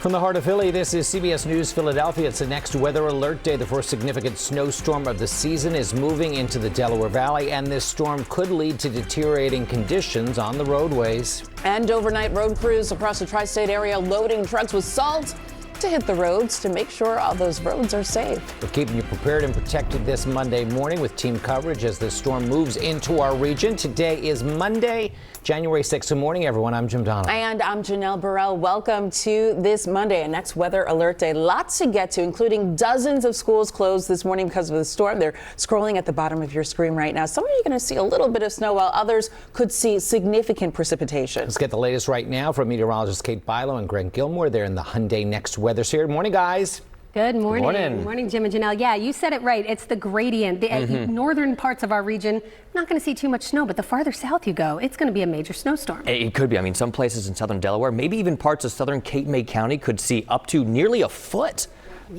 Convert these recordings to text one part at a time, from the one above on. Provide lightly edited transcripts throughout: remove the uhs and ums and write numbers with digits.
From the heart of Philly, this is CBS News Philadelphia. It's the next weather alert day. The first significant snowstorm of the season is moving into the Delaware Valley, and this storm could lead to deteriorating conditions on the roadways. And overnight road crews across the tri-state area loading trucks with salt to hit the roads to make sure all those roads are safe. We're keeping you prepared and protected this Monday morning with team coverage as the storm moves into our region. Today is Monday, January 6th. Good morning, everyone. I'm Jim Donovan. And I'm Janelle Burrell. Welcome to this Monday, a next weather alert day. Lots to get to, including dozens of schools closed this morning because of the storm. They're scrolling at the bottom of your screen right now. Some of you are going to see a little bit of snow, while others could see significant precipitation. Let's get the latest right now from meteorologist Kate Bilo and Greg Gilmore. They're in the Hyundai Next Weather Series. Morning, guys. Good morning. Good morning, Jim and Janelle. Yeah, you said it right. It's the gradient. The northern parts of our region, not going to see too much snow, but the farther south you go, it's going to be a major snowstorm. It could be. I mean, some places in southern Delaware, maybe even parts of southern Cape May County could see up to nearly a foot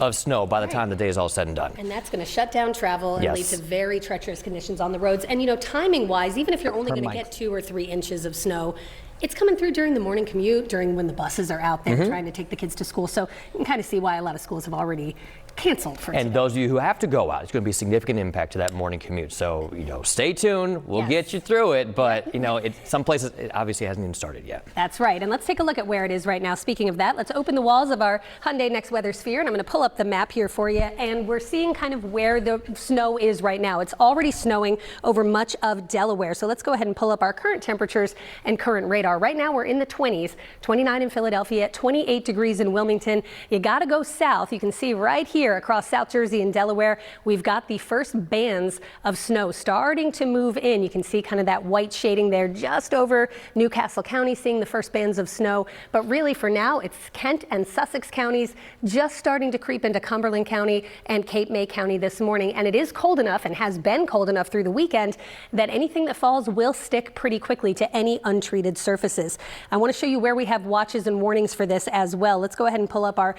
of snow by the time the day is all said and done. And that's going to shut down travel and lead to very treacherous conditions on the roads. And, you know, timing wise, even if you're only going to get 2 or 3 inches of snow, it's coming through during the morning commute, during when the buses are out there trying to take the kids to school. So you can kind of see why a lot of schools have already canceled for today. And those of you who have to go out, it's going to be a significant impact to that morning commute. So, you know, stay tuned. We'll get you through it. But, you know, some places it obviously hasn't even started yet. That's right. And let's take a look at where it is right now. Speaking of that, let's open the walls of our Hyundai Next Weather Sphere. And I'm going to pull up the map here for you. And we're seeing kind of where the snow is right now. It's already snowing over much of Delaware. So let's go ahead and pull up our current temperatures and current radar. Right now we're in the 20s, 29 in Philadelphia, 28 degrees in Wilmington. You got to go south. You can see right here across South Jersey and Delaware, we've got the first bands of snow starting to move in. You can see kind of that white shading there just over Newcastle County, seeing the first bands of snow. But really for now, it's Kent and Sussex counties just starting to creep into Cumberland County and Cape May County this morning. And it is cold enough and has been cold enough through the weekend that anything that falls will stick pretty quickly to any untreated surfaces. I want to show you where we have watches and warnings for this as well. Let's go ahead and pull up our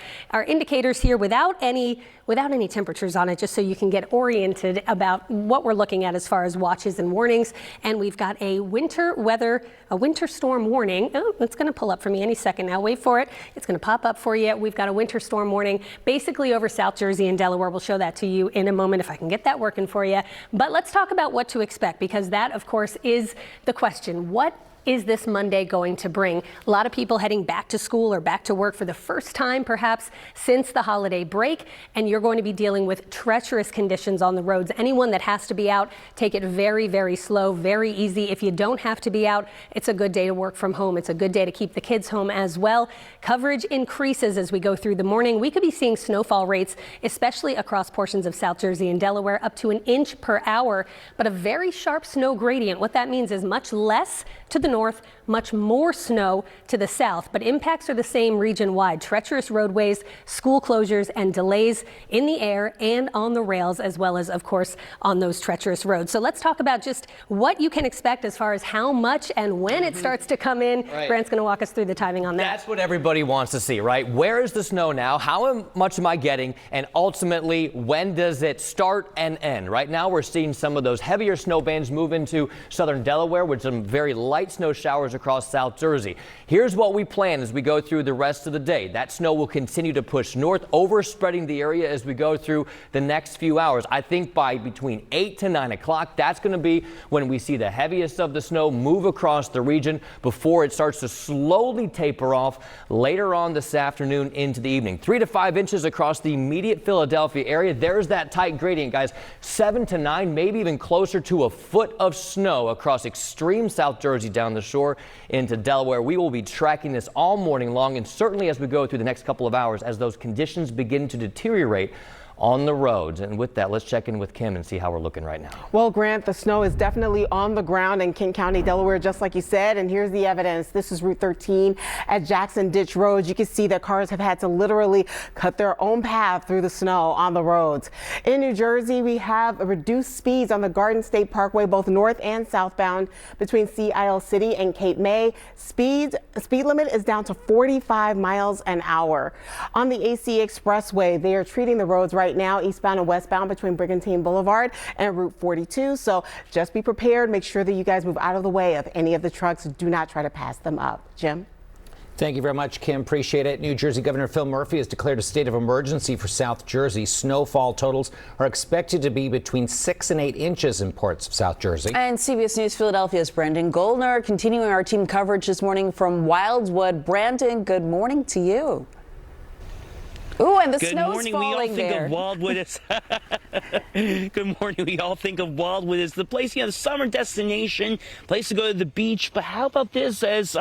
indicators here without any temperatures on it, just so you can get oriented about what we're looking at as far as watches and warnings. And we've got a winter storm warning. Oh, it's going to pull up for me any second now. Wait for it. It's going to pop up for you. We've got a winter storm warning basically over South Jersey and Delaware. We'll show that to you in a moment if I can get that working for you. But let's talk about what to expect, because that, of course, is the question. What is this Monday going to bring? A lot of people heading back to school or back to work for the first time, perhaps, since the holiday break, and you're going to be dealing with treacherous conditions on the roads. Anyone that has to be out, take it very, very slow, very easy. If you don't have to be out, it's a good day to work from home. It's a good day to keep the kids home as well. Coverage increases as we go through the morning. We could be seeing snowfall rates, especially across portions of South Jersey and Delaware, up to 1 inch per hour, but a very sharp snow gradient. What that means is much less to the north, much more snow to the south, but impacts are the same region-wide. Treacherous roadways, school closures, and delays in the air and on the rails, as well as, of course, on those treacherous roads. So let's talk about just what you can expect as far as how much and when it starts to come in. Grant's going to walk us through the timing on that. That's what everybody wants to see, right? Where is the snow now? How much am I getting? And ultimately, when does it start and end? Right now, we're seeing some of those heavier snow bands move into southern Delaware with some very light snow showers across South Jersey. Here's what we plan as we go through the rest of the day. That snow will continue to push north, overspreading the area as we go through the next few hours. I think by between 8 to 9 o'clock, that's going to be when we see the heaviest of the snow move across the region before it starts to slowly taper off later on this afternoon into the evening. 3 to 5 inches across the immediate Philadelphia area. There's that tight gradient, guys. 7 to 9, maybe even closer to a foot of snow across extreme South Jersey down the shore into Delaware. We will be tracking this all morning long, and certainly as we go through the next couple of hours as those conditions begin to deteriorate on the roads. And with that, let's check in with Kim and see how we're looking right now. Well, Grant, the snow is definitely on the ground in King County, Delaware, just like you said. And here's the evidence. This is Route 13 at Jackson Ditch Road. You can see that cars have had to literally cut their own path through the snow on the roads. In New Jersey, we have reduced speeds on the Garden State Parkway, both north and southbound between Sea Isle City and Cape May. Speed limit is down to 45 miles an hour. On the AC Expressway, they are treating the roads right now, eastbound and westbound between Brigantine Boulevard and Route 42. So just be prepared. Make sure that you guys move out of the way of any of the trucks. Do not try to pass them up. Jim? Thank you very much, Kim. Appreciate it. New Jersey Governor Phil Murphy has declared a state of emergency for South Jersey. Snowfall totals are expected to be between 6 and 8 inches in parts of South Jersey. And CBS News Philadelphia's Brandon Goldner continuing our team coverage this morning from Wildwood. Brandon, good morning to you. Ooh, and the snow's falling there. Good morning. We all think of Wildwood as good morning. We all think of Wildwood as the place, the summer destination, place to go to the beach. But how about this as,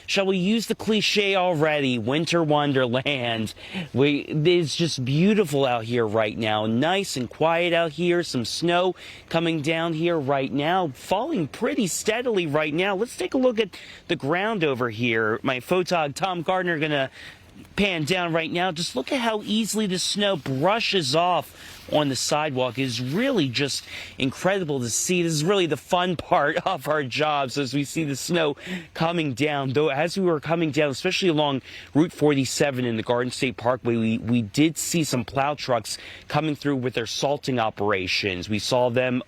shall we use the cliche already, winter wonderland? It's just beautiful out here right now. Nice and quiet out here. Some snow coming down here right now, falling pretty steadily right now. Let's take a look at the ground over here. My photog Tom Gardner gonna pan down right now. Just look at how easily the snow brushes off on the sidewalk. It is really just incredible to see. This is really the fun part of our jobs as we see the snow coming down. Though as we were coming down, especially along Route 47 in the Garden State Parkway, we did see some plow trucks coming through with their salting operations. We saw them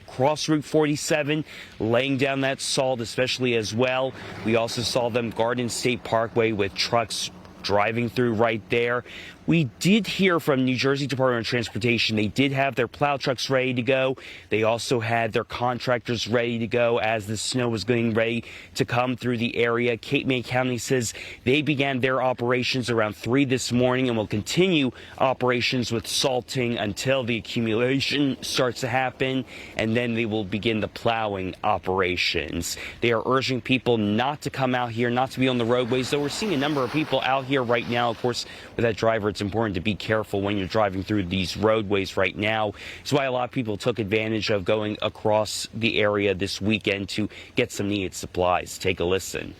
cross Route 47, laying down that salt, especially as well. We also saw them Garden State Parkway with trucks driving through right there. We did hear from New Jersey Department of Transportation. They did have their plow trucks ready to go. They also had their contractors ready to go as the snow was getting ready to come through the area. Cape May County says they began their operations around 3 this morning and will continue operations with salting until the accumulation starts to happen, and then they will begin the plowing operations. They are urging people not to come out here, not to be on the roadways, though we're seeing a number of people out here right now. Of course, with that driver, it's important to be careful when you're driving through these roadways right now. That's why a lot of people took advantage of going across the area this weekend to get some needed supplies. Take a listen.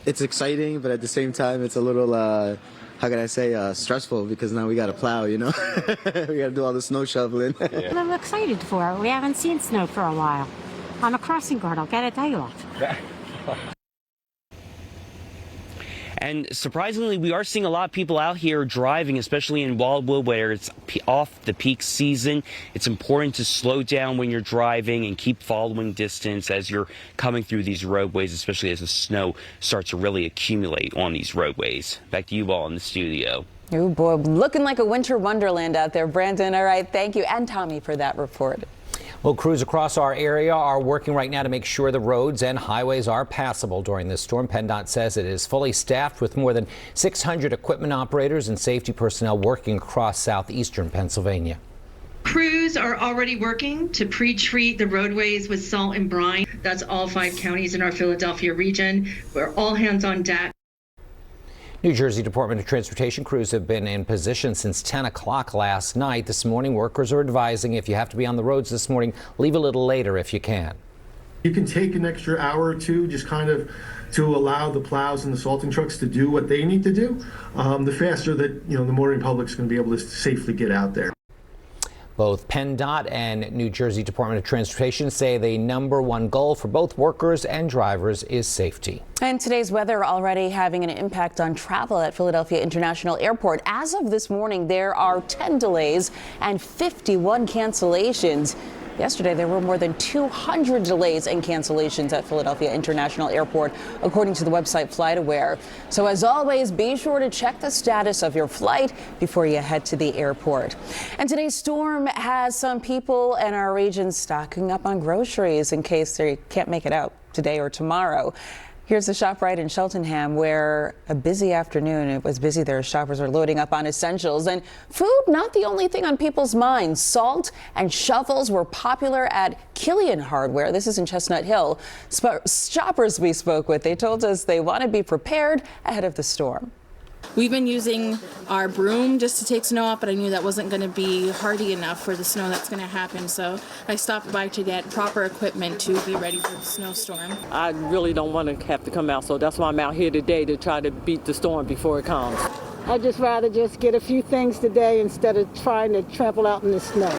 It's exciting, but at the same time, it's a little, how can I say, stressful because now we got to plow, you know? We got to do all the snow shoveling. Yeah. I'm excited for it. We haven't seen snow for a while. I'm a crossing guard, I'll get a day off. And surprisingly, we are seeing a lot of people out here driving, especially in Wildwood, where it's off the peak season. It's important to slow down when you're driving and keep following distance as you're coming through these roadways, especially as the snow starts to really accumulate on these roadways. Back to you all in the studio. Oh boy, looking like a winter wonderland out there, Brandon. All right, thank you, and Tommy for that report. Well, crews across our area are working right now to make sure the roads and highways are passable during this storm. PennDOT says it is fully staffed with more than 600 equipment operators and safety personnel working across southeastern Pennsylvania. Crews are already working to pre-treat the roadways with salt and brine. That's all 5 counties in our Philadelphia region. We're all hands on deck. New Jersey Department of Transportation crews have been in position since 10 o'clock last night. This morning, workers are advising if you have to be on the roads this morning, leave a little later if you can. You can take an extra hour or two just kind of to allow the plows and the salting trucks to do what they need to do. The faster that, the motoring public's going to be able to safely get out there. Both PennDOT and New Jersey Department of Transportation say the #1 goal for both workers and drivers is safety. And today's weather already having an impact on travel at Philadelphia International Airport. As of this morning, there are 10 delays and 51 cancellations. Yesterday, there were more than 200 delays and cancellations at Philadelphia International Airport, according to the website FlightAware. So as always, be sure to check the status of your flight before you head to the airport. And today's storm has some people in our region stocking up on groceries in case they can't make it out today or tomorrow. Here's the ShopRite in Cheltenham, where a busy afternoon. It was busy there. Shoppers are loading up on essentials, and food not the only thing on people's minds. Salt and shovels were popular at Killian Hardware. This is in Chestnut Hill. Shoppers we spoke with, they told us they want to be prepared ahead of the storm. We've been using our broom just to take snow off, but I knew that wasn't going to be hardy enough for the snow that's going to happen. So I stopped by to get proper equipment to be ready for the snowstorm. I really don't want to have to come out, so that's why I'm out here today to try to beat the storm before it comes. I'd just rather just get a few things today instead of trying to trample out in the snow.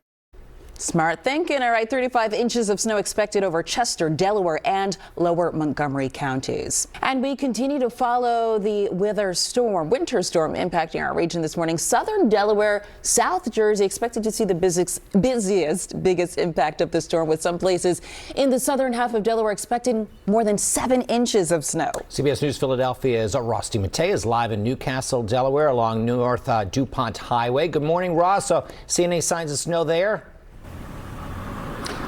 Smart thinking. All right, 35 inches of snow expected over Chester, Delaware, and lower Montgomery counties. And we continue to follow the winter storm impacting our region this morning. Southern Delaware, South Jersey expected to see the biggest impact of the storm, with some places in the southern half of Delaware expecting more than 7 inches of snow. CBS News Philadelphia's Ross DiMattei is live in Newcastle, Delaware, along North DuPont Highway. Good morning, Ross. See any signs of snow there?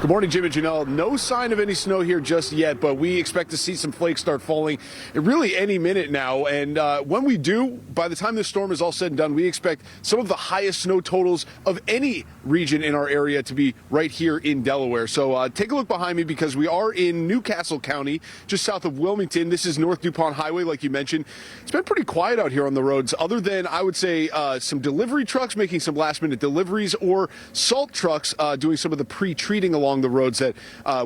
Good morning, Jim and Janelle. No sign of any snow here just yet, but we expect to see some flakes start falling really any minute now. And when we do, by the time this storm is all said and done, we expect some of the highest snow totals of any region in our area to be right here in Delaware. So take a look behind me, because we are in Newcastle County, just south of Wilmington. This is North DuPont Highway, like you mentioned. It's been pretty quiet out here on the roads, other than, I would say, some delivery trucks making some last-minute deliveries, or salt trucks doing some of the pre-treating along the roads that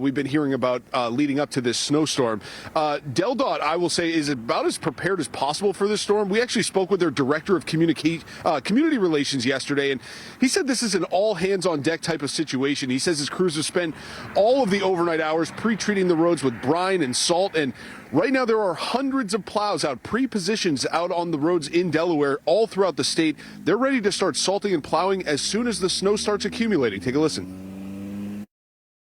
we've been hearing about leading up to this snowstorm. DelDOT, I will say, is about as prepared as possible for this storm. We actually spoke with their director of community relations yesterday, and he said this is an all-hands-on-deck type of situation. He says his crews have spent all of the overnight hours pre-treating the roads with brine and salt, and right now there are hundreds of plows out, pre-positions out on the roads in Delaware all throughout the state. They're ready to start salting and plowing as soon as the snow starts accumulating. Take a listen.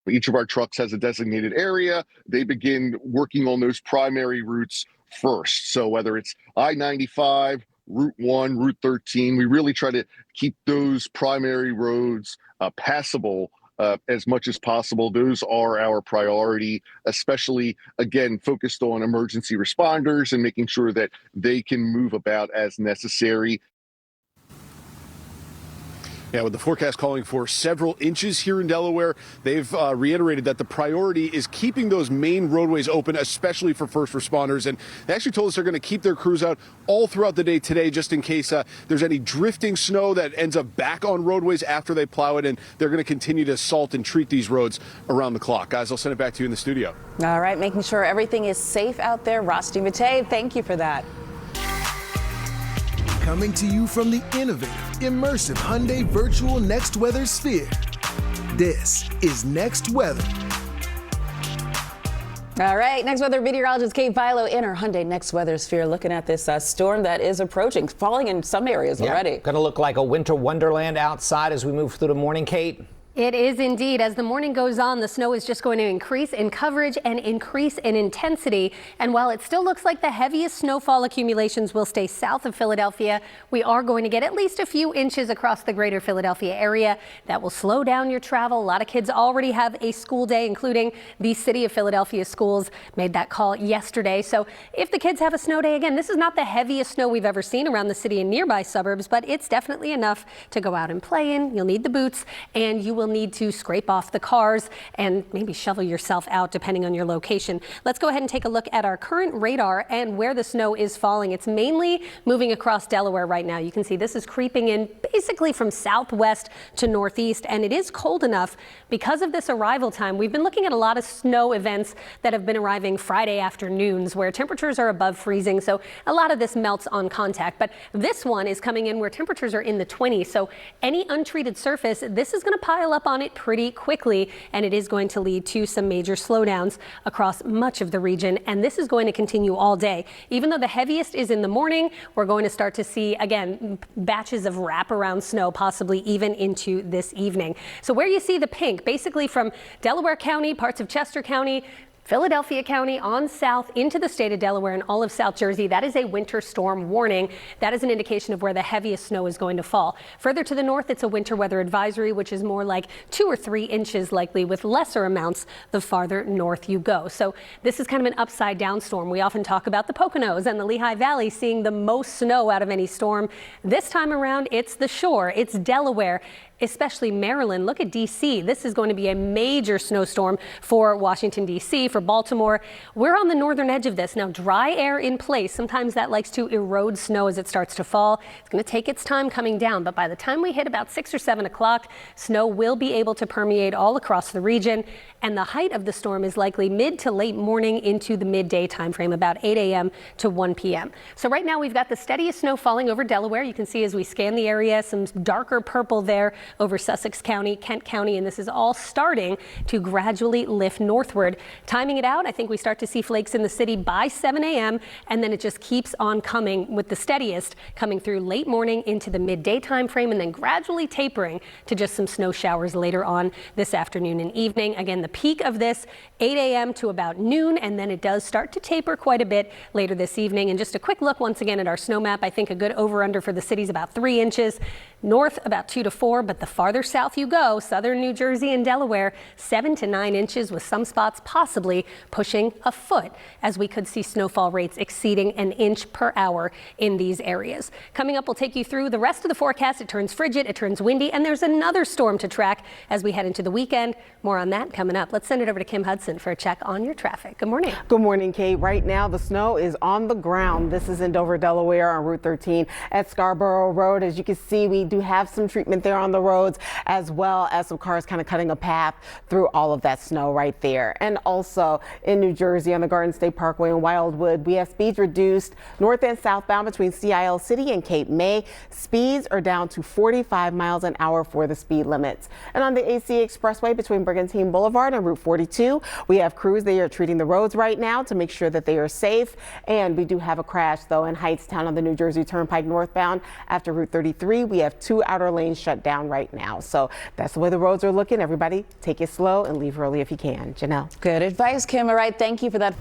Each of our trucks has a designated area. They begin working on those primary routes first. So whether it's I-95, Route 1, Route 13, we really try to keep those primary roads passable as much as possible. Those are our priority, especially, again, focused on emergency responders and making sure that they can move about as necessary. Yeah, with the forecast calling for several inches here in Delaware, they've reiterated that the priority is keeping those main roadways open, especially for first responders. And they actually told us they're going to keep their crews out all throughout the day today, just in case there's any drifting snow that ends up back on roadways after they plow it. And they're going to continue to salt and treat these roads around the clock. Guys, I'll send it back to you in the studio. All right, making sure everything is safe out there. Ross DiMattei, thank you for that. Coming to you from the innovative, immersive Hyundai Virtual Next Weather Sphere. This is Next Weather. All right, next weather meteorologist Kate Bilo in our Hyundai Next Weather Sphere, looking at this storm that is approaching, falling in some areas already. Going to look like a winter wonderland outside as we move through the morning, Kate. It is indeed. As the morning goes on, the snow is just going to increase in coverage and increase in intensity. And while it still looks like the heaviest snowfall accumulations will stay south of Philadelphia, we are going to get at least a few inches across the greater Philadelphia area. That will slow down your travel. A lot of kids already have a school day, including the City of Philadelphia schools made that call yesterday. So if the kids have a snow day, again, this is not the heaviest snow we've ever seen around the city and nearby suburbs, but it's definitely enough to go out and play in. You'll need the boots, and you will need to scrape off the cars and maybe shovel yourself out depending on your location. Let's go ahead and take a look at our current radar and where the snow is falling. It's mainly moving across Delaware right now. You can see this is creeping in basically from southwest to northeast, and it is cold enough because of this arrival time. We've been looking at a lot of snow events that have been arriving Friday afternoons where temperatures are above freezing, so a lot of this melts on contact. But this one is coming in where temperatures are in the 20s, so any untreated surface, this is going to pile up on it pretty quickly, and it is going to lead to some major slowdowns across much of the region, and this is going to continue all day. Even though the heaviest is in the morning, we're going to start to see, again, batches of wraparound snow, possibly even into this evening. So where you see the pink, basically from Delaware County, parts of Chester County, Philadelphia County on south into the state of Delaware and all of South Jersey, that is a winter storm warning. That is an indication of where the heaviest snow is going to fall. Further to the north, it's a winter weather advisory, which is more like 2 or 3 inches likely, with lesser amounts the farther north you go. So this is kind of an upside down storm. We often talk about the Poconos and the Lehigh Valley seeing the most snow out of any storm. This time around, it's the shore, it's Delaware, especially Maryland. Look at D.C. This is going to be a major snowstorm for Washington, D.C., for Baltimore. We're on the northern edge of this. Now, dry air in place, sometimes that likes to erode snow as it starts to fall. It's going to take its time coming down, but by the time we hit about 6 or 7 o'clock, snow will be able to permeate all across the region, and the height of the storm is likely mid to late morning into the midday time frame, about 8 a.m. to 1 p.m. So right now we've got the steadiest snow falling over Delaware. You can see as we scan the area, some darker purple there over Sussex County, Kent County, and this is all starting to gradually lift northward. Timing it out, I think we start to see flakes in the city by 7 a.m. and then it just keeps on coming, with the steadiest coming through late morning into the midday time frame and then gradually tapering to just some snow showers later on this afternoon and evening. Again, the peak of this 8 a.m. to about noon, and then it does start to taper quite a bit later this evening. And just a quick look once again at our snow map. I think a good over-under for the city is about 3 inches. North about 2 to 4, but the farther south you go, southern New Jersey and Delaware, 7 to 9 inches, with some spots possibly pushing a foot, as we could see snowfall rates exceeding an inch per hour in these areas. Coming up, we'll take you through the rest of the forecast. It turns frigid, it turns windy, and there's another storm to track as we head into the weekend. More on that coming up. Let's send it over to Kim Hudson for a check on your traffic. Good morning. Good morning, Kate. Right now, the snow is on the ground. This is in Dover, Delaware on Route 13 at Scarborough Road. As you can see, we do have some treatment there on the roads, as well as some cars kind of cutting a path through all of that snow right there. And also in New Jersey on the Garden State Parkway in Wildwood, we have speeds reduced north and southbound between Sea Isle City and Cape May. Speeds are down to 45 miles an hour for the speed limits. And on the AC Expressway between Brigantine Boulevard and Route 42, we have crews. They are treating the roads right now to make sure that they are safe. And we do have a crash, though, in Hightstown on the New Jersey Turnpike northbound after Route 33. We have 2 outer lanes shut down right now. So that's the way the roads are looking. Everybody, take it slow and leave early if you can. Janelle. Good advice, Kim. All right, thank you for that.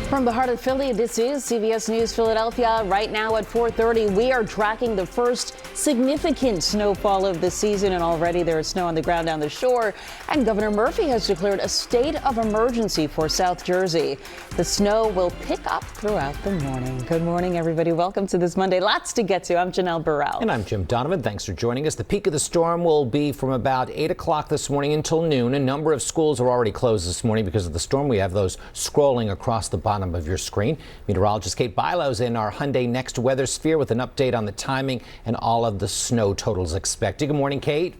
From the heart of Philly, this is CBS News Philadelphia. Right now at 4:30, we are tracking the first significant snowfall of the season, and already there is snow on the ground down the shore. And Governor Murphy has declared a state of emergency for South Jersey. The snow will pick up throughout the morning. Good morning, everybody. Welcome to this Monday. Lots to get to. I'm Janelle Burrell. And I'm Jim Donovan. Thanks for joining us. The peak of the storm will be from about 8 o'clock this morning until noon. A number of schools are already closed this morning because of the storm. We have those scrolling across the bottom of your screen. Meteorologist Kate Bilo is in our Hyundai Next Weather Sphere with an update on the timing and all of the snow totals expected. Good morning, Kate.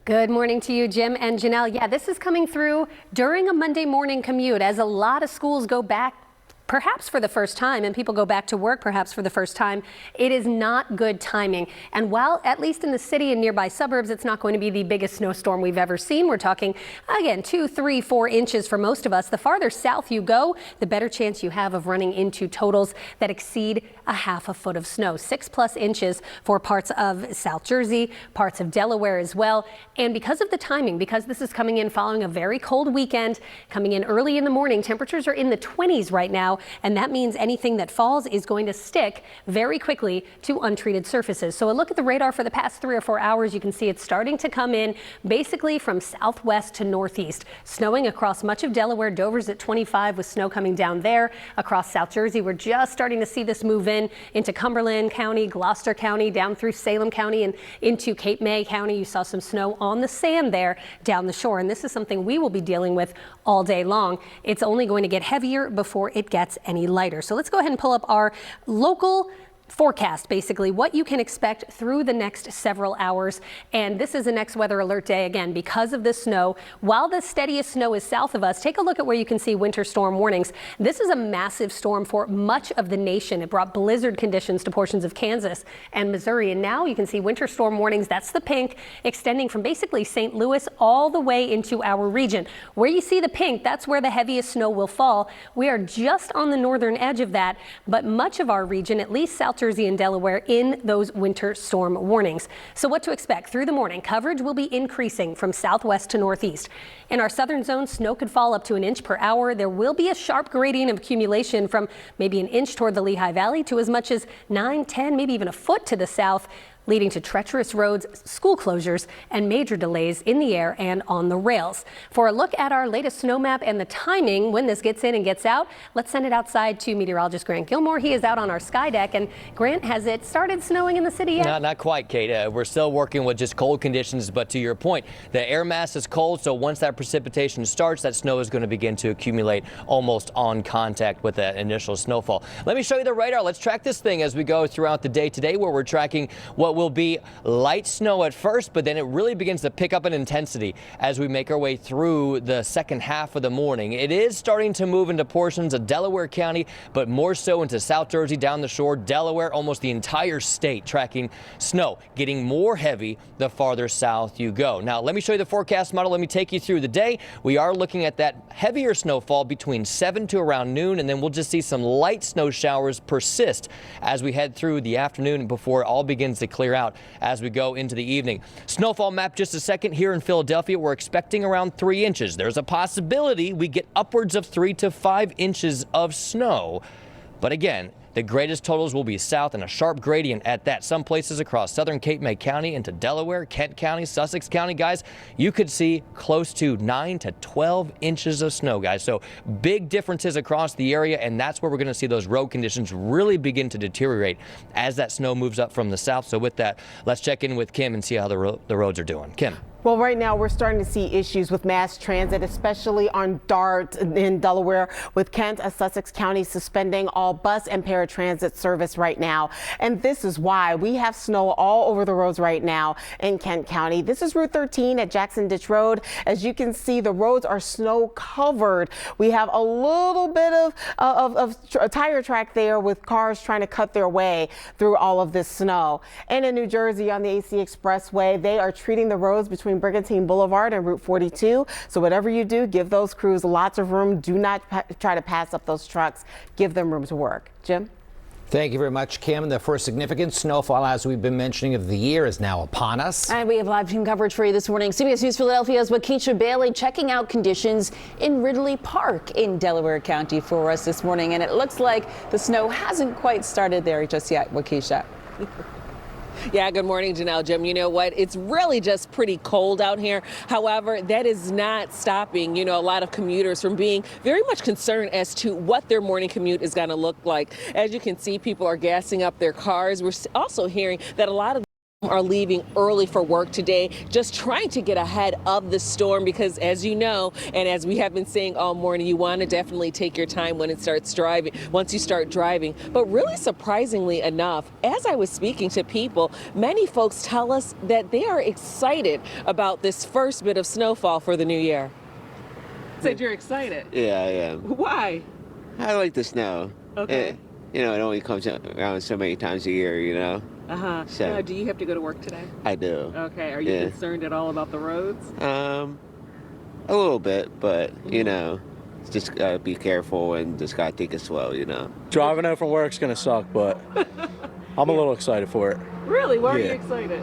Good morning to you, Jim and Janelle. Yeah, this is coming through during a Monday morning commute as a lot of schools go back perhaps for the first time, and people go back to work perhaps for the first time. It is not good timing. And while at least in the city and nearby suburbs, it's not going to be the biggest snowstorm we've ever seen. We're talking, again, 2, 3, 4 inches for most of us. The farther south you go, the better chance you have of running into totals that exceed a half a foot of snow. 6+ inches for parts of South Jersey, parts of Delaware as well. And because of the timing, because this is coming in following a very cold weekend, coming in early in the morning, temperatures are in the 20s right now. And that means anything that falls is going to stick very quickly to untreated surfaces. So a look at the radar for the past 3 or 4 hours, you can see it's starting to come in basically from southwest to northeast, snowing across much of Delaware. Dover's at 25 with snow coming down there. Across South Jersey, we're just starting to see this move in into Cumberland County, Gloucester County, down through Salem County and into Cape May County. You saw some snow on the sand there down the shore. And this is something we will be dealing with all day long. It's only going to get heavier before it gets any lighter. So let's go ahead and pull up our local forecast, basically what you can expect through the next several hours. And this is a next weather alert day again because of the snow. While the steadiest snow is south of us, take a look at where you can see winter storm warnings. This is a massive storm for much of the nation. It brought blizzard conditions to portions of Kansas and Missouri. And now you can see winter storm warnings. That's the pink, extending from basically St. Louis all the way into our region. Where you see the pink, that's where the heaviest snow will fall. We are just on the northern edge of that, but much of our region, at least South Jersey and Delaware, in those winter storm warnings. So what to expect through the morning? Coverage will be increasing from southwest to northeast. In our southern zone, snow could fall up to an inch per hour. There will be a sharp gradient of accumulation from maybe an inch toward the Lehigh Valley to as much as 9, 10, maybe even a foot to the south, leading to treacherous roads, school closures, and major delays in the air and on the rails. For a look at our latest snow map and the timing when this gets in and gets out, let's send it outside to meteorologist Grant Gilmore. He is out on our sky deck. And Grant, has it started snowing in the city yet? Not quite, Kate. We're still working with just cold conditions, but to your point, the air mass is cold, so once that precipitation starts, that snow is going to begin to accumulate almost on contact with that initial snowfall. Let me show you the radar. Let's track this thing as we go throughout the day today, where we're tracking what will be light snow at first, but then it really begins to pick up in intensity as we make our way through the second half of the morning. It is starting to move into portions of Delaware County, but more so into South Jersey, down the shore, Delaware, almost the entire state tracking snow, getting more heavy the farther south you go. Now, let me show you the forecast model. Let me take you through the day. We are looking at that heavier snowfall between 7 to around noon, and then we'll just see some light snow showers persist as we head through the afternoon before it all begins to clear out as we go into the evening. Snowfall map just a second. Here in Philadelphia, we're expecting around 3 inches. There's a possibility we get upwards of 3 to 5 inches of snow. But again, the greatest totals will be south and a sharp gradient at that. Some places across southern Cape May County into Delaware, Kent County, Sussex County, guys, you could see close to 9 to 12 inches of snow, guys. So big differences across the area, and that's where we're going to see those road conditions really begin to deteriorate as that snow moves up from the south. So with that, let's check in with Kim and see how the roads are doing. Kim. Well, right now we're starting to see issues with mass transit, especially on DART in Delaware, with Kent and Sussex County suspending all bus and paratransit service right now. And this is why we have snow all over the roads right now in Kent County. This is Route 13 at Jackson Ditch Road. As you can see, the roads are snow covered. We have a little bit of a tire track there with cars trying to cut their way through all of this snow. And in New Jersey on the AC Expressway, they are treating the roads between Brigantine Boulevard and Route 42. So whatever you do, give those crews lots of room. Do not try to pass up those trucks. Give them room to work. Jim? Thank you very much, Kim. The first significant snowfall, as we've been mentioning, of the year is now upon us. And we have live team coverage for you this morning. CBS News Philadelphia's Waukesha Bailey checking out conditions in Ridley Park in Delaware County for us this morning. And it looks like the snow hasn't quite started there just yet, Waukesha. Yeah, good morning, Janelle. Jim, you know what? It's really just pretty cold out here. However, that is not stopping, a lot of commuters from being very much concerned as to what their morning commute is going to look like. As you can see, people are gassing up their cars. We're also hearing that a lot of are leaving early for work today, just trying to get ahead of the storm because, as you know, and as we have been saying all morning, you want to definitely take your time when it starts driving, once you start driving. But really surprisingly enough, as I was speaking to people, many folks tell us that they are excited about this first bit of snowfall for the new year. Said you're excited? Yeah, I am. Why? I like the snow. Okay. It only comes around so many times a year, Uh-huh. So, do you have to go to work today? I do. Okay. Are you concerned at all about the roads? A little bit, but, just gotta be careful and just gotta take it slow, Driving out from work's gonna suck, but I'm a little excited for it. Really? Why are you excited?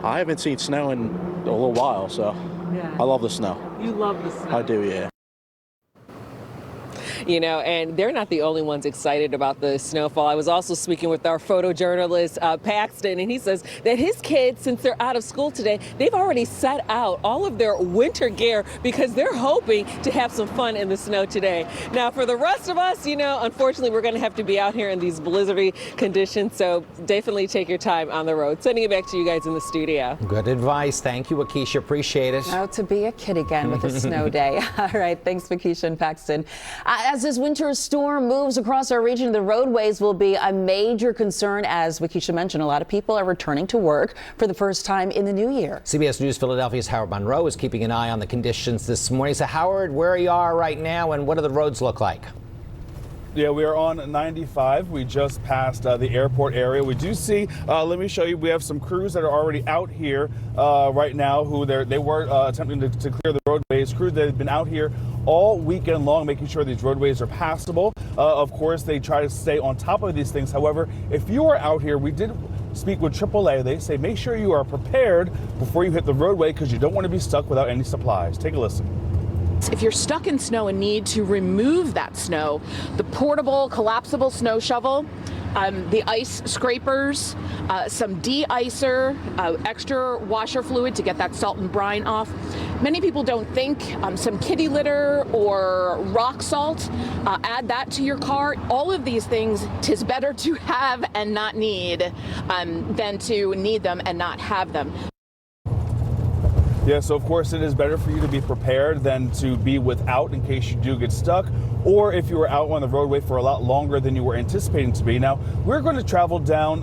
I haven't seen snow in a little while, so I love the snow. You love the snow? I do, yeah. And they're not the only ones excited about the snowfall. I was also speaking with our photojournalist, Paxton, and he says that his kids, since they're out of school today, they've already set out all of their winter gear because they're hoping to have some fun in the snow today. Now, for the rest of us, unfortunately, we're going to have to be out here in these blizzardy conditions, so definitely take your time on the road. Sending it back to you guys in the studio. Good advice. Thank you, Waukesha. Appreciate it. Oh, to be a kid again with a snow day. All right. Thanks, Waukesha and Paxton. As this winter storm moves across our region, the roadways will be a major concern. As Waukesha mentioned, a lot of people are returning to work for the first time in the new year. CBS News Philadelphia's Howard Monroe is keeping an eye on the conditions this morning. So, Howard, where you are right now and what do the roads look like? Yeah, we are on 95. We just passed the airport area. We do see, let me show you, we have some crews that are already out here right now who they were attempting to clear the roadways. Crews that have been out here all weekend long, making sure these roadways are passable. Of course, they try to stay on top of these things. However, if you are out here, we did speak with AAA. They say make sure you are prepared before you hit the roadway because you don't want to be stuck without any supplies. Take a listen. If you're stuck in snow and need to remove that snow, the portable collapsible snow shovel, the ice scrapers, some de-icer, extra washer fluid to get that salt and brine off. Many people don't think some kitty litter or rock salt, add that to your car. All of these things, 'tis better to have and not need than to need them and not have them. Yeah, so of course it is better for you to be prepared than to be without in case you do get stuck or if you were out on the roadway for a lot longer than you were anticipating to be. Now, we're going to travel down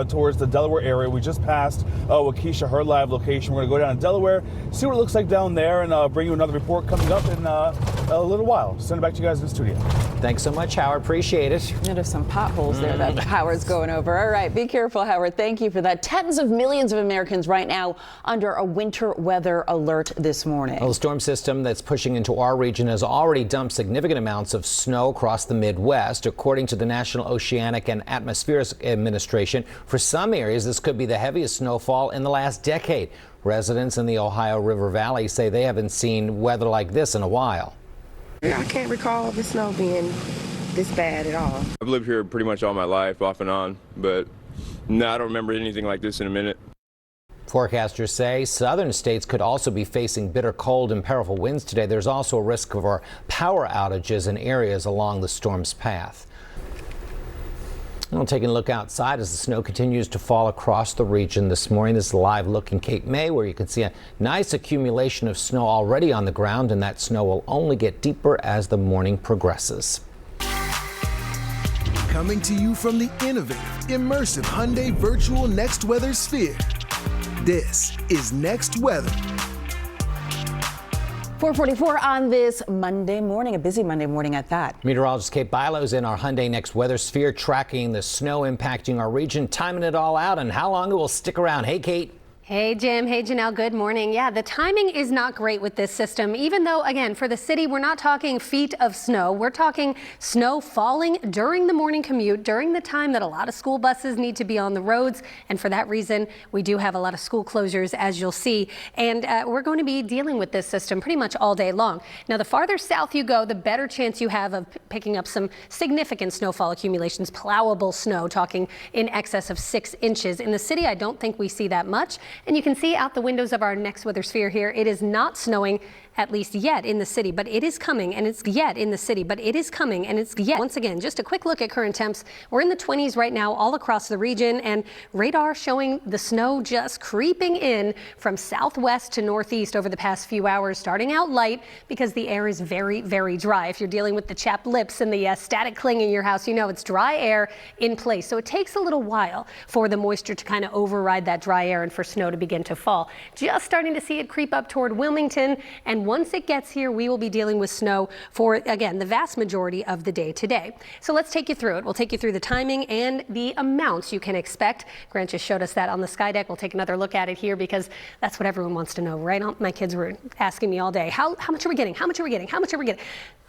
towards the Delaware area. We just passed Waukesha, her live location. We're going to go down to Delaware, see what it looks like down there, and bring you another report coming up in a little while. Send it back to you guys in the studio. Thanks so much, Howard. Appreciate it. There's some potholes there that Howard's going over. All right, be careful, Howard. Thank you for that. Tens of millions of Americans right now under a winter weather alert this morning. Well, the storm system that's pushing into our region has already dumped significant amounts of snow across the Midwest. According to the National Oceanic and Atmospheric Administration, for some areas, this could be the heaviest snowfall in the last decade. Residents in the Ohio River Valley say they haven't seen weather like this in a while. I can't recall the snow being this bad at all. I've lived here pretty much all my life, off and on, but no, I don't remember anything like this in a minute. Forecasters say southern states could also be facing bitter cold and powerful winds today. There's also a risk of power outages in areas along the storm's path. Well, taking a look outside as the snow continues to fall across the region this morning. This is a live look in Cape May, where you can see a nice accumulation of snow already on the ground, and that snow will only get deeper as the morning progresses. Coming to you from the innovative, immersive Hyundai Virtual Next Weather Sphere. This is Next Weather. 4:44 on this Monday morning, a busy Monday morning at that. Meteorologist Kate Bilo is in our Hyundai Next Weather Sphere, tracking the snow impacting our region, timing it all out, and how long it will stick around. Hey, Kate. Hey, Jim. Hey, Janelle. Good morning. Yeah, the timing is not great with this system, even though, again, for the city, we're not talking feet of snow. We're talking snow falling during the morning commute, during the time that a lot of school buses need to be on the roads. And for that reason, we do have a lot of school closures, as you'll see. And we're going to be dealing with this system pretty much all day long. Now, the farther south you go, the better chance you have of picking up some significant snowfall accumulations, plowable snow, talking in excess of 6 inches. In the city, I don't think we see that much. And you can see out the windows of our Next Weather Sphere here, it is not snowing, at least yet, in the city, but it is coming, and it's yet in the city, but it is coming, and it's yet. Once again, just a quick look at current temps. We're in the 20s right now all across the region, and radar showing the snow just creeping in from southwest to northeast over the past few hours, starting out light because the air is very, very dry. If you're dealing with the chapped lips and the static cling in your house, you know it's dry air in place. So it takes a little while for the moisture to kind of override that dry air and for snow to begin to fall. Just starting to see it creep up toward Wilmington, and once it gets here, we will be dealing with snow for, again, the vast majority of the day today. So let's take you through it. We'll take you through the timing and the amounts you can expect. Grant just showed us that on the sky deck. We'll take another look at it here because that's what everyone wants to know, right? My kids were asking me all day, how much are we getting? How much are we getting? How much are we getting?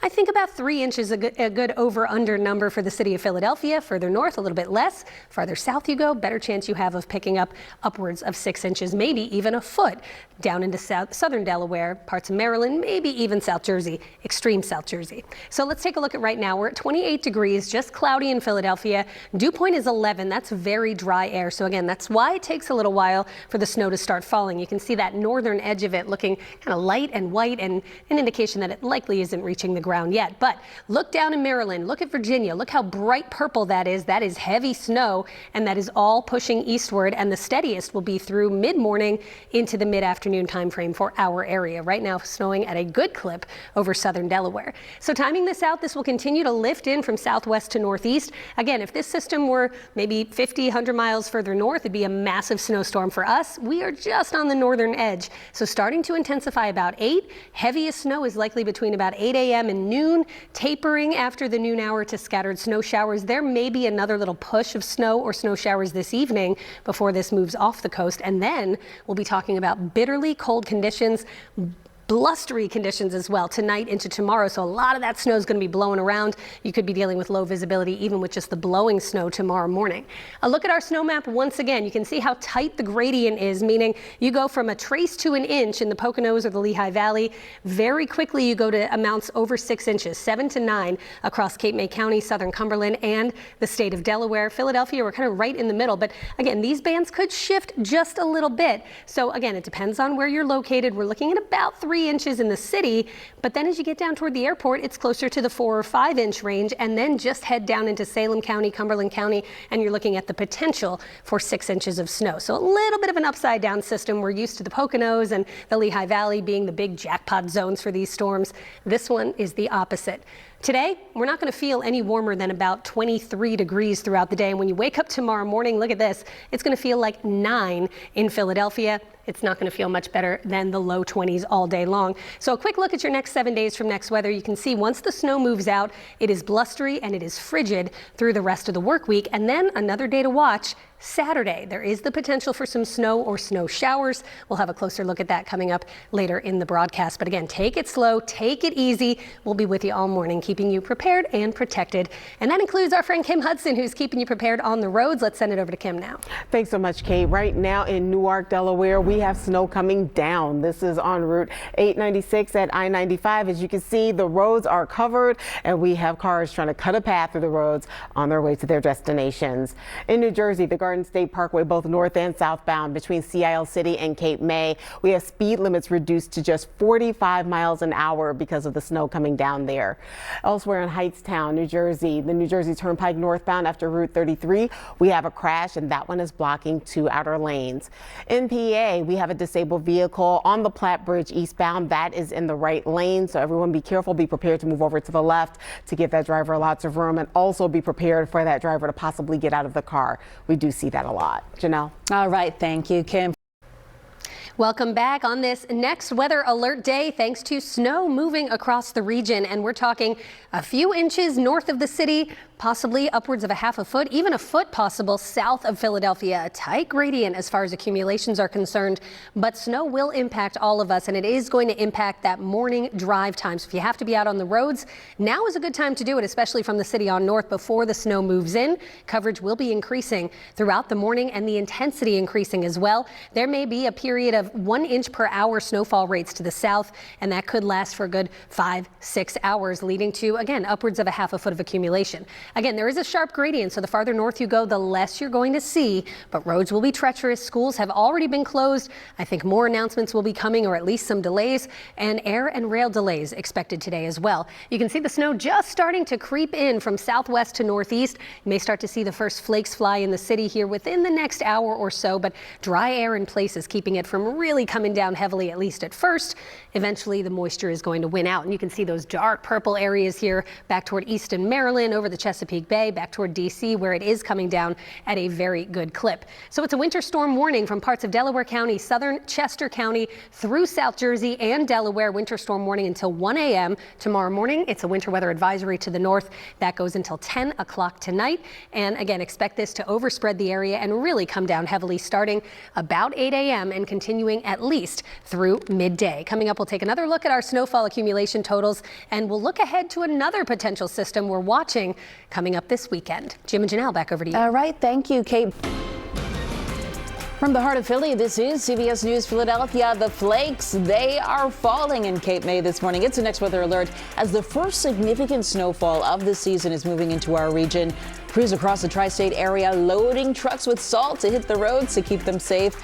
I think about 3 inches, a good over-under number for the city of Philadelphia. Further north, a little bit less. Farther south you go, better chance you have of picking up upwards of 6 inches, maybe even a foot down into southern Delaware, parts of Maryland, maybe even South Jersey, extreme South Jersey. So let's take a look at right now. We're at 28 degrees, just cloudy in Philadelphia. Dew point is 11. That's very dry air. So again, that's why it takes a little while for the snow to start falling. You can see that northern edge of it looking kind of light and white, and an indication that it likely isn't reaching the ground yet. But look down in Maryland, look at Virginia, look how bright purple that is. That is heavy snow, and that is all pushing eastward, and the steadiest will be through mid-morning into the mid-afternoon time frame for our area. Right now, snowing at a good clip over southern Delaware. So timing this out, this will continue to lift in from southwest to northeast. Again, if this system were maybe 50, 100 miles further north, it'd be a massive snowstorm for us. We are just on the northern edge, so starting to intensify about 8. Heaviest snow is likely between about 8 a.m. and noon, tapering after the noon hour to scattered snow showers. There may be another little push of snow or snow showers this evening before this moves off the coast, and then we'll be talking about bitterly cold conditions, blustery conditions as well tonight into tomorrow. So a lot of that snow is going to be blowing around. You could be dealing with low visibility even with just the blowing snow tomorrow morning. A look at our snow map once again. You can see how tight the gradient is, meaning you go from a trace to an inch in the Poconos or the Lehigh Valley. Very quickly you go to amounts over 6 inches, 7 to 9 across Cape May County, southern Cumberland, and the state of Delaware. Philadelphia, we're kind of right in the middle. But again, these bands could shift just a little bit. So again, it depends on where you're located. We're looking at about 3 inches in the city, but then as you get down toward the airport, it's closer to the 4 or 5 inch range, and then just head down into Salem County, Cumberland County, and you're looking at the potential for 6 inches of snow. So a little bit of an upside down system. We're used to the Poconos and the Lehigh Valley being the big jackpot zones for these storms. This one is the opposite. Today, we're not going to feel any warmer than about 23 degrees throughout the day. And when you wake up tomorrow morning, look at this. It's going to feel like 9 in Philadelphia. It's not going to feel much better than the low 20s all day long. So a quick look at your next 7 days from next weather. You can see once the snow moves out, it is blustery and it is frigid through the rest of the work week. And then another day to watch, Saturday. There is the potential for some snow or snow showers. We'll have a closer look at that coming up later in the broadcast. But again, take it slow, take it easy. We'll be with you all morning, keeping you prepared and protected. And that includes our friend Kim Hudson, who's keeping you prepared on the roads. Let's send it over to Kim now. Thanks so much, Kate. Right now in Newark, Delaware, we have snow coming down. This is on Route 896 at I-95. As you can see, the roads are covered and we have cars trying to cut a path through the roads on their way to their destinations. In New Jersey, the Garden State Parkway, both north and southbound between Sea Isle City and Cape May, we have speed limits reduced to just 45 miles an hour because of the snow coming down there. Elsewhere in Hightstown, New Jersey, the New Jersey Turnpike northbound after Route 33, we have a crash and that one is blocking 2 outer lanes. In PA, we have a disabled vehicle on the Platte Bridge eastbound. That is in the right lane, so everyone be careful, be prepared to move over to the left to give that driver lots of room, and also be prepared for that driver to possibly get out of the car. We do see that a lot. Janelle. All right. Thank you, Kim. Welcome back on this next weather alert day, thanks to snow moving across the region. And we're talking a few inches north of the city, possibly upwards of a half a foot, even a foot possible south of Philadelphia. A tight gradient as far as accumulations are concerned, but snow will impact all of us, and it is going to impact that morning drive time. So if you have to be out on the roads, now is a good time to do it, especially from the city on north before the snow moves in. Coverage will be increasing throughout the morning and the intensity increasing as well. There may be a period of 1 inch per hour snowfall rates to the south, and that could last for a good 5-6 hours, leading to, again, upwards of a half a foot of accumulation. Again, there is a sharp gradient, so the farther north you go, the less you're going to see, but roads will be treacherous. Schools have already been closed. I think more announcements will be coming, or at least some delays, and air and rail delays expected today as well. You can see the snow just starting to creep in from southwest to northeast. You may start to see the first flakes fly in the city here within the next hour or so, but dry air in places, keeping it from really coming down heavily, at least at first. Eventually, the moisture is going to win out, and you can see those dark purple areas here back toward Easton, Maryland, over the Chesapeake Bay, back toward D.C., where it is coming down at a very good clip. So it's a winter storm warning from parts of Delaware County, southern Chester County, through South Jersey and Delaware. Winter storm warning until 1 a.m. tomorrow morning. It's a winter weather advisory to the north. That goes until 10 o'clock tonight. And again, expect this to overspread the area and really come down heavily starting about 8 a.m. and continuing at least through midday. Coming up, we'll take another look at our snowfall accumulation totals, and we'll look ahead to another potential system we're watching coming up this weekend. Jim and Janelle, back over to you. All right. Thank you, Kate. From the heart of Philly, this is CBS News Philadelphia. The flakes, they are falling in Cape May this morning. It's a next weather alert as the first significant snowfall of the season is moving into our region. Crews across the tri-state area loading trucks with salt to hit the roads to keep them safe.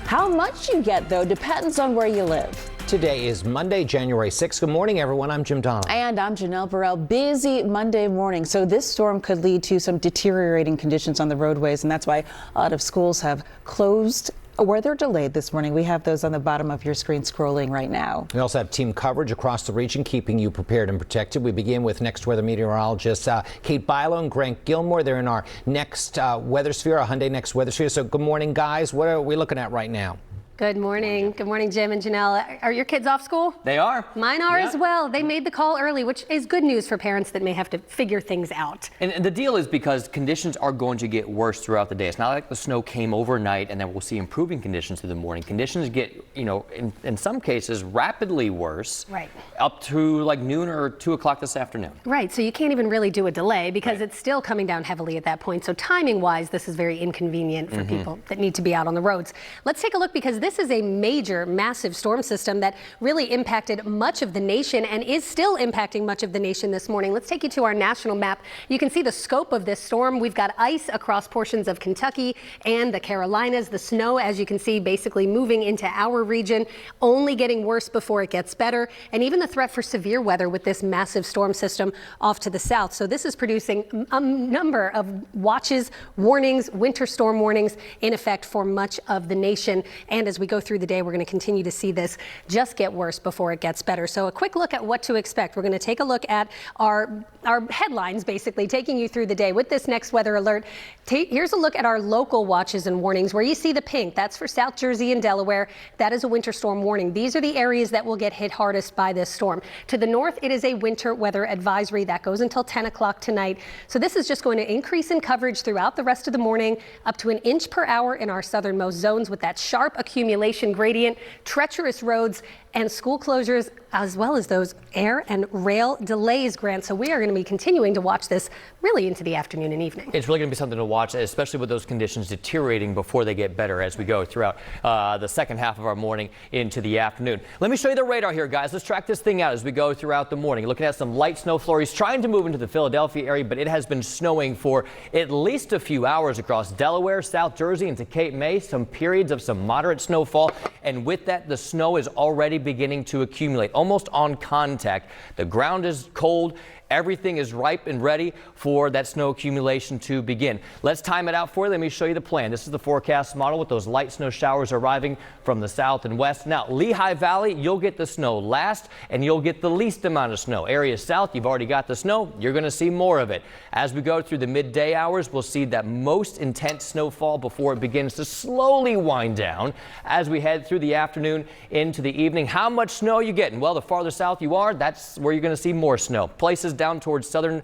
How much you get, though, depends on where you live. Today is Monday, January 6th. Good morning, everyone. I'm Jim Donovan. And I'm Janelle Burrell. Busy Monday morning. So this storm could lead to some deteriorating conditions on the roadways, and that's why a lot of schools have closed or they're delayed this morning. We have those on the bottom of your screen scrolling right now. We also have team coverage across the region, keeping you prepared and protected. We begin with next weather meteorologists Kate Bilo and Grant Gilmore. They're in our next weather sphere, our Hyundai Next Weather Sphere. So good morning, guys. What are we looking at right now? Good morning. Good morning, Jim and Janelle. Are your kids off school? They are. Mine are as well. They made the call early, which is good news for parents that may have to figure things out. And the deal is because conditions are going to get worse throughout the day. It's not like the snow came overnight and then we'll see improving conditions through the morning. Conditions get, in some cases rapidly worse. Right. Up to like noon or 2 o'clock this afternoon. Right. So you can't even really do a delay because it's still coming down heavily at that point. So timing wise, this is very inconvenient for people that need to be out on the roads. Let's take a look because this is a massive storm system that really impacted much of the nation and is still impacting much of the nation this morning. Let's take you to our national map. You can see the scope of this storm. We've got ice across portions of Kentucky and the Carolinas. The snow, as you can see, basically moving into our region, only getting worse before it gets better. And even the threat for severe weather with this massive storm system off to the south. So this is producing a number of watches, warnings, winter storm warnings in effect for much of the nation. And as as we go through the day, we're going to continue to see this just get worse before it gets better. So a quick look at what to expect. We're going to take a look at our headlines, basically taking you through the day with this next weather alert. Here's a look at our local watches and warnings. Where you see the pink, that's for South Jersey and Delaware. That is a winter storm warning. These are the areas that will get hit hardest by this storm. To the north, it is a winter weather advisory that goes until 10 o'clock tonight. So this is just going to increase in coverage throughout the rest of the morning, up to 1 inch per hour in our southernmost zones with that sharp accumulation gradient, treacherous roads, and school closures, as well as those air and rail delays, Grant. So we are going to be continuing to watch this really into the afternoon and evening. It's really going to be something to watch, especially with those conditions deteriorating before they get better as we go throughout the second half of our morning into the afternoon. Let me show you the radar here, guys. Let's track this thing out as we go throughout the morning. Looking at some light snow flurries trying to move into the Philadelphia area, but it has been snowing for at least a few hours across Delaware, South Jersey, into Cape May. Some periods of some moderate snowfall, and with that, the snow is already beginning to accumulate almost on contact. The ground is cold. Everything is ripe and ready for that snow accumulation to begin. Let's time it out for you. Let me show you the plan. This is the forecast model with those light snow showers arriving from the south and west. Now, Lehigh Valley, you'll get the snow last, and you'll get the least amount of snow. Areas south, you've already got the snow. You're going to see more of it. As we go through the midday hours, we'll see that most intense snowfall before it begins to slowly wind down as we head through the afternoon into the evening. How much snow are you getting? Well, the farther south you are, that's where you're going to see more snow. Places down towards southern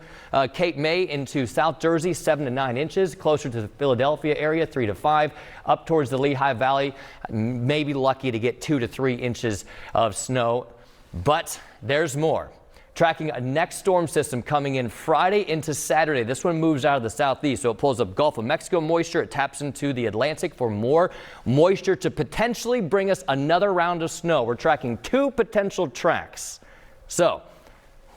Cape May into South Jersey, 7 to 9 inches. Closer to the Philadelphia area, 3 to 5. Up towards the Lehigh Valley, maybe lucky to get 2 to 3 inches of snow. But there's more. Tracking a next storm system coming in Friday into Saturday. This one moves out of the southeast, so it pulls up Gulf of Mexico moisture. It taps into the Atlantic for more moisture to potentially bring us another round of snow. We're tracking 2 potential tracks. So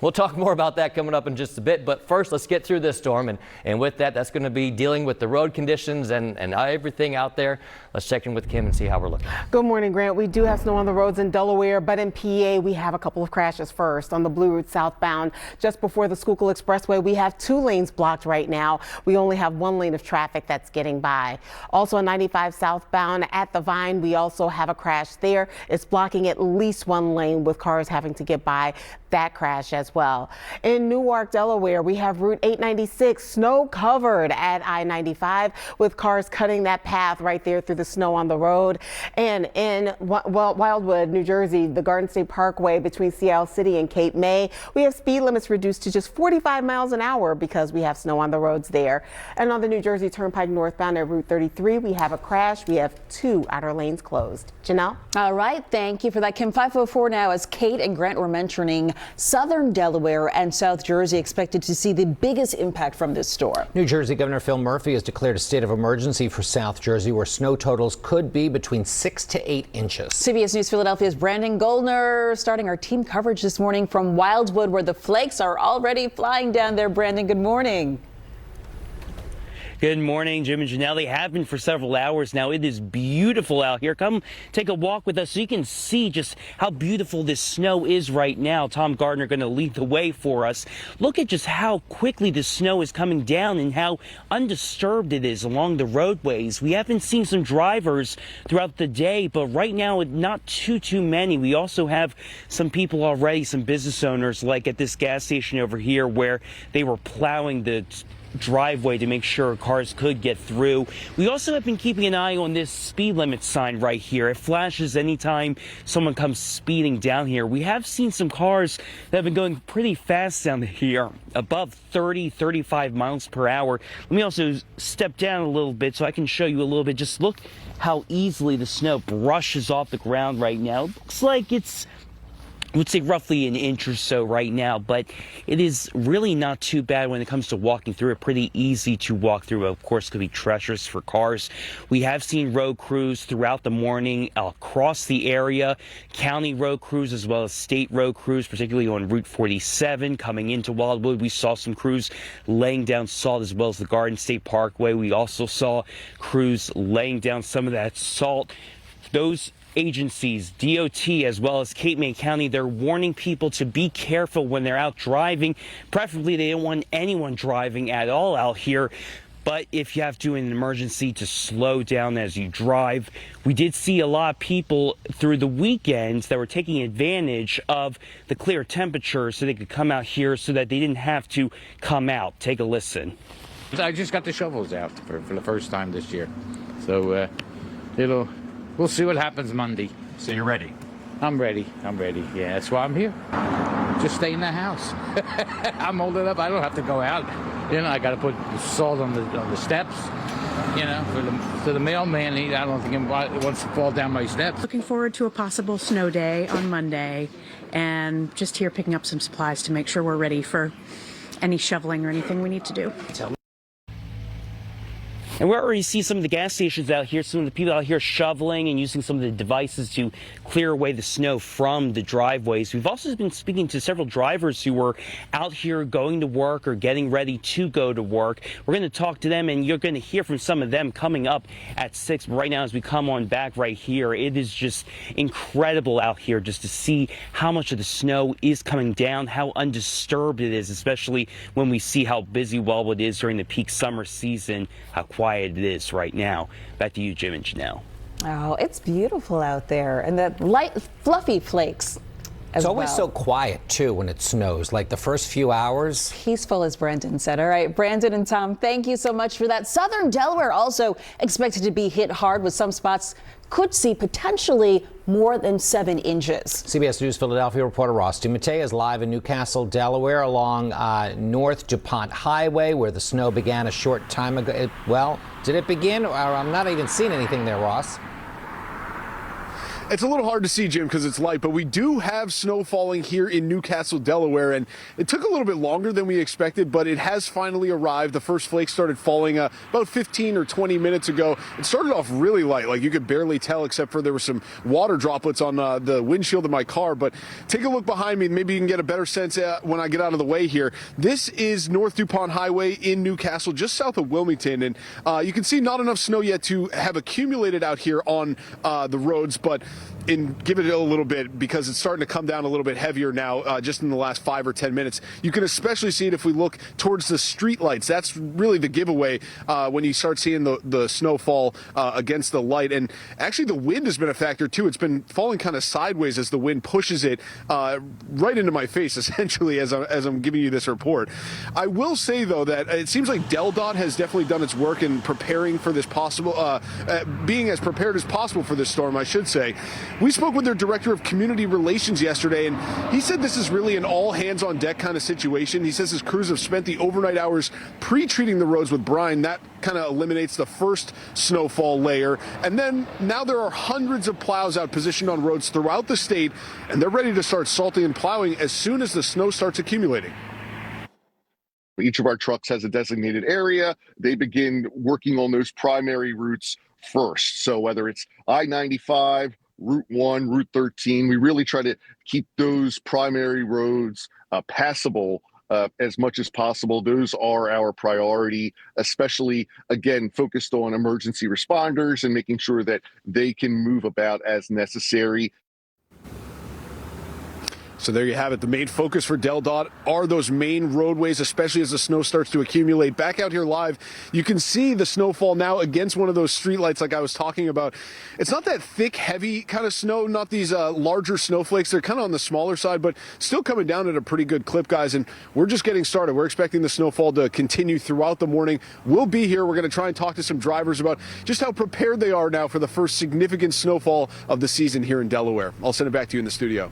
we'll talk more about that coming up in just a bit, but first let's get through this storm, and with that, that's going to be dealing with the road conditions and everything out there. Let's check in with Kim and see how we're looking. Good morning, Grant. We do have snow on the roads in Delaware, but in PA we have a couple of crashes first. On the Blue Route southbound, just before the Schuylkill Expressway, we have 2 lanes blocked right now. We only have 1 lane of traffic that's getting by. Also on 95 southbound at the Vine, we also have a crash there. It's blocking at least 1 lane with cars having to get by that crash as well. In Newark, Delaware, we have Route 896 snow covered at I-95 with cars cutting that path right there through the snow on the road. And in Wildwood, New Jersey, the Garden State Parkway between Seattle City and Cape May, we have speed limits reduced to just 45 miles an hour because we have snow on the roads there. And on the New Jersey Turnpike northbound at Route 33, we have a crash. We have 2 outer lanes closed. Janelle? All right. Thank you for that, Kim. 5:04 now, as Kate and Grant were mentioning, southern Delaware and South Jersey expected to see the biggest impact from this storm. New Jersey Governor Phil Murphy has declared a state of emergency for South Jersey, where snow totals could be between 6 to 8 inches. CBS News Philadelphia's Brandon Goldner starting our team coverage this morning from Wildwood, where the flakes are already flying down there. Brandon, good morning. Good morning, Jim and Janelle. They have been for several hours now. It is beautiful out here. Come take a walk with us so you can see just how beautiful this snow is right now. Tom Gardner going to lead the way for us. Look at just how quickly the snow is coming down and how undisturbed it is along the roadways. We have been seeing some drivers throughout the day, but right now not too many. We also have some people already, some business owners, like at this gas station over here, where they were plowing the driveway to make sure cars could get through. We also have been keeping an eye on this speed limit sign right here. It flashes anytime someone comes speeding down here. We have seen some cars that have been going pretty fast down here, above 35 miles per hour. Let me also step down a little bit so I can show you a little bit. Just look how easily the snow brushes off the ground right now. It looks like it's, I would say, roughly an inch or so right now, but it is really not too bad when it comes to walking through it. Pretty easy to walk through. Of course, could be treacherous for cars. We have seen road crews throughout the morning across the area, county road crews as well as state road crews, particularly on Route 47 coming into Wildwood. We saw some crews laying down salt as well as the Garden State Parkway. We also saw crews laying down some of that salt. Those agencies, DOT as well as Cape May County, they're warning people to be careful when they're out driving. Preferably, they don't want anyone driving at all out here. but if you have to in an emergency, to slow down as you drive. We did see a lot of people through the weekends that were taking advantage of the clear temperature so they could come out here so that they didn't have to come out. Take a listen. I just got the shovels out for the first time this year. So we'll see what happens Monday. So you're ready? I'm ready. Yeah, that's why I'm here. Just stay in the house. I'm old enough, I don't have to go out. I got to put salt on the steps. For the mailman, I don't think he wants to fall down my steps. Looking forward to a possible snow day on Monday, and just here picking up some supplies to make sure we're ready for any shoveling or anything we need to do. And we already see some of the gas stations out here, some of the people out here shoveling and using some of the devices to clear away the snow from the driveways. We've also been speaking to several drivers who were out here going to work or getting ready to go to work. We're going to talk to them, and you're going to hear from some of them coming up at 6. But right now, as we come on back right here, it is just incredible out here just to see how much of the snow is coming down, how undisturbed it is, especially when we see how busy Wellwood is during the peak summer season, how quiet it is right now. Back to you, Jim and Janelle. Oh, it's beautiful out there, and the light, fluffy flakes. It's always so quiet, too, when it snows, like the first few hours. Peaceful, as Brandon said. All right, Brandon and Tom, thank you so much for that. Southern Delaware also expected to be hit hard, with some spots could see potentially more than 7 inches. CBS News Philadelphia reporter Ross DeMattei is live in Newcastle, Delaware, along North DuPont Highway, where the snow began a short time ago. Well, did it begin? Or I'm not even seeing anything there, Ross. It's a little hard to see, Jim, because it's light, but we do have snow falling here in Newcastle, Delaware, and it took a little bit longer than we expected, but it has finally arrived. The first flakes started falling about 15 or 20 minutes ago. It started off really light, like you could barely tell, except for there were some water droplets on the windshield of my car. But take a look behind me, and maybe you can get a better sense when I get out of the way here. This is North DuPont Highway in Newcastle, just south of Wilmington, and you can see not enough snow yet to have accumulated out here on the roads, but give it a little bit, because it's starting to come down a little bit heavier now, just in the last 5 or 10 minutes. You can especially see it if we look towards the street lights. That's really the giveaway when you start seeing the snow fall against the light. And actually the wind has been a factor too. It's been falling kind of sideways as the wind pushes it right into my face, essentially, as I'm giving you this report. I will say, though, that it seems like DelDOT has definitely done its work in preparing for this possible, being as prepared as possible for this storm, I should say. We spoke with their director of community relations yesterday, and he said this is really an all hands on deck kind of situation. He says his crews have spent the overnight hours pre-treating the roads with brine. That kind of eliminates the first snowfall layer. And then now there are hundreds of plows out positioned on roads throughout the state, and they're ready to start salting and plowing as soon as the snow starts accumulating. Each of our trucks has a designated area. They begin working on those primary routes first. So whether it's I-95, Route 1, Route 13, we really try to keep those primary roads passable as much as possible. Those are our priority, especially, again, focused on emergency responders and making sure that they can move about as necessary. So there you have it. The main focus for DelDOT are those main roadways, especially as the snow starts to accumulate. Back out here live, you can see the snowfall now against one of those streetlights like I was talking about. It's not that thick, heavy kind of snow, not these larger snowflakes. They're kind of on the smaller side, but still coming down at a pretty good clip, guys. And we're just getting started. We're expecting the snowfall to continue throughout the morning. We'll be here. We're going to try and talk to some drivers about just how prepared they are now for the first significant snowfall of the season here in Delaware. I'll send it back to you in the studio.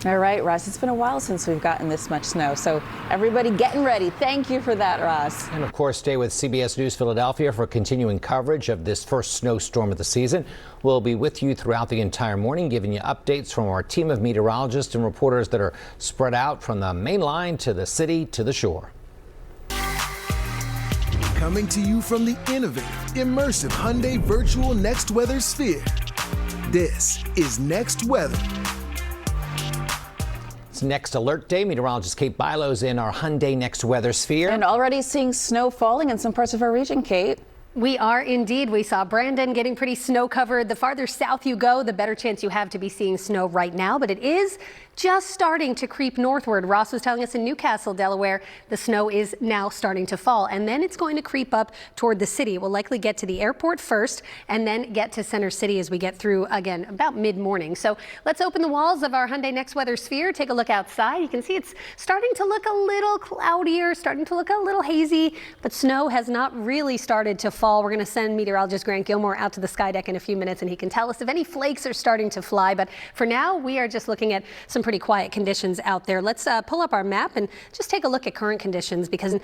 All right, Ross, it's been a while since we've gotten this much snow, so everybody getting ready. Thank you for that, Ross. And of course, stay with CBS News Philadelphia for continuing coverage of this first snowstorm of the season. We'll be with you throughout the entire morning, giving you updates from our team of meteorologists and reporters that are spread out from the main line to the city to the shore. Coming to you from the innovative, immersive Hyundai Virtual Next Weather Sphere. This is Next Weather. Next alert day. Meteorologist Kate Bilo's in our Hyundai Next Weather Sphere. And already seeing snow falling in some parts of our region, Kate. We are indeed. We saw Brandon getting pretty snow covered. The farther south you go, the better chance you have to be seeing snow right now. But it is just starting to creep northward. Ross was telling us in Newcastle, Delaware, the snow is now starting to fall, and then it's going to creep up toward the city. We'll likely get to the airport first and then get to Center City as we get through, again, about mid-morning. So let's open the walls of our Hyundai Next Weather Sphere. Take a look outside. You can see it's starting to look a little cloudier, starting to look a little hazy, but snow has not really started to fall. We're going to send meteorologist Grant Gilmore out to the sky deck in a few minutes, and he can tell us if any flakes are starting to fly. But for now, we are just looking at some pretty quiet conditions out there. Let's pull up our map and just take a look at current conditions because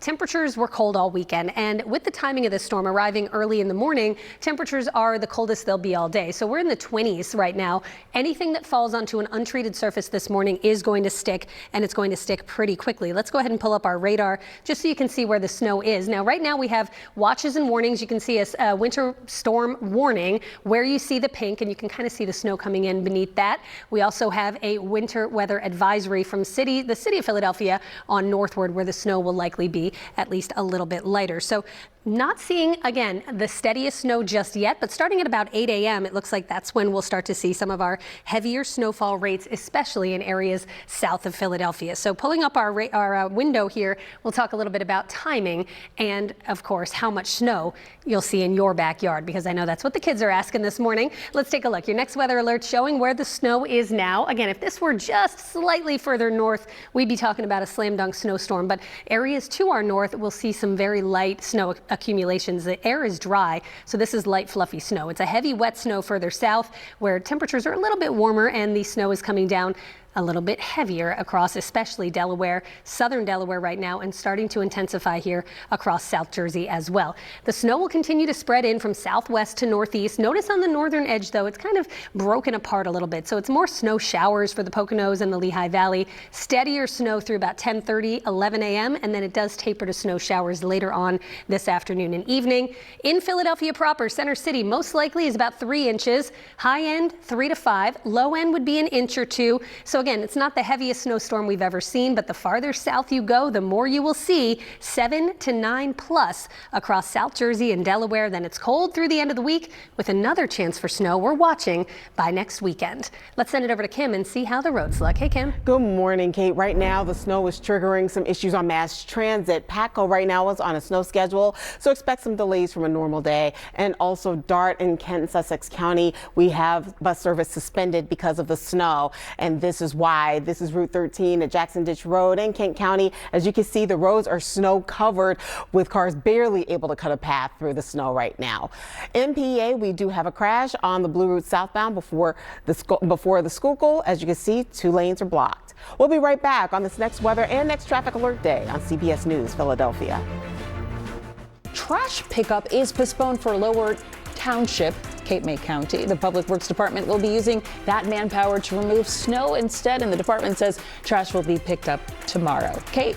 temperatures were cold all weekend, and with the timing of this storm arriving early in the morning, temperatures are the coldest they'll be all day. So we're in the 20s right now. Anything that falls onto an untreated surface this morning is going to stick, and it's going to stick pretty quickly. Let's go ahead and pull up our radar just so you can see where the snow is. Now, right now we have watches and warnings. You can see a winter storm warning where you see the pink, and you can kind of see the snow coming in beneath that. We also have a winter weather advisory from the city of Philadelphia on northward, where the snow will likely be at least a little bit lighter. So not seeing, again, the steadiest snow just yet, but starting at about 8 a.m., it looks like that's when we'll start to see some of our heavier snowfall rates, especially in areas south of Philadelphia. So pulling up our window here, we'll talk a little bit about timing and, of course, how much snow you'll see in your backyard, because I know that's what the kids are asking this morning. Let's take a look. Your next weather alert showing where the snow is now. Again, if this were just slightly further north, we'd be talking about a slam dunk snowstorm, but areas to our north will see some very light snow accumulations. The air is dry, so this is light, fluffy snow. It's a heavy, wet snow further south where temperatures are a little bit warmer and the snow is coming down a little bit heavier across especially Delaware, southern Delaware right now, and starting to intensify here across South Jersey as well. The snow will continue to spread in from southwest to northeast. Notice on the northern edge, though, it's kind of broken apart a little bit. So it's more snow showers for the Poconos and the Lehigh Valley. Steadier snow through about 10:30, 11 a.m., and then it does taper to snow showers later on this afternoon and evening. In Philadelphia proper, Center City, most likely is about 3 inches. High end, 3 to 5. Low end would be an inch or two. So again, it's not the heaviest snowstorm we've ever seen, but the farther south you go, the more you will see 7 to 9 plus across South Jersey and Delaware. Then it's cold through the end of the week with another chance for snow we're watching by next weekend. Let's send it over to Kim and see how the roads look. Hey, Kim. Good morning, Kate. Right now, the snow is triggering some issues on mass transit. Patco right now is on a snow schedule, so expect some delays from a normal day. And also Dart in Kent and Sussex County, we have bus service suspended because of the snow. And this is why. This is Route 13 at Jackson Ditch Road in Kent County. As you can see, the roads are snow covered with cars barely able to cut a path through the snow right now. In PA, we do have a crash on the Blue Route southbound before the Schuylkill. As you can see, 2 lanes are blocked. We'll be right back on this next weather and next traffic alert day on CBS News Philadelphia. Trash pickup is postponed for Lower Township, Cape May County. The Public Works Department will be using that manpower to remove snow instead, and the department says trash will be picked up tomorrow. Kate?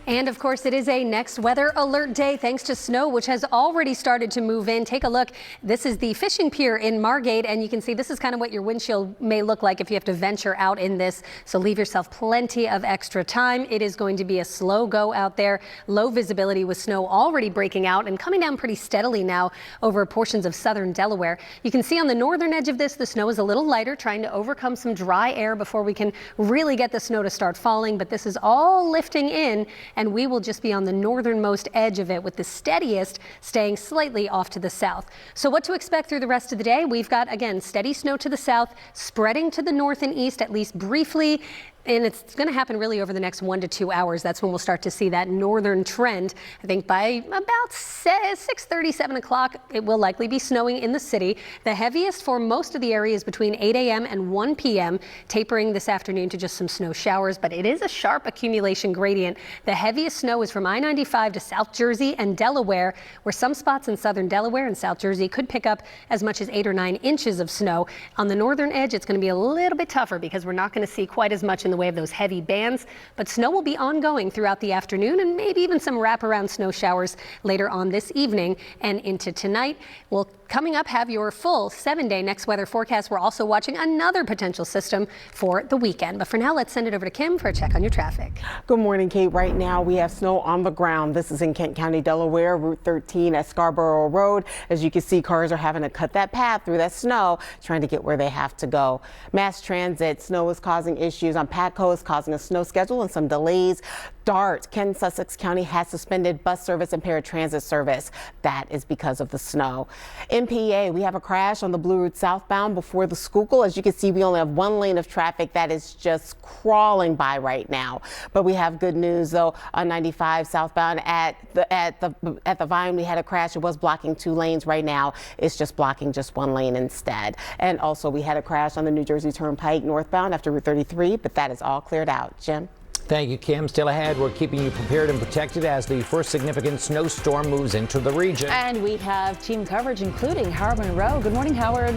And of course, it is a next weather alert day thanks to snow, which has already started to move in. Take a look. This is the fishing pier in Margate, and you can see this is kind of what your windshield may look like if you have to venture out in this. So leave yourself plenty of extra time. It is going to be a slow go out there. Low visibility with snow already breaking out and coming down pretty steadily now over portions of southern Delaware. You can see on the northern edge of this, the snow is a little lighter, trying to overcome some dry air before we can really get the snow to start falling. But this is all lifting in, and we will just be on the northernmost edge of it, with the steadiest staying slightly off to the south. So what to expect through the rest of the day? We've got, again, steady snow to the south, spreading to the north and east, at least briefly. And it's going to happen really over the next 1 to 2 hours. That's when we'll start to see that northern trend. I think by about 6:30, 7 o'clock, it will likely be snowing in the city. The heaviest for most of the areas between 8 a.m. and 1 p.m., tapering this afternoon to just some snow showers. But it is a sharp accumulation gradient. The heaviest snow is from I-95 to South Jersey and Delaware, where some spots in southern Delaware and South Jersey could pick up as much as 8 or 9 inches of snow. On the northern edge, it's going to be a little bit tougher because we're not going to see quite as much in in the way of those heavy bands, but snow will be ongoing throughout the afternoon and maybe even some wraparound snow showers later on this evening and into tonight. We'll coming up have your full 7-day next weather forecast. We're also watching another potential system for the weekend. But for now, let's send it over to Kim for a check on your traffic. Good morning, Kate. Right now we have snow on the ground. This is in Kent County, Delaware, Route 13 at Scarborough Road. As you can see, cars are having to cut that path through that snow, trying to get where they have to go. Mass transit, snow is causing issues on Patco, is causing a snow schedule and some delays. Dart, Kent, Sussex County has suspended bus service and paratransit service. That is because of the snow. In PA, we have a crash on the Blue Route southbound before the Schuylkill. As you can see, we only have one lane of traffic that is just crawling by right now. But we have good news though on 95 southbound at the Vine. We had a crash. It was blocking 2 lanes. Right now it's just blocking just 1 lane instead. And also we had a crash on the New Jersey Turnpike northbound after Route 33, but that is all cleared out. Jim. Thank you, Kim. Still ahead, we're keeping you prepared and protected as the first significant snowstorm moves into the region. And we have team coverage, including Howard Monroe. Good morning, Howard.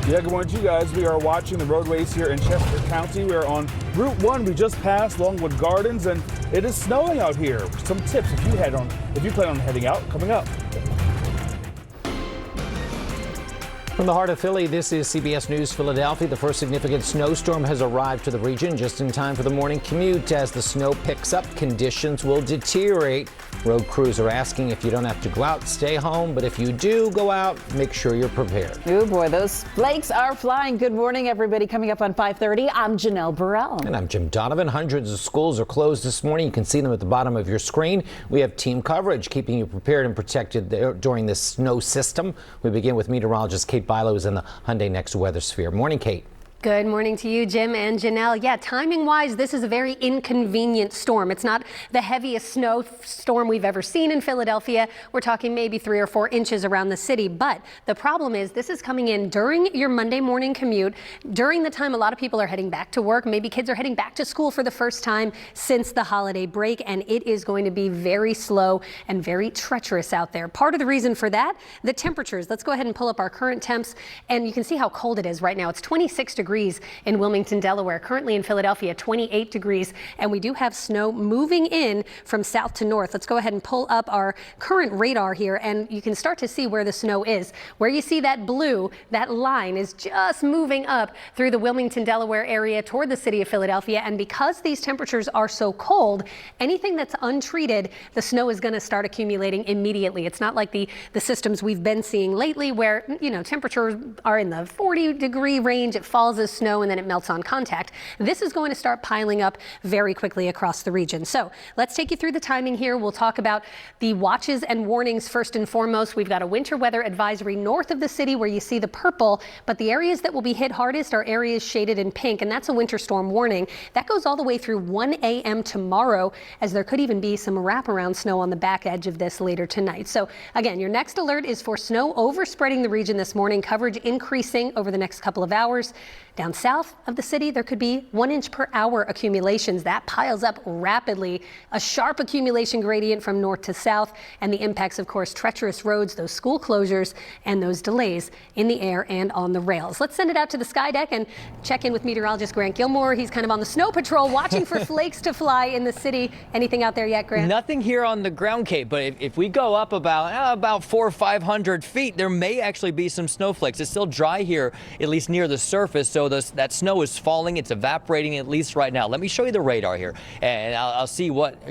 Yeah, good morning to you guys. We are watching the roadways here in Chester County. We are on Route 1. We just passed Longwood Gardens, and it is snowing out here. Some tips if you plan on heading out coming up. From the heart of Philly, this is CBS News Philadelphia. The first significant snowstorm has arrived to the region just in time for the morning commute. As the snow picks up, conditions will deteriorate. Road crews are asking if you don't have to go out, stay home. But if you do go out, make sure you're prepared. Oh boy, those flakes are flying. Good morning, everybody. Coming up on 5:30, I'm Janelle Burrell. And I'm Jim Donovan. Hundreds of schools are closed this morning. You can see them at the bottom of your screen. We have team coverage keeping you prepared and protected there during this snow system. We begin with meteorologist Kate Bilo is in the Hyundai Next Weather Sphere. Morning, Kate. Good morning to you, Jim and Janelle. Yeah, timing-wise, this is a very inconvenient storm. It's not the heaviest snowstorm we've ever seen in Philadelphia. We're talking maybe 3 or 4 inches around the city. But the problem is this is coming in during your Monday morning commute, during the time a lot of people are heading back to work. Maybe kids are heading back to school for the first time since the holiday break, and it is going to be very slow and very treacherous out there. Part of the reason for that, the temperatures. Let's go ahead and pull up our current temps, and you can see how cold it is right now. It's 26 degrees in Wilmington, Delaware. Currently in Philadelphia, 28 degrees, and we do have snow moving in from south to north. Let's go ahead and pull up our current radar here, and you can start to see where the snow is. Where you see that blue, that line is just moving up through the Wilmington, Delaware area toward the city of Philadelphia, and because these temperatures are so cold, anything that's untreated, the snow is going to start accumulating immediately. It's not like the systems we've been seeing lately where, you know, temperatures are in the 40-degree range. It falls as snow and then it melts on contact. This is going to start piling up very quickly across the region. So let's take you through the timing here. We'll talk about the watches and warnings first and foremost. We've got a winter weather advisory north of the city where you see the purple, but the areas that will be hit hardest are areas shaded in pink, and that's a winter storm warning. That goes all the way through 1 a.m. tomorrow, as there could even be some wraparound snow on the back edge of this later tonight. So again, your next alert is for snow overspreading the region this morning, coverage increasing over the next couple of hours. Down south of the city, there could be 1 inch per hour accumulations. That piles up rapidly. A sharp accumulation gradient from north to south, and the impacts, of course, treacherous roads, those school closures, and those delays in the air and on the rails. Let's send it out to the sky deck and check in with meteorologist Grant Gilmore. He's kind of on the snow patrol, watching for flakes to fly in the city. Anything out there yet, Grant? Nothing here on the ground, Kate, but if we go up about 400 or 500 feet, there may actually be some snowflakes. It's still dry here, at least near the surface, so that snow is falling. It's evaporating at least right now. Let me show you the radar here, and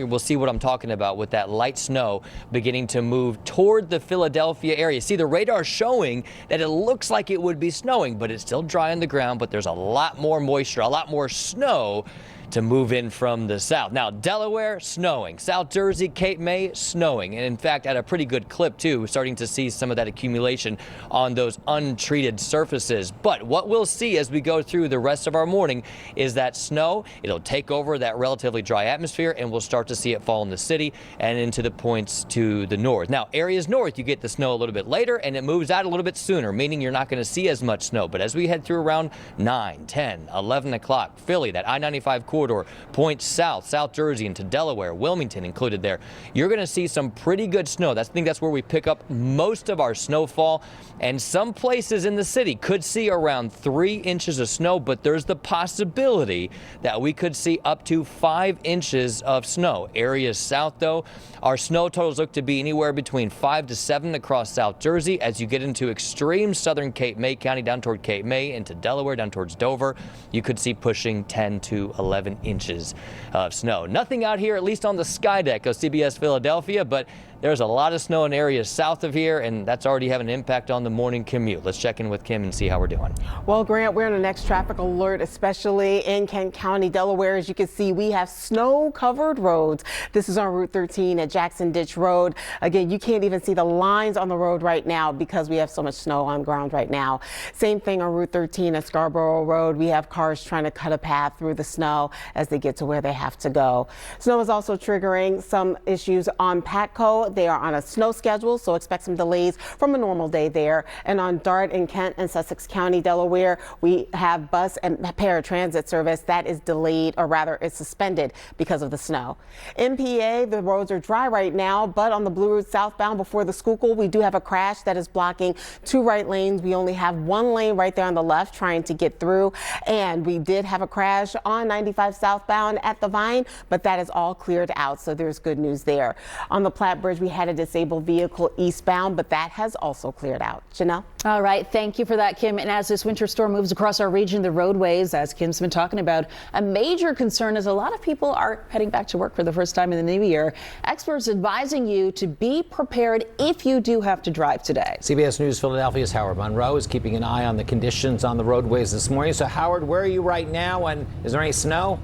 we'll see what I'm talking about with that light snow beginning to move toward the Philadelphia area. See, the radar showing that it looks like it would be snowing, but it's still dry on the ground, but there's a lot more moisture, a lot more snow to move in from the south. Now, Delaware, snowing. South Jersey, Cape May, snowing. And in fact, at a pretty good clip, too, starting to see some of that accumulation on those untreated surfaces. But what we'll see as we go through the rest of our morning is that snow, it'll take over that relatively dry atmosphere, and we'll start to see it fall in the city and into the points to the north. Now, areas north, you get the snow a little bit later, and it moves out a little bit sooner, meaning you're not going to see as much snow. But as we head through around 9, 10, 11 o'clock, Philly, that I-95 corridor, corridor points south, South Jersey into Delaware, Wilmington included there. You're going to see some pretty good snow. I think that's where we pick up most of our snowfall. And some places in the city could see around 3 inches of snow, but there's the possibility that we could see up to 5 inches of snow. Areas south, though, our snow totals look to be anywhere between 5 to 7 across South Jersey. As you get into extreme southern Cape May County, down toward Cape May, into Delaware, down towards Dover, you could see pushing 10 to 11 inches of snow. Nothing out here, at least on the sky deck of CBS Philadelphia, but there's a lot of snow in areas south of here, and that's already having an impact on the morning commute. Let's check in with Kim and see how we're doing. Well, Grant, we're in the next traffic alert, especially in Kent County, Delaware. As you can see, we have snow-covered roads. This is on Route 13 at Jackson Ditch Road. Again, you can't even see the lines on the road right now because we have so much snow on ground right now. Same thing on Route 13 at Scarborough Road. We have cars trying to cut a path through the snow as they get to where they have to go. Snow is also triggering some issues on Patco. They are on a snow schedule, so expect some delays from a normal day there. And on Dart in Kent and Sussex County, Delaware, we have bus and paratransit service that is delayed, or rather is suspended because of the snow. In PA, the roads are dry right now, but on the Blue Route southbound before the Schuylkill, we do have a crash that is blocking 2 right lanes. We only have 1 lane right there on the left trying to get through. And we did have a crash on 95 southbound at the Vine, but that is all cleared out, so there's good news there. On the Platte Bridge, we had a disabled vehicle eastbound, but that has also cleared out. Janelle? All right. Thank you for that, Kim. And as this winter storm moves across our region, the roadways, as Kim's been talking about, a major concern as a lot of people are heading back to work for the first time in the new year. Experts advising you to be prepared if you do have to drive today. CBS News Philadelphia's Howard Monroe is keeping an eye on the conditions on the roadways this morning. So, Howard, where are you right now, and is there any snow?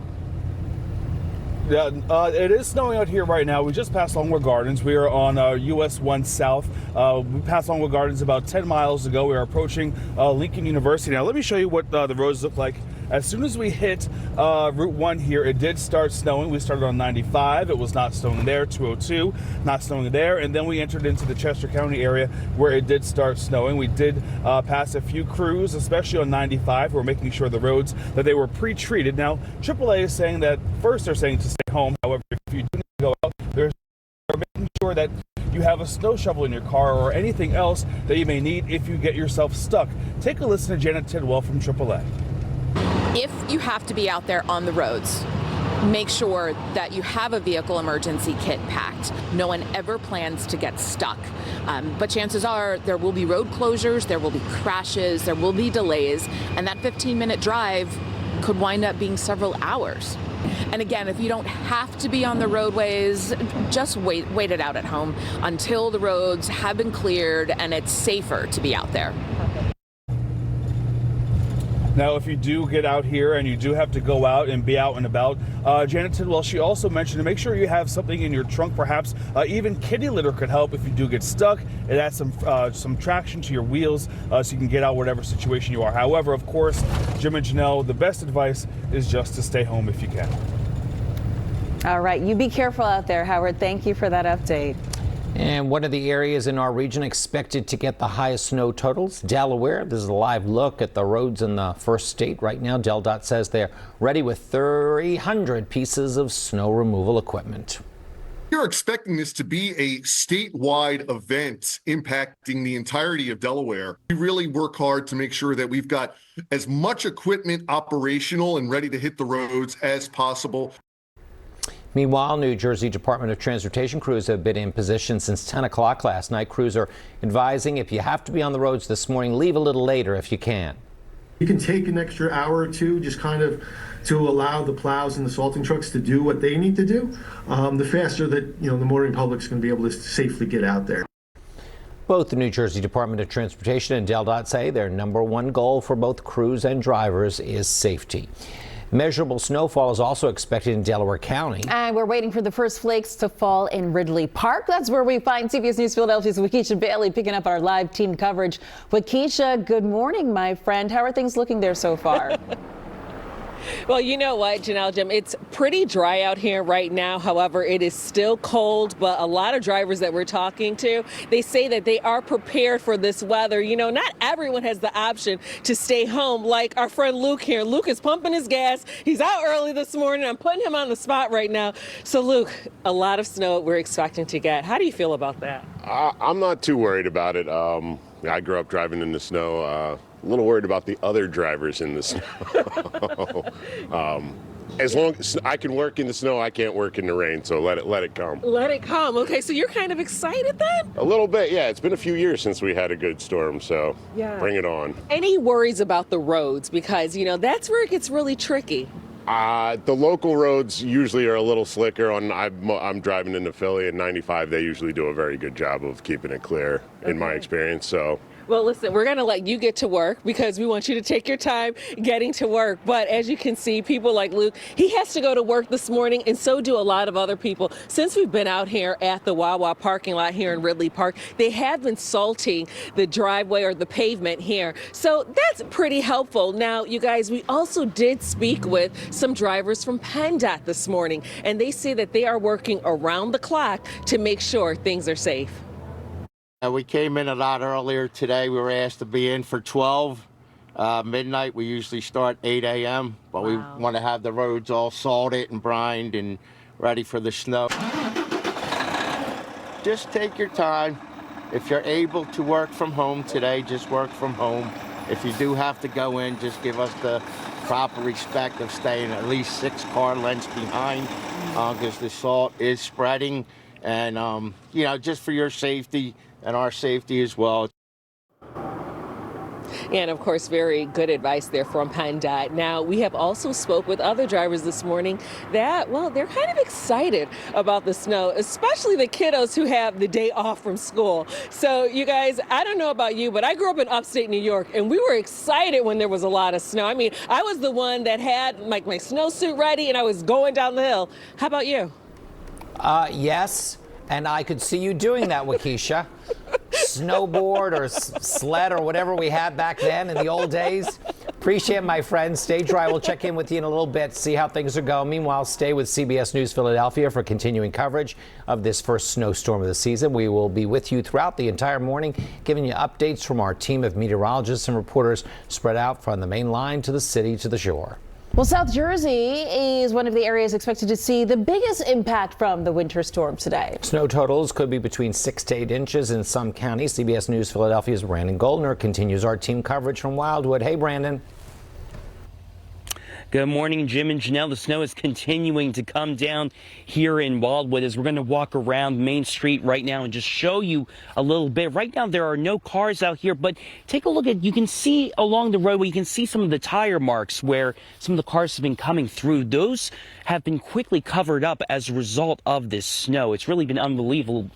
Yeah, it is snowing out here right now. We just passed Longwood Gardens. We are on US 1 South. We passed Longwood Gardens about 10 miles ago. We are approaching Lincoln University. Now, let me show you what the roads look like. As soon as we hit Route 1 here, it did start snowing. We started on 95. It was not snowing there. 202, not snowing there. And then we entered into the Chester County area where it did start snowing. We did pass a few crews, especially on 95, who were making sure the roads that they were pre-treated. Now, AAA is saying that first they're saying to stay home. However, if you do need to go out, they're making sure that you have a snow shovel in your car or anything else that you may need if you get yourself stuck. Take a listen to Janet Tidwell from AAA. If you have to be out there on the roads, make sure that you have a vehicle emergency kit packed. No one ever plans to get stuck. But chances are there will be road closures, there will be crashes, there will be delays, and that 15-minute drive could wind up being several hours. And again, if you don't have to be on the roadways, just wait it out at home until the roads have been cleared and it's safer to be out there. Now, if you do get out here and you do have to go out and be out and about, Janet Tidwell, she also mentioned to make sure you have something in your trunk, perhaps even kitty litter could help if you do get stuck. It adds some traction to your wheels so you can get out whatever situation you are. However, of course, Jim and Janelle, the best advice is just to stay home if you can. All right. You be careful out there, Howard. Thank you for that update. And one of the areas in our region expected to get the highest snow totals, Delaware. This is a live look at the roads in the first state right now. DelDOT says they're ready with 300 pieces of snow removal equipment. We're expecting this to be a statewide event impacting the entirety of Delaware. We really work hard to make sure that we've got as much equipment operational and ready to hit the roads as possible. Meanwhile, New Jersey Department of Transportation crews have been in position since 10 o'clock last night. Crews are advising if you have to be on the roads this morning, leave a little later if you can. You can take an extra hour or two just kind of to allow the plows and the salting trucks to do what they need to do. The faster that the motoring public's going to be able to safely get out there. Both the New Jersey Department of Transportation and DelDOT say their #1 goal for both crews and drivers is safety. Measurable snowfall is also expected in Delaware County. And we're waiting for the first flakes to fall in Ridley Park. That's where we find CBS News Philadelphia's Waukesha Bailey picking up our live team coverage. Waukesha, good morning, my friend. How are things looking there so far? Well, you know what, Janelle, Jim, it's pretty dry out here right now. However, it is still cold, but a lot of drivers that we're talking to, they say that they are prepared for this weather. You know, not everyone has the option to stay home, like our friend Luke here. Luke is pumping his gas. He's out early this morning. I'm putting him on the spot right now. So, Luke, a lot of snow we're expecting to get. How do you feel about that? I'm not too worried about it. I grew up driving in the snow. A little worried about the other drivers in the snow. As long as I can work in the snow, I can't work in the rain, so let it come. Let it come. Okay, so you're kind of excited then? A little bit, yeah. It's been a few years since we had a good storm, so bring it on. Any worries about the roads? Because, you know, that's where it gets really tricky. The local roads usually are a little slicker. I'm driving into Philly, and 95, they usually do a very good job of keeping it clear, in my experience, so. Well, listen, we're going to let you get to work because we want you to take your time getting to work. But as you can see, people like Luke, he has to go to work this morning, and so do a lot of other people. Since we've been out here at the Wawa parking lot here in Ridley Park, they have been salting the driveway or the pavement here. So that's pretty helpful. Now, you guys, we also did speak with some drivers from PennDOT this morning, and they say that they are working around the clock to make sure things are safe. We came in a lot earlier today. We were asked to be in for 12 midnight. We usually start 8 a.m., but we want to have the roads all salted and brined and ready for the snow. Just take your time. If you're able to work from home today, just work from home. If you do have to go in, just give us the proper respect of staying at least 6 car lengths behind because the salt is spreading. And, you know, just for your safety and our safety as well. And of course, very good advice there from PennDOT. Now, we have also spoke with other drivers this morning that, well, they're kind of excited about the snow, especially the kiddos who have the day off from school. So you guys, I don't know about you, but I grew up in upstate New York, and we were excited when there was a lot of snow. I mean, I was the one that had my snowsuit ready, and I was going down the hill. How about you? Yes, and I could see you doing that, Waukesha. Snowboard or sled or whatever we had back then in the old days. Appreciate it, my friend. Stay dry. We'll check in with you in a little bit, see how things are going. Meanwhile, stay with CBS News Philadelphia for continuing coverage of this first snowstorm of the season. We will be with you throughout the entire morning, giving you updates from our team of meteorologists and reporters spread out from the main line to the city to the shore. Well, South Jersey is one of the areas expected to see the biggest impact from the winter storm today. Snow totals could be between 6 to 8 inches in some counties. CBS News Philadelphia's Brandon Goldner continues our team coverage from Wildwood. Hey, Brandon. Good morning, Jim and Janelle. The snow is continuing to come down here in Wildwood as we're going to walk around Main Street right now and just show you a little bit. Right now, there are no cars out here, but take a look at, you can see along the roadway, you can see some of the tire marks where some of the cars have been coming through. Those have been quickly covered up as a result of this snow. It's really been unbelievable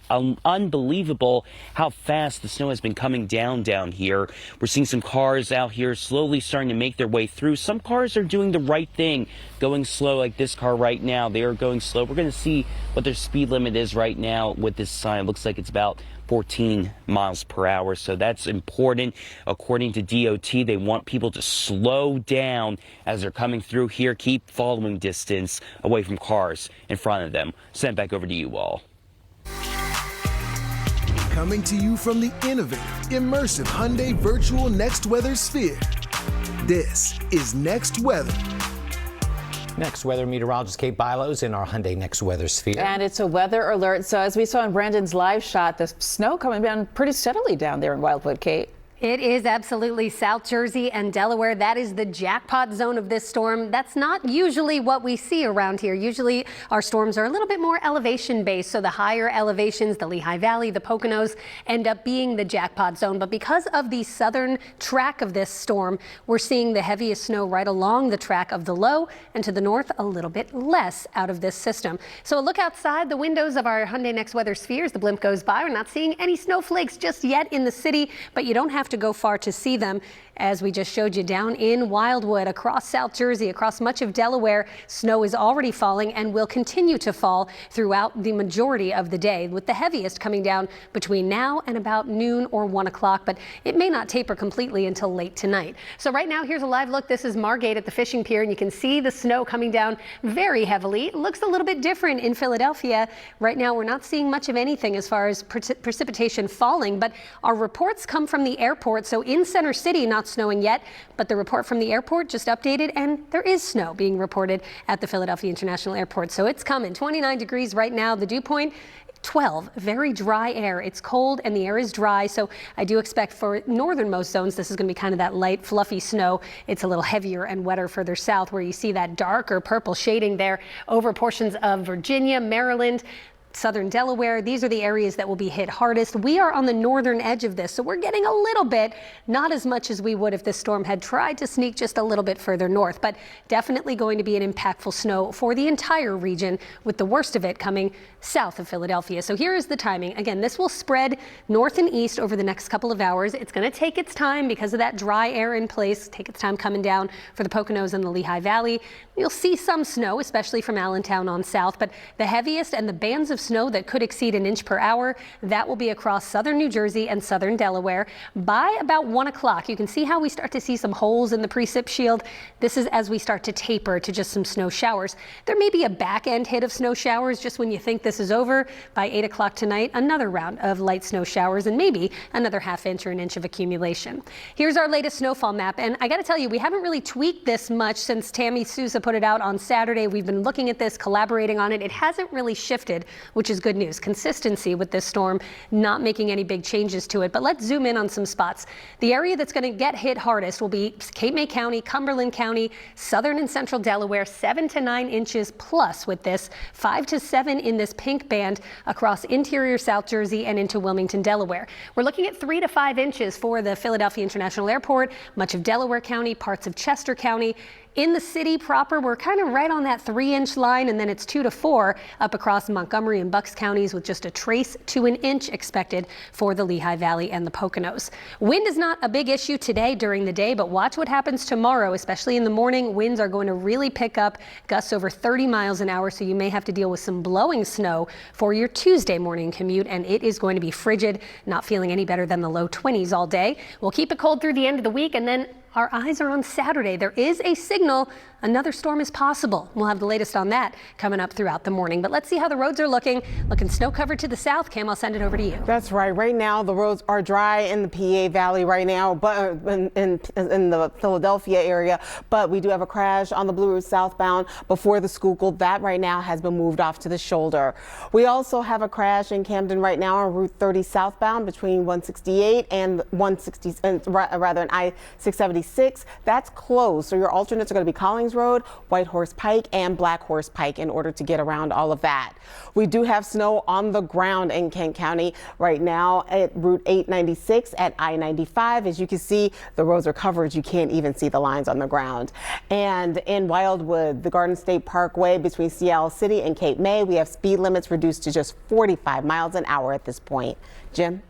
how fast the snow has been coming down here. We're seeing some cars out here slowly starting to make their way through. Some cars are doing the right thing, going slow, like this car right now. They are going slow. We're going to see what their speed limit is right now with this sign. It looks like it's about 14 miles per hour, so that's important. According to DOT, they want people to slow down as they're coming through here. Keep following distance away from cars in front of them. Send it back over to you all. Coming to you from the innovative, immersive Hyundai Virtual Next Weather Sphere. This is Next Weather. Next weather meteorologist Kate Bilo's in our Hyundai Next Weather Sphere. And it's a weather alert. So as we saw in Brandon's live shot, the snow coming down pretty steadily down there in Wildwood, Kate. It is absolutely South Jersey and Delaware. That is the jackpot zone of this storm. That's not usually what we see around here. Usually our storms are a little bit more elevation based. So the higher elevations, the Lehigh Valley, the Poconos end up being the jackpot zone. But because of the southern track of this storm, we're seeing the heaviest snow right along the track of the low, and to the north a little bit less out of this system. So a look outside the windows of our Hyundai Next Weather Sphere as the blimp goes by. We're not seeing any snowflakes just yet in the city, but you don't have to go far to see them. as we just showed you down in Wildwood, across South Jersey, across much of Delaware. Snow is already falling and will continue to fall throughout the majority of the day, with the heaviest coming down between now and about noon or 1 o'clock, but it may not taper completely until late tonight. So right now, here's a live look. This is Margate at the fishing pier, and you can see the snow coming down very heavily. It looks a little bit different in Philadelphia. Right now, we're not seeing much of anything as far as precipitation falling, but our reports come from the airport. So in Center City, not snowing yet, but the report from the airport just updated, and there is snow being reported at the Philadelphia International Airport. So it's coming. 29 degrees right now. The dew point 12, very dry air. It's cold and the air is dry, so I do expect for northernmost zones this is going to be kind of that light fluffy snow. It's a little heavier and wetter further south, where you see that darker purple shading there over portions of Virginia, Maryland, southern Delaware. These are the areas that will be hit hardest. We are on the northern edge of this, so we're getting a little bit, not as much as we would if this storm had tried to sneak just a little bit further north, but definitely going to be an impactful snow for the entire region, with the worst of it coming south of Philadelphia. So here is the timing. Again, this will spread north and east over the next couple of hours. It's going to take its time because of that dry air in place, take its time coming down for the Poconos and the Lehigh Valley. You'll see some snow, especially from Allentown on south, but the heaviest and the bands of snow that could exceed an inch per hour, that will be across southern New Jersey and southern Delaware by about 1 o'clock. You can see how we start to see some holes in the precip shield. This is as we start to taper to just some snow showers. There may be a back end hit of snow showers just when you think this is over. By 8 o'clock tonight, another round of light snow showers and maybe another ½ inch or an inch of accumulation. Here's our latest snowfall map, and I got to tell you, we haven't really tweaked this much since Tammy Sousa put it out on Saturday. We've been looking at this, collaborating on it. It hasn't really shifted, which is good news. Consistency with this storm, not making any big changes to it. But let's zoom in on some spots. The area that's going to get hit hardest will be Cape May County, Cumberland County, southern and central Delaware, 7 to 9 inches plus with this, 5 to 7 in this pink band across interior South Jersey and into Wilmington, Delaware. We're looking at 3 to 5 inches for the Philadelphia International Airport, much of Delaware County, parts of Chester County. In the city proper, we're kind of right on that 3-inch line, and then it's 2 to 4 up across Montgomery and Bucks counties, with just a trace to an inch expected for the Lehigh Valley and the Poconos. Wind is not a big issue today during the day, but watch what happens tomorrow, especially in the morning. Winds are going to really pick up, gusts over 30 miles an hour, so you may have to deal with some blowing snow for your Tuesday morning commute, and it is going to be frigid, not feeling any better than the low 20s all day. We'll keep it cold through the end of the week, and then our eyes are on Saturday. There is a signal another storm is possible. We'll have the latest on that coming up throughout the morning. But let's see how the roads are looking. Looking snow covered to the south. Cam, I'll send it over to you. That's right. Right now, the roads are dry in the PA Valley right now, but in the Philadelphia area. But we do have a crash on the Blue Route southbound before the Schuylkill. That right now has been moved off to the shoulder. We also have a crash in Camden right now on Route 30 southbound between 168 and 160, rather an I-676. That's closed. So your alternates are going to be Collins Road, White Horse Pike, and Black Horse Pike in order to get around all of that. We do have snow on the ground in Kent County right now at Route 896 at I-95. As you can see, the roads are covered. You can't even see the lines on the ground. And in Wildwood, the Garden State Parkway between Seattle City and Cape May, we have speed limits reduced to just 45 miles an hour at this point. Jim?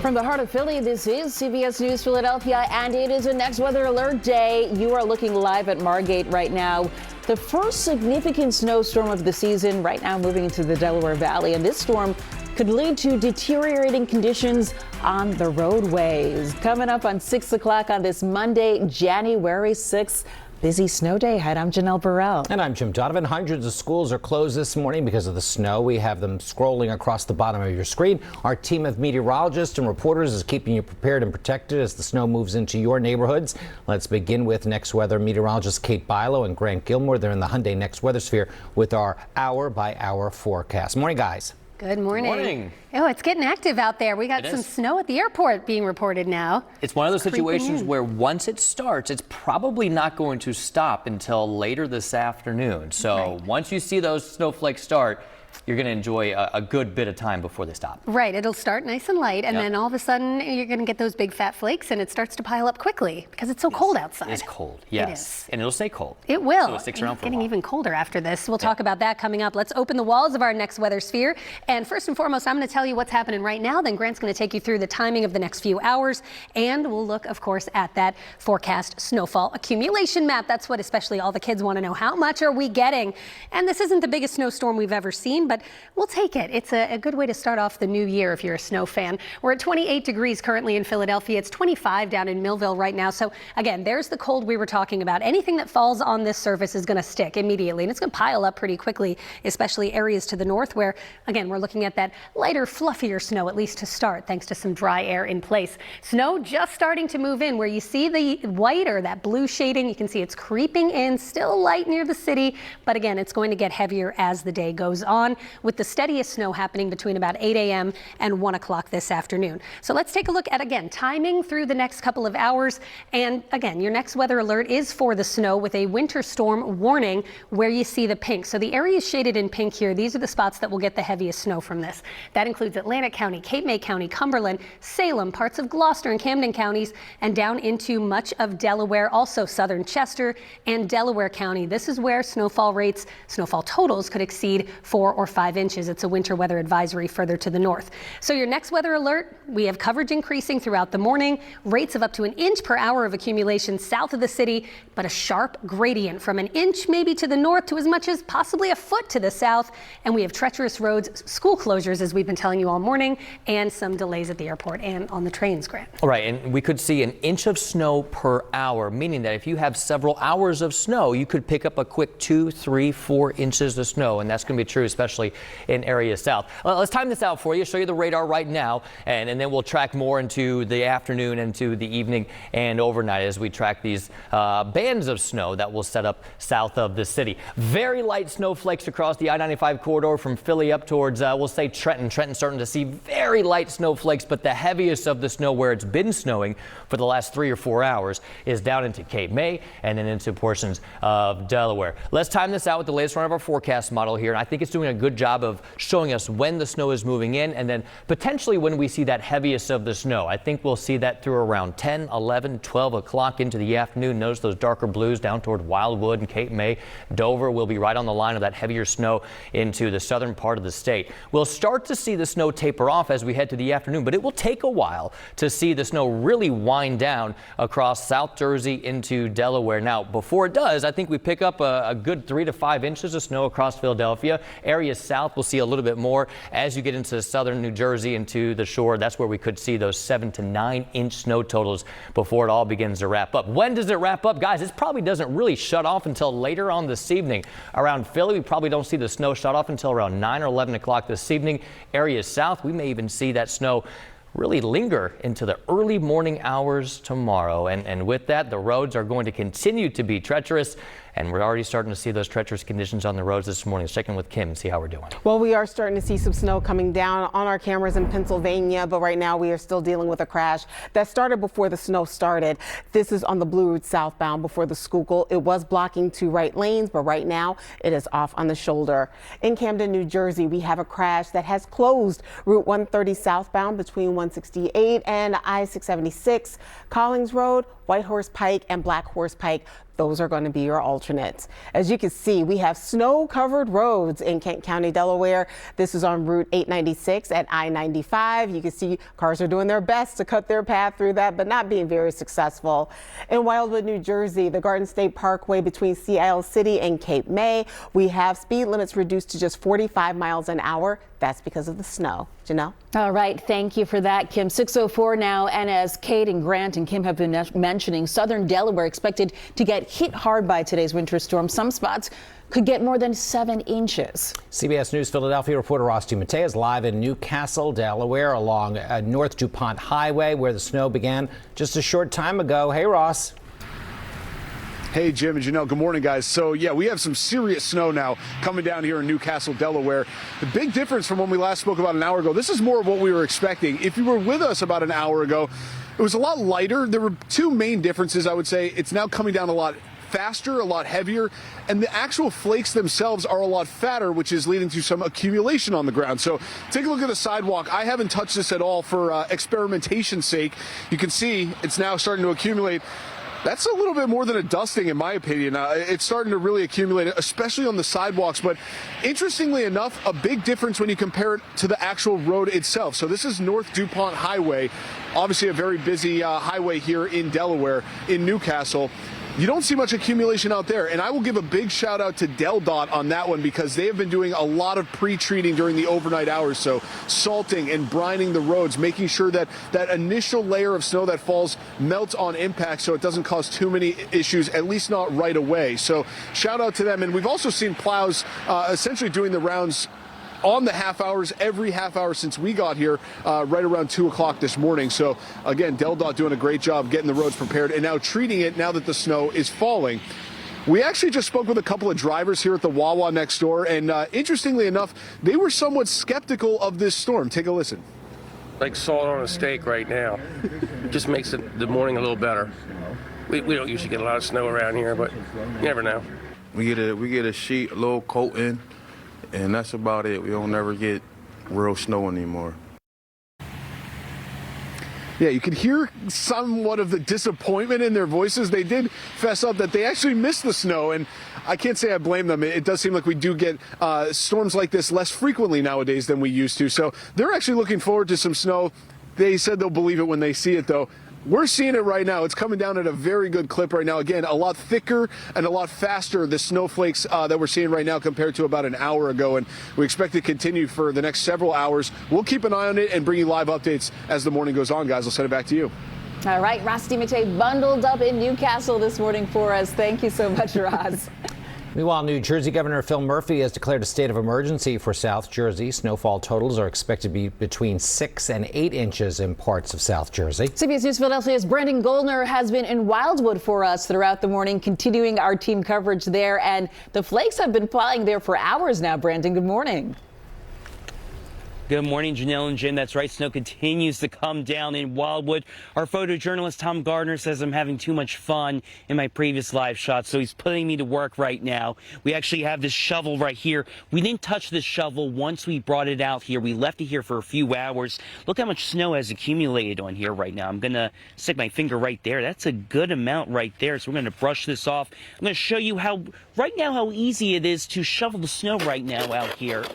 From the heart of Philly, this is CBS News Philadelphia, and it is a Next Weather Alert Day. You are looking live at Margate right now. The first significant snowstorm of the season right now moving into the Delaware Valley, and this storm could lead to deteriorating conditions on the roadways. Coming up on 6 o'clock on this Monday, January 6th. Busy snow day ahead. I'm Janelle Burrell. And I'm Jim Donovan. Hundreds of schools are closed this morning because of the snow. We have them scrolling across the bottom of your screen. Our team of meteorologists and reporters is keeping you prepared and protected as the snow moves into your neighborhoods. Let's begin with Next Weather meteorologist Kate Bilo and Grant Gilmore. They're in the Hyundai Next Weather Sphere with our hour-by-hour forecast. Morning, guys. Good morning. Good morning. Oh, it's getting active out there. We got some snow at the airport being reported now. It's one of those situations where once it starts, it's probably not going to stop until later this afternoon. So once you see those snowflakes start, you're going to enjoy a good bit of time before they stop. Right. It'll start nice and light, and then all of a sudden you're going to get those big fat flakes, and it starts to pile up quickly because it's so cold outside. It's cold, yes. It is. And it'll stay cold. It will. So it sticks around for a getting while. even colder after this. We'll talk about that coming up. Let's open the walls of our next weather sphere. And first and foremost, I'm going to tell you what's happening right now. Then Grant's going to take you through the timing of the next few hours. And we'll look, of course, at that forecast snowfall accumulation map. That's what especially all the kids want to know. How much are we getting? And this isn't the biggest snowstorm we've ever seen, but we'll take it. It's a good way to start off the new year if you're a snow fan. We're at 28 degrees currently in Philadelphia. It's 25 down in Millville right now. So again, there's the cold we were talking about. Anything that falls on this surface is going to stick immediately, and it's going to pile up pretty quickly, especially areas to the north where, again, we're looking at that lighter, fluffier snow, at least to start, thanks to some dry air in place. Snow just starting to move in. Where you see the white or that blue shading, you can see it's creeping in, still light near the city, but again, it's going to get heavier as the day goes on, with the steadiest snow happening between about 8 a.m. and 1 o'clock this afternoon. So let's take a look at, again, timing through the next couple of hours. And again, your next weather alert is for the snow with a winter storm warning where you see the pink. So the areas shaded in pink here, these are the spots that will get the heaviest snow from this. That includes Atlantic County, Cape May County, Cumberland, Salem, parts of Gloucester and Camden counties, and down into much of Delaware, also southern Chester and Delaware County. This is where snowfall rates, snowfall totals could exceed 4 or 5 inches. It's a winter weather advisory further to the north. So your next weather alert, we have coverage increasing throughout the morning, rates of up to 1 inch per hour of accumulation south of the city, but a sharp gradient from 1 inch maybe to the north to as much as possibly a foot to the south. And we have treacherous roads, school closures, as we've been telling you all morning, and some delays at the airport and on the trains, Grant. All right, and we could see 1 inch of snow per hour, meaning that if you have several hours of snow, you could pick up a quick 2, 3, 4 inches of snow, and that's going to be true especially in areas south. Well, let's time this out for you, show you the radar right now, and then we'll track more into the afternoon, into the evening and overnight as we track these bands of snow that will set up south of the city. Very light snowflakes across the I-95 corridor from Philly up towards, we'll say Trenton. Trenton's starting to see very light snowflakes, but the heaviest of the snow where it's been snowing for the last 3 or 4 hours is down into Cape May and then into portions of Delaware. Let's time this out with the latest run of our forecast model here, and I think it's doing a good job of showing us when the snow is moving in and then potentially when we see that heaviest of the snow. I think we'll see that through around 10, 11, 12 o'clock into the afternoon. Notice those darker blues down toward Wildwood and Cape May. Dover will be right on the line of that heavier snow into the southern part of the state. We'll start to see the snow taper off as we head to the afternoon, but it will take a while to see the snow really wind down across South Jersey into Delaware. Now, before it does, I think we pick up a good 3 to 5 inches of snow across Philadelphia. Areas south will see a little bit more as you get into southern New Jersey into the shore. That's where we could see those 7 to 9 inch snow totals before it all begins to wrap up. When does it wrap up, guys? This probably doesn't really shut off until later on this evening. Around Philly, we probably don't see the snow shut off until around 9 or 11 o'clock this evening. Areas south, we may even see that snow really linger into the early morning hours tomorrow. And with that, the roads are going to continue to be treacherous. And we're already starting to see those treacherous conditions on the roads this morning. Let's check in with Kim and see how we're doing. Well, we are starting to see some snow coming down on our cameras in Pennsylvania, but right now we are still dealing with a crash that started before the snow started. This is on the Blue Route southbound before the Schuylkill. It was blocking 2 right lanes, but right now it is off on the shoulder. In Camden, New Jersey, we have a crash that has closed Route 130 southbound between 168 and I-676, Collins Road, White Horse Pike and Black Horse Pike. Those are going to be your alternates. As you can see, we have snow-covered roads in Kent County, Delaware. This is on Route 896 at I-95. You can see cars are doing their best to cut their path through that, but not being very successful. In Wildwood, New Jersey, the Garden State Parkway between Sea Isle City and Cape May, we have speed limits reduced to just 45 miles an hour. That's because of the snow. Janelle? All right. Thank you for that, Kim. 6:04 now. And as Kate and Grant and Kim have been mentioning, southern Delaware expected to get hit hard by today's winter storm. Some spots could get more than 7 inches. CBS News Philadelphia reporter Ross DiMatteo is live in Newcastle, Delaware, along North DuPont Highway, where the snow began just a short time ago. Hey, Ross. Hey, Jim and Janelle, good morning, guys. So, yeah, we have some serious snow now coming down here in Newcastle, Delaware. The big difference from when we last spoke about an hour ago, this is more of what we were expecting. If you were with us about an hour ago, it was a lot lighter. There were 2 main differences, I would say. It's now coming down a lot faster, a lot heavier, and the actual flakes themselves are a lot fatter, which is leading to some accumulation on the ground. So take a look at the sidewalk. I haven't touched this at all for experimentation's sake. You can see it's now starting to accumulate. That's a little bit more than a dusting, in my opinion. It's starting to really accumulate, especially on the sidewalks. But interestingly enough, a big difference when you compare it to the actual road itself. So this is North DuPont Highway, obviously a very busy highway here in Delaware, in Newcastle. You don't see much accumulation out there, and I will give a big shout out to DelDOT on that one because they have been doing a lot of pre-treating during the overnight hours, so salting and brining the roads, making sure that that initial layer of snow that falls melts on impact so it doesn't cause too many issues, at least not right away. So shout out to them, and we've also seen plows essentially doing the rounds on the half hours, every half hour since we got here, right around 2 o'clock this morning. So again, DelDOT doing a great job getting the roads prepared and now treating it now that the snow is falling. We actually just spoke with a couple of drivers here at the Wawa next door, and interestingly enough, they were somewhat skeptical of this storm. Take a listen. Like salt on a steak right now. Just makes the morning a little better. We don't usually get a lot of snow around here, but you never know. We get a sheet, a little coating, and that's about it. We don't ever get real snow anymore. Yeah, you could hear somewhat of the disappointment in their voices. They did fess up that they actually missed the snow, and I can't say I blame them. It does seem like we do get storms like this less frequently nowadays than we used to. So they're actually looking forward to some snow. They said they'll believe it when they see it, though. We're seeing it right now. It's coming down at a very good clip right now. Again, a lot thicker and a lot faster, the snowflakes that we're seeing right now compared to about an hour ago. And we expect to continue for the next several hours. We'll keep an eye on it and bring you live updates as the morning goes on, guys. I'll send it back to you. All right, Ross DiMattei bundled up in Newcastle this morning for us. Thank you so much, Ross. Meanwhile, New Jersey Governor Phil Murphy has declared a state of emergency for South Jersey. Snowfall totals are expected to be between 6 and 8 inches in parts of South Jersey. CBS News Philadelphia's Brandon Goldner has been in Wildwood for us throughout the morning, continuing our team coverage there. And the flakes have been flying there for hours now. Brandon, good morning. Good morning, Janelle and Jim. That's right. Snow continues to come down in Wildwood. Our photojournalist, Tom Gardner, says I'm having too much fun in my previous live shot, so he's putting me to work right now. We actually have this shovel right here. We didn't touch this shovel once we brought it out here. We left it here for a few hours. Look how much snow has accumulated on here right now. I'm going to stick my finger right there. That's a good amount right there, so we're going to brush this off. I'm going to show you how easy it is to shovel the snow right now out here.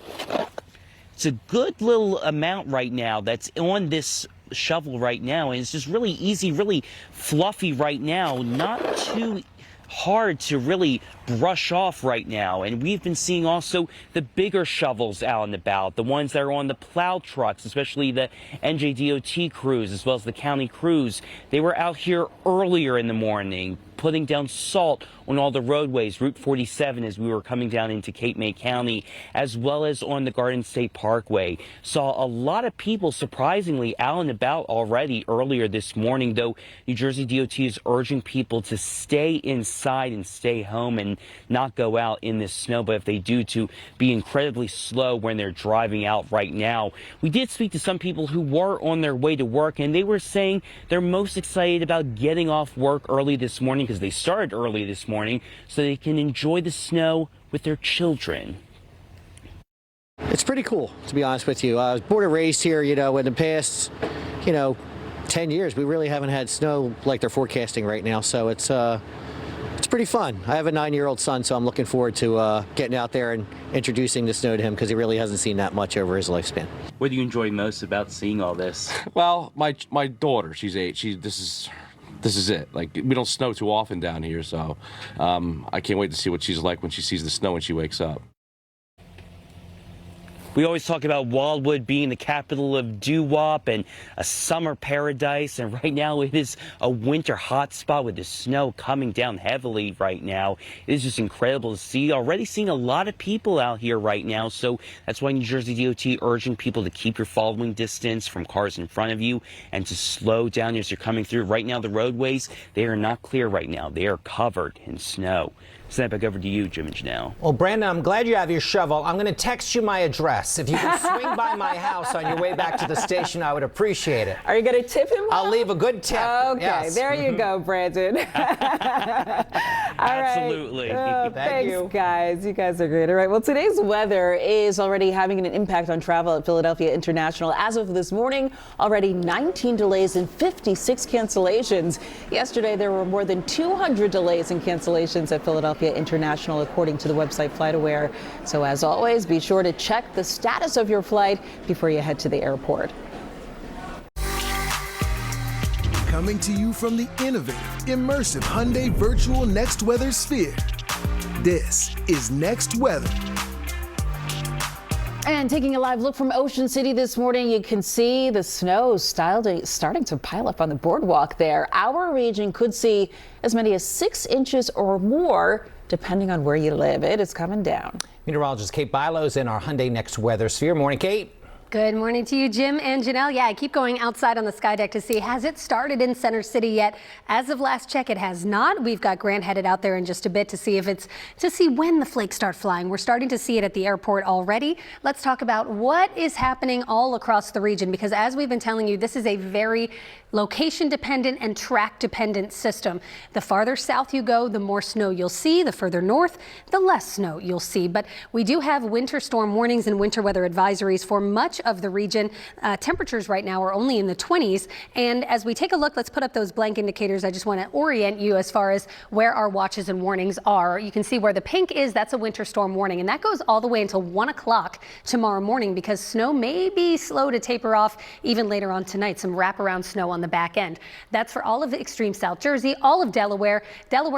It's a good little amount right now that's on this shovel right now, and it's just really easy, really fluffy right now, not too hard to really brush off right now. And we've been seeing also the bigger shovels out and about, the ones that are on the plow trucks, especially the NJDOT crews as well as the county crews. They were out here earlier in the morning putting down salt on all the roadways, Route 47 as we were coming down into Cape May County, as well as on the Garden State Parkway. Saw a lot of people surprisingly out and about already earlier this morning, though New Jersey DOT is urging people to stay inside and stay home and not go out in this snow, but if they do, to be incredibly slow when they're driving out right now. We did speak to some people who were on their way to work, and they were saying they're most excited about getting off work early this morning because they started early this morning so they can enjoy the snow with their children. It's pretty cool, to be honest with you. I was born and raised here, in the past, 10 years, we really haven't had snow like they're forecasting right now. So it's pretty fun. I have a 9-year-old son, so I'm looking forward to getting out there and introducing the snow to him because he really hasn't seen that much over his lifespan. What do you enjoy most about seeing all this? Well, my daughter, she's 8. This is it. Like, we don't snow too often down here, so I can't wait to see what she's like when she sees the snow when she wakes up. We always talk about Wildwood being the capital of doo-wop and a summer paradise, and right now it is a winter hotspot with the snow coming down heavily right now. It is just incredible to see. Already seeing a lot of people out here right now, so that's why New Jersey DOT urging people to keep your following distance from cars in front of you and to slow down as you're coming through. Right now, the roadways, they are not clear right now. They are covered in snow. Send it back over to you, Jim and Janelle. Well, Brandon, I'm glad you have your shovel. I'm going to text you my address. If you can swing by my house on your way back to the station, I would appreciate it. Are you going to tip him? I'll leave a good tip. Okay, yes. there you go, Brandon. Absolutely. Thank you. Guys. You guys are great. All right. Well, today's weather is already having an impact on travel at Philadelphia International. As of this morning, already 19 delays and 56 cancellations. Yesterday, there were more than 200 delays and cancellations at Philadelphia International, according to the website FlightAware. So as always, be sure to check the status of your flight before you head to the airport. Coming to you from the innovative, immersive Hyundai Virtual Next Weather Sphere. This is Next Weather. And taking a live look from Ocean City this morning, you can see the snow starting to pile up on the boardwalk there. Our region could see as many as 6 inches or more, depending on where you live. It is coming down. Meteorologist Kate Bilo's in our Hyundai Next Weather Sphere. Morning, Kate. Good morning to you, Jim and Janelle. Yeah, I keep going outside on the sky deck to see, has it started in Center City yet? As of last check, it has not. We've got Grant headed out there in just a bit to see when the flakes start flying. We're starting to see it at the airport already. Let's talk about what is happening all across the region, because as we've been telling you, this is a very location dependent and track dependent system. The farther south you go, the more snow you'll see. The further north, the less snow you'll see. But we do have winter storm warnings and winter weather advisories for much of the region. Temperatures right now are only in the 20s. And as we take a look, let's put up those blank indicators. I just want to orient you as far as where our watches and warnings are. You can see where the pink is, that's a winter storm warning. And that goes all the way until 1 o'clock tomorrow morning, because snow may be slow to taper off even later on tonight. Some wraparound snow on the back end. That's for all of extreme South Jersey, all of Delaware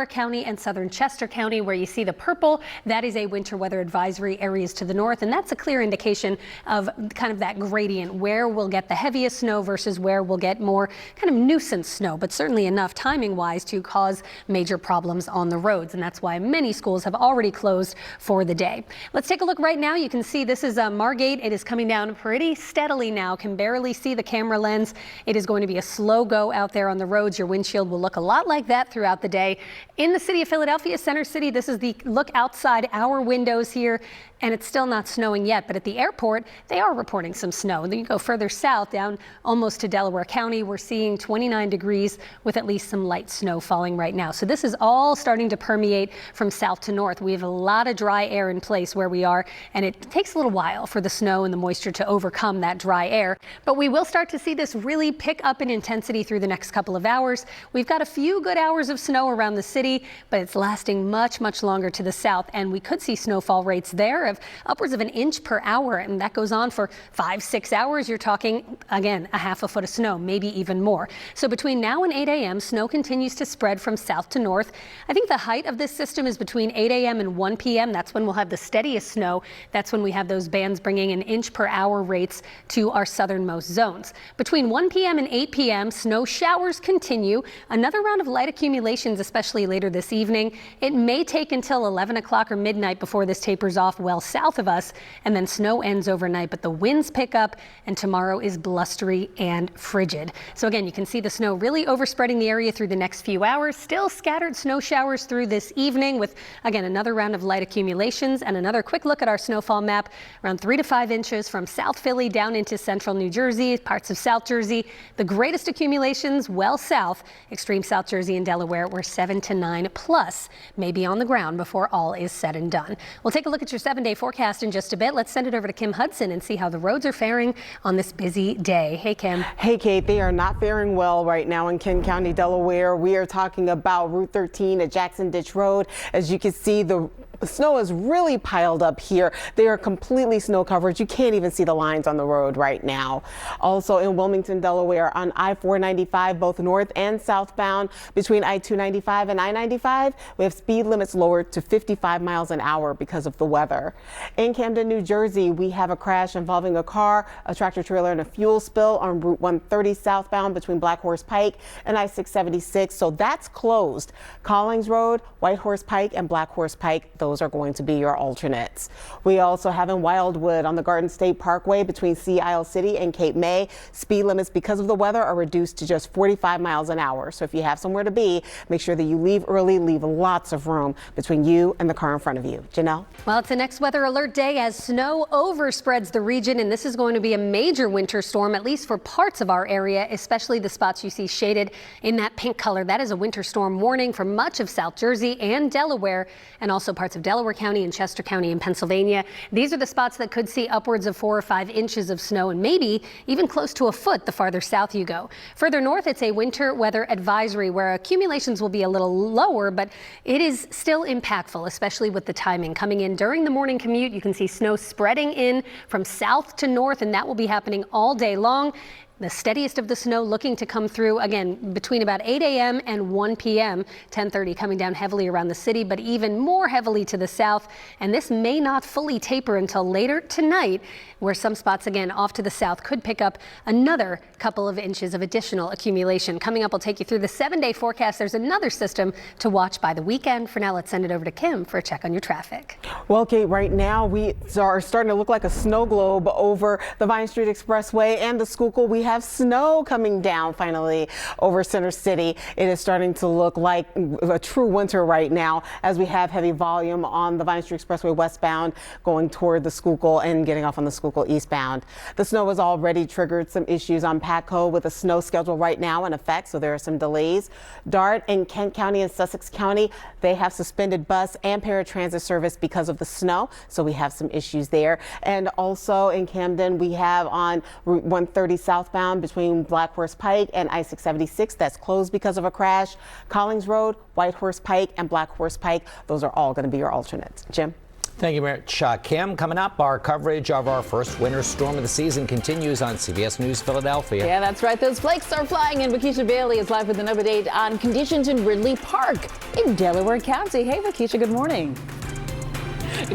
County and southern Chester County, where you see the purple. That is a winter weather advisory areas to the north. And that's a clear indication of kind of that gradient, where we'll get the heaviest snow versus where we'll get more kind of nuisance snow, but certainly enough timing wise to cause major problems on the roads. And that's why many schools have already closed for the day. Let's take a look right now. You can see this is Margate. It is coming down pretty steadily now. Can barely see the camera lens. It is going to be a slow go out there on the roads. Your windshield will look a lot like that throughout the day. In the city of Philadelphia, Center City, this is the look outside our windows here, and it's still not snowing yet. But at the airport, they are reporting some snow. And then you go further south, down almost to Delaware County, we're seeing 29 degrees with at least some light snow falling right now. So this is all starting to permeate from south to north. We have a lot of dry air in place where we are, and it takes a little while for the snow and the moisture to overcome that dry air. But we will start to see this really pick up in intensity through the next couple of hours. We've got a few good hours of snow around the city, but it's lasting much, much longer to the south. And we could see snowfall rates there of upwards of 1 inch per hour. And that goes on for 5-6 hours. You're talking, again, a half a foot of snow, maybe even more. So between now and 8 a.m., snow continues to spread from south to north. I think the height of this system is between 8 a.m. and 1 p.m. That's when we'll have the steadiest snow. That's when we have those bands bringing 1 inch per hour rates to our southernmost zones. Between 1 p.m. and 8 p.m., snow showers continue. Another round of light accumulations, especially later this evening. It may take until 11 o'clock or midnight before this tapers off well south of us, and then snow ends overnight, but the winds pick up, and tomorrow is blustery and frigid. So again, you can see the snow really overspreading the area through the next few hours. Still scattered snow showers through this evening with, again, another round of light accumulations. And another quick look at our snowfall map, around 3 to 5 inches from South Philly down into central New Jersey, parts of South Jersey. The greatest accumulations well south, extreme South Jersey and Delaware, where 7 to 9 plus may be on the ground before all is said and done. We'll take a look at your 7-day forecast in just a bit. Let's send it over to Kim Hudson and see how the roads are faring on this busy day. Hey, Kim. Hey, Kate. They are not faring well right now in Kent County, Delaware. We are talking about Route 13 at Jackson Ditch Road. As you can see, the snow is really piled up here. They are completely snow covered. You can't even see the lines on the road right now. Also in Wilmington, Delaware, on I-495, both north and southbound between I-295 and I-95, we have speed limits lowered to 55 miles an hour because of the weather. In Camden, New Jersey, we have a crash involving a car, a tractor trailer, and a fuel spill on Route 130 southbound between Black Horse Pike and I-676. So that's closed. Collings Road, White Horse Pike, and Black Horse Pike, those are going to be your alternates. We also have in Wildwood on the Garden State Parkway between Sea Isle City and Cape May, speed limits because of the weather are reduced to just 45 miles an hour. So if you have somewhere to be, make sure that you leave early, leave lots of room between you and the car in front of you. Janelle? Well, it's a next weather alert day as snow overspreads the region, and this is going to be a major winter storm, at least for parts of our area, especially the spots you see shaded in that pink color. That is a winter storm warning for much of South Jersey and Delaware, and also parts of Delaware County and Chester County in Pennsylvania. These are the spots that could see upwards of 4 or 5 inches of snow and maybe even close to a foot the farther south you go. Further north, it's a winter weather advisory where accumulations will be a little lower, but it is still impactful, especially with the timing. Coming in during the morning commute, you can see snow spreading in from south to north, and that will be happening all day long. The steadiest of the snow looking to come through again between about 8 a.m. and 1 p.m. 10:30 coming down heavily around the city, but even more heavily to the south. And this may not fully taper until later tonight, where some spots again off to the south could pick up another couple of inches of additional accumulation. Coming up, we'll take you through the 7-day forecast. There's another system to watch by the weekend. For now, let's send it over to Kim for a check on your traffic. Well, Kate, right now we are starting to look like a snow globe over the Vine Street Expressway and the Schuylkill. We have snow coming down finally over Center City. It is starting to look like a true winter right now as we have heavy volume on the Vine Street Expressway westbound going toward the Schuylkill and getting off on the Schuylkill eastbound. The snow has already triggered some issues on Patco with a snow schedule right now in effect, so there are some delays. Dart and Kent County and Sussex County, they have suspended bus and paratransit service because of the snow, so we have some issues there. And also in Camden, we have on Route 130 southbound between Black Horse Pike and I-676 that's closed because of a crash. Collings Road, White Horse Pike, and Black Horse Pike, those are all going to be your alternates. Jim? Thank you very much, Kim. Coming up, our coverage of our first winter storm of the season continues on CBS News Philadelphia. Yeah, that's right. Those flakes are flying, and Vakisha Bailey is live with an update on conditions in Ridley Park in Delaware County. Hey, Vakisha, good morning.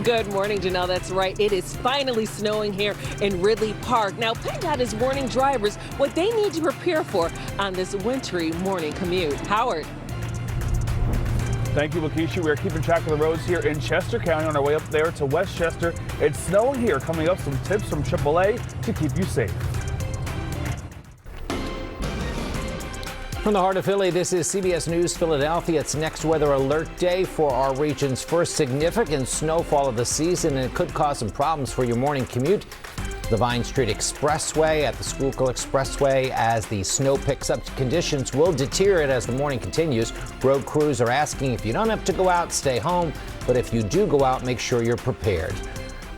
Good morning, Janelle. That's right. It is finally snowing here in Ridley Park. Now, PennDOT is warning drivers what they need to prepare for on this wintry morning commute. Howard. Thank you, Lakeisha. We are keeping track of the roads here in Chester County on our way up there to Westchester. It's snowing here. Coming up, some tips from AAA to keep you safe. From the heart of Philly, this is CBS News Philadelphia. It's next weather alert day for our region's first significant snowfall of the season, and it could cause some problems for your morning commute. The Vine Street Expressway at the Schuylkill Expressway, as the snow picks up, conditions will deteriorate as the morning continues. Road crews are asking if you don't have to go out, stay home, but if you do go out, make sure you're prepared.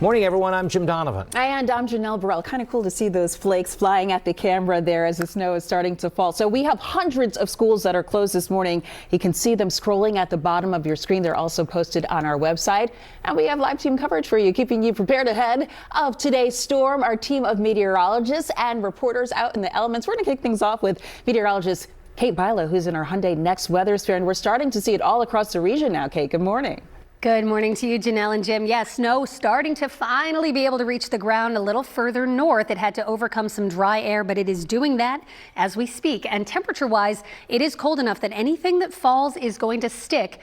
Morning, everyone. I'm Jim Donovan. And I'm Janelle Burrell. Kind of cool to see those flakes flying at the camera there as the snow is starting to fall. So we have hundreds of schools that are closed this morning. You can see them scrolling at the bottom of your screen. They're also posted on our website. And we have live team coverage for you, keeping you prepared ahead of today's storm. Our team of meteorologists and reporters out in the elements. We're going to kick things off with meteorologist Kate Bilo, who's in our Hyundai Next Weather Sphere. And we're starting to see it all across the region now. Kate, good morning. Good morning to you, Janelle and Jim. Yes, snow starting to finally be able to reach the ground a little further north. It had to overcome some dry air, but it is doing that as we speak. And temperature-wise, it is cold enough that anything that falls is going to stick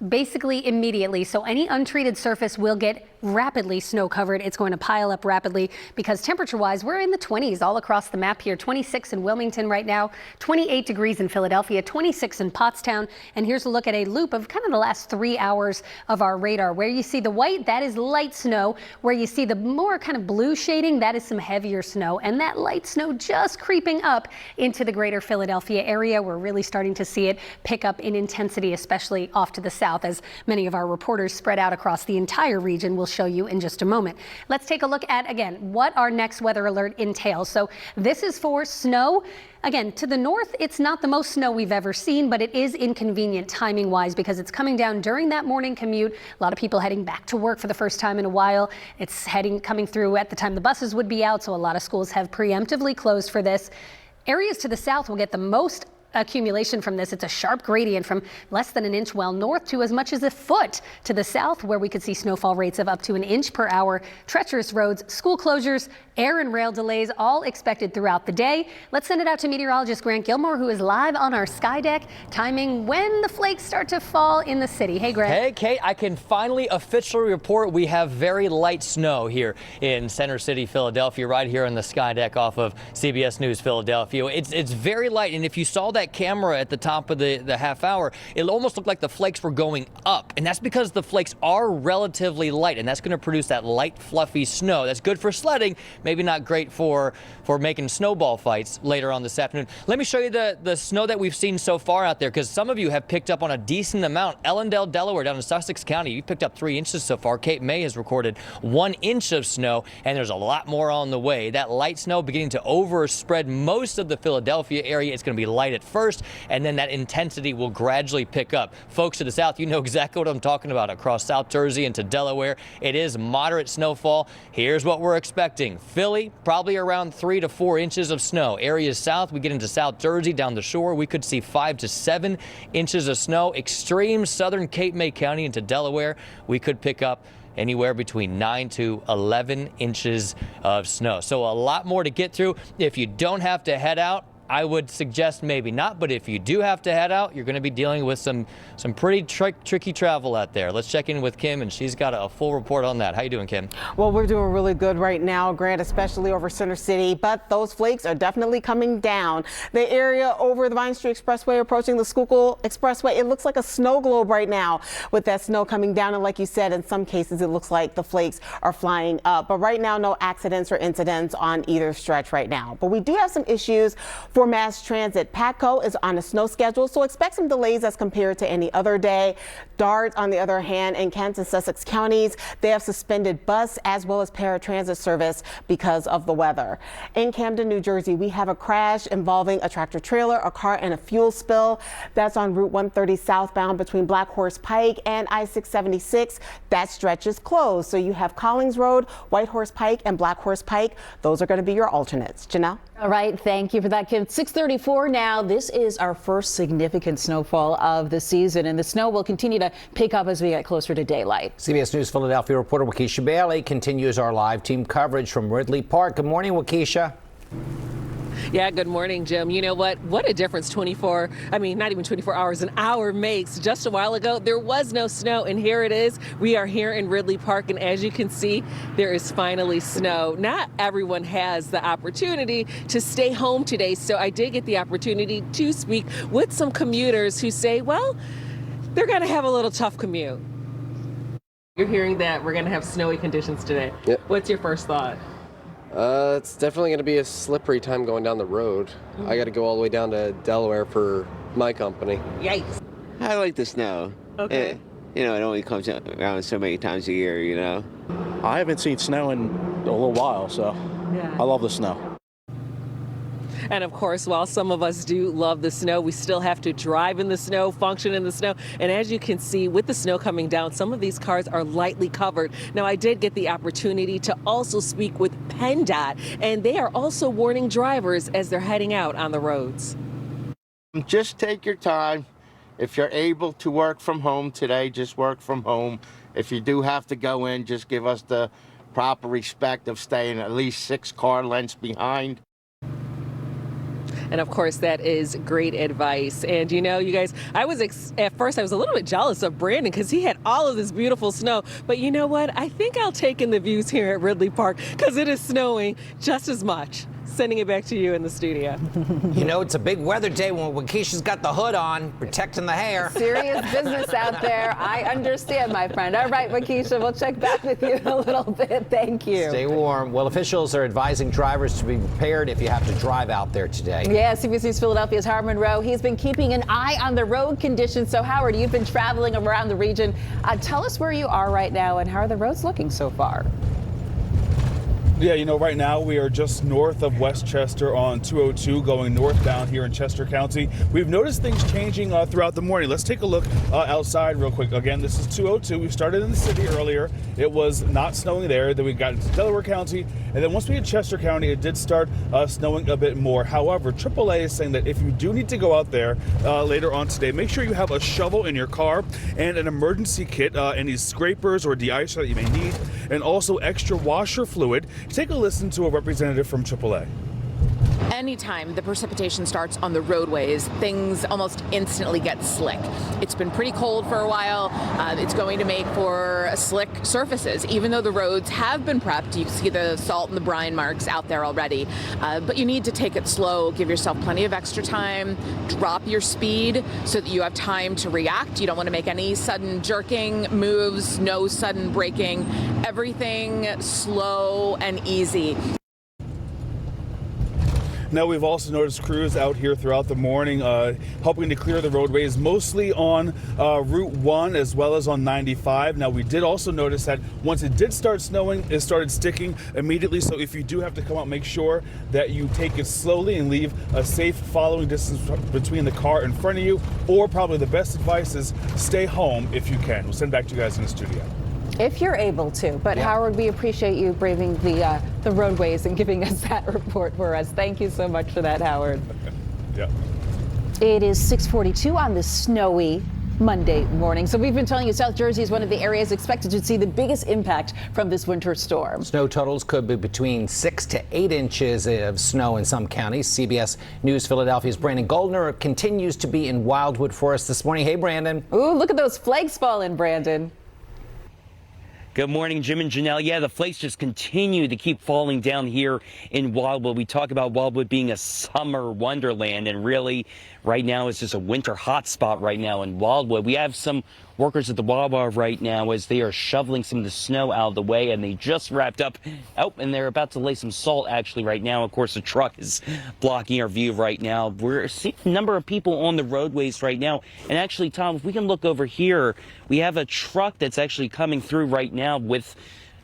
basically immediately. So any untreated surface will get rapidly snow covered. It's going to pile up rapidly because temperature wise, we're in the 20s all across the map here. 26 in Wilmington right now, 28 degrees in Philadelphia, 26 in Pottstown. And here's a look at a loop of kind of the last 3 hours of our radar. Where you see the white, that is light snow. Where you see the more kind of blue shading, that is some heavier snow. And that light snow just creeping up into the greater Philadelphia area. We're really starting to see it pick up in intensity, especially off to the south, as many of our reporters spread out across the entire region will show you in just a moment. Let's take a look at, again, what our next weather alert entails. So this is for snow. Again, to the north, it's not the most snow we've ever seen, but it is inconvenient timing wise because it's coming down during that morning commute. A lot of people heading back to work for the first time in a while. It's coming through at the time the buses would be out, so a lot of schools have preemptively closed for this. Areas to the south will get the most accumulation from this. It's a sharp gradient from less than an inch well north to as much as a foot to the south, where we could see snowfall rates of up to an inch per hour. Treacherous roads, school closures, air and rail delays all expected throughout the day. Let's send it out to meteorologist Grant Gilmore, who is live on our sky deck, timing when the flakes start to fall in the city. Hey, Grant. Hey, Kate, I can finally officially report we have very light snow here in Center City, Philadelphia, right here on the sky deck off of CBS News Philadelphia. It's very light, and if you saw that camera at the top of the half hour, it almost looked like the flakes were going up, and that's because the flakes are relatively light, and that's going to produce that light, fluffy snow. That's good for sledding, maybe not great for making snowball fights later on this afternoon. Let me show you the snow that we've seen so far out there, because some of you have picked up on a decent amount. Ellendale, Delaware, down in Sussex County, you picked up 3 inches so far. Cape May has recorded 1 inch of snow, and there's a lot more on the way. That light snow beginning to overspread most of the Philadelphia area. It's going to be light at first, and then that intensity will gradually pick up. Folks to the south, you know exactly what I'm talking about. Across South Jersey into Delaware, it is moderate snowfall. Here's what we're expecting. Philly, probably around 3 to 4 inches of snow. Areas south, we get into South Jersey, down the shore, we could see 5 to 7 inches of snow. Extreme southern Cape May County into Delaware, we could pick up anywhere between 9 to 11 inches of snow. So a lot more to get through. If you don't have to head out, I would suggest maybe not, but if you do have to head out, you're going to be dealing with some pretty tricky travel out there. Let's check in with Kim, and she's got a full report on that. How you doing, Kim? Well, we're doing really good right now, Grant, especially over Center City, but those flakes are definitely coming down. The area over the Vine Street Expressway approaching the Schuylkill Expressway, it looks like a snow globe right now with that snow coming down, and like you said, in some cases it looks like the flakes are flying up. But right now, no accidents or incidents on either stretch right now. But we do have some issues for mass transit. Patco is on a snow schedule, so expect some delays as compared to any other day. DART, on the other hand, in Kent and Sussex counties, they have suspended bus as well as paratransit service because of the weather. In Camden, New Jersey, we have a crash involving a tractor trailer, a car, and a fuel spill. That's on Route 130 southbound between Black Horse Pike and I-676. That stretch is closed, so you have Collins Road, White Horse Pike, and Black Horse Pike. Those are going to be your alternates. Janelle? All right, thank you for that, Kim. 6:34 now. This is our first significant snowfall of the season, and the snow will continue to pick up as we get closer to daylight. CBS News Philadelphia reporter Waukesha Bailey continues our live team coverage from Ridley Park. Good morning, Waukesha. Yeah, good morning, Jim. You know what? What a difference not even 24 hours, an hour makes. Just a while ago, there was no snow, and here it is. We are here in Ridley Park, and as you can see, there is finally snow. Not everyone has the opportunity to stay home today, so I did get the opportunity to speak with some commuters who say, well, they're going to have a little tough commute. You're hearing that we're going to have snowy conditions today. Yep. What's your first thought? It's definitely going to be a slippery time going down the road. I got to go all the way down to Delaware for my company. Yikes. I like the snow. Okay. It only comes around so many times a year, you know. I haven't seen snow in a little while, so Yeah. I love the snow. And of course, while some of us do love the snow, we still have to drive in the snow, function in the snow. And as you can see, with the snow coming down, some of these cars are lightly covered. Now, I did get the opportunity to also speak with PennDOT, and they are also warning drivers as they're heading out on the roads. Just take your time. If you're able to work from home today, just work from home. If you do have to go in, just give us the proper respect of staying at least 6 car lengths behind. And of course, that is great advice. And you know, you guys, at first I was a little bit jealous of Brandon because he had all of this beautiful snow. But you know what? I think I'll take in the views here at Ridley Park because it is snowing just as much. Sending it back to you in the studio. You know, it's a big weather day when Waukesha's got the hood on, protecting the hair. Serious business out there. I understand, my friend. All right, Waukesha, we'll check back with you in a little bit. Thank you. Stay warm. Well, officials are advising drivers to be prepared if you have to drive out there today. Yeah, CBS News Philadelphia's Howard Monroe. He's been keeping an eye on the road conditions. So, Howard, you've been traveling around the region. Tell us where you are right now and how are the roads looking so far? Yeah, you know, right now we are just north of Westchester on 202 going northbound here in Chester County. We've noticed things changing throughout the morning. Let's take a look outside real quick. Again, this is 202. We started in the city earlier. It was not snowing there. Then we got into Delaware County. And then once we hit Chester County, it did start snowing a bit more. However, AAA is saying that if you do need to go out there later on today, make sure you have a shovel in your car and an emergency kit, any scrapers or de-icer that you may need, and also extra washer fluid. Take a listen to a representative from AAA. Anytime the precipitation starts on the roadways, things almost instantly get slick. It's been pretty cold for a while. It's going to make for slick surfaces. Even though the roads have been prepped, you see the salt and the brine marks out there already. But you need to take it slow, give yourself plenty of extra time, drop your speed so that you have time to react. You don't want to make any sudden jerking moves, no sudden braking, everything slow and easy. Now, we've also noticed crews out here throughout the morning helping to clear the roadways, mostly on Route 1 as well as on 95. Now, we did also notice that once it did start snowing, it started sticking immediately. So if you do have to come out, make sure that you take it slowly and leave a safe following distance between the car in front of you. Or probably the best advice is stay home if you can. We'll send back to you guys in the studio. If you're able to. But Howard, we appreciate you braving the roadways and giving us that report for us. Thank you so much for that, Howard. Yeah. It is 6:42 on this snowy Monday morning. So we've been telling you South Jersey is one of the areas expected to see the biggest impact from this winter storm. Snow totals could be between 6 to 8 inches of snow in some counties. CBS News Philadelphia's Brandon Goldner continues to be in Wildwood for us this morning. Hey, Brandon. Ooh, look at those flakes falling, Brandon. Good morning, Jim and Janelle. Yeah, the flakes just continue to keep falling down here in Wildwood. We talk about Wildwood being a summer wonderland, and really, right now, it's just a winter hotspot right now in Wildwood. We have some workers at the Wawa right now as they are shoveling some of the snow out of the way, and they just wrapped up. Oh, and they're about to lay some salt actually right now. Of course, the truck is blocking our view right now. We're seeing a number of people on the roadways right now. And actually, Tom, if we can look over here, we have a truck that's actually coming through right now with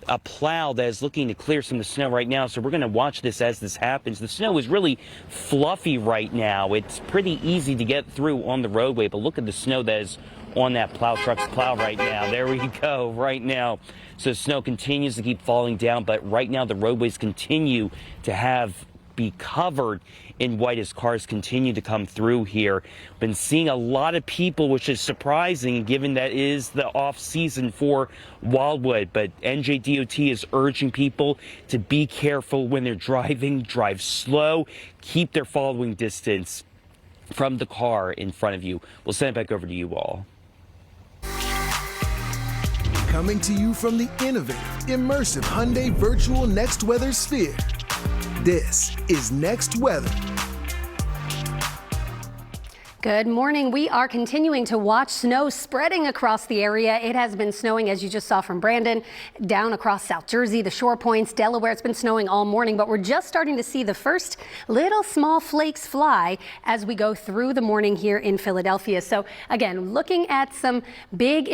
a plow that is looking to clear some of the snow right now. So we're going to watch this as this happens. The snow is really fluffy right now. It's pretty easy to get through on the roadway, but look at the snow that is on that truck's plow right now. There we go right now. So snow continues to keep falling down, but right now the roadways continue to be covered in white as cars continue to come through here. Been seeing a lot of people, which is surprising given that is the off season for Wildwood. But NJDOT is urging people to be careful when they're driving, drive slow, keep their following distance from the car in front of you. We'll send it back over to you all. Coming to you from the innovative, immersive Hyundai Virtual Next Weather Sphere. This is Next Weather. Good morning. We are continuing to watch snow spreading across the area. It has been snowing, as you just saw from Brandon, down across South Jersey, the shore points, Delaware. It's been snowing all morning, but we're just starting to see the first little small flakes fly as we go through the morning here in Philadelphia. So again, looking at some big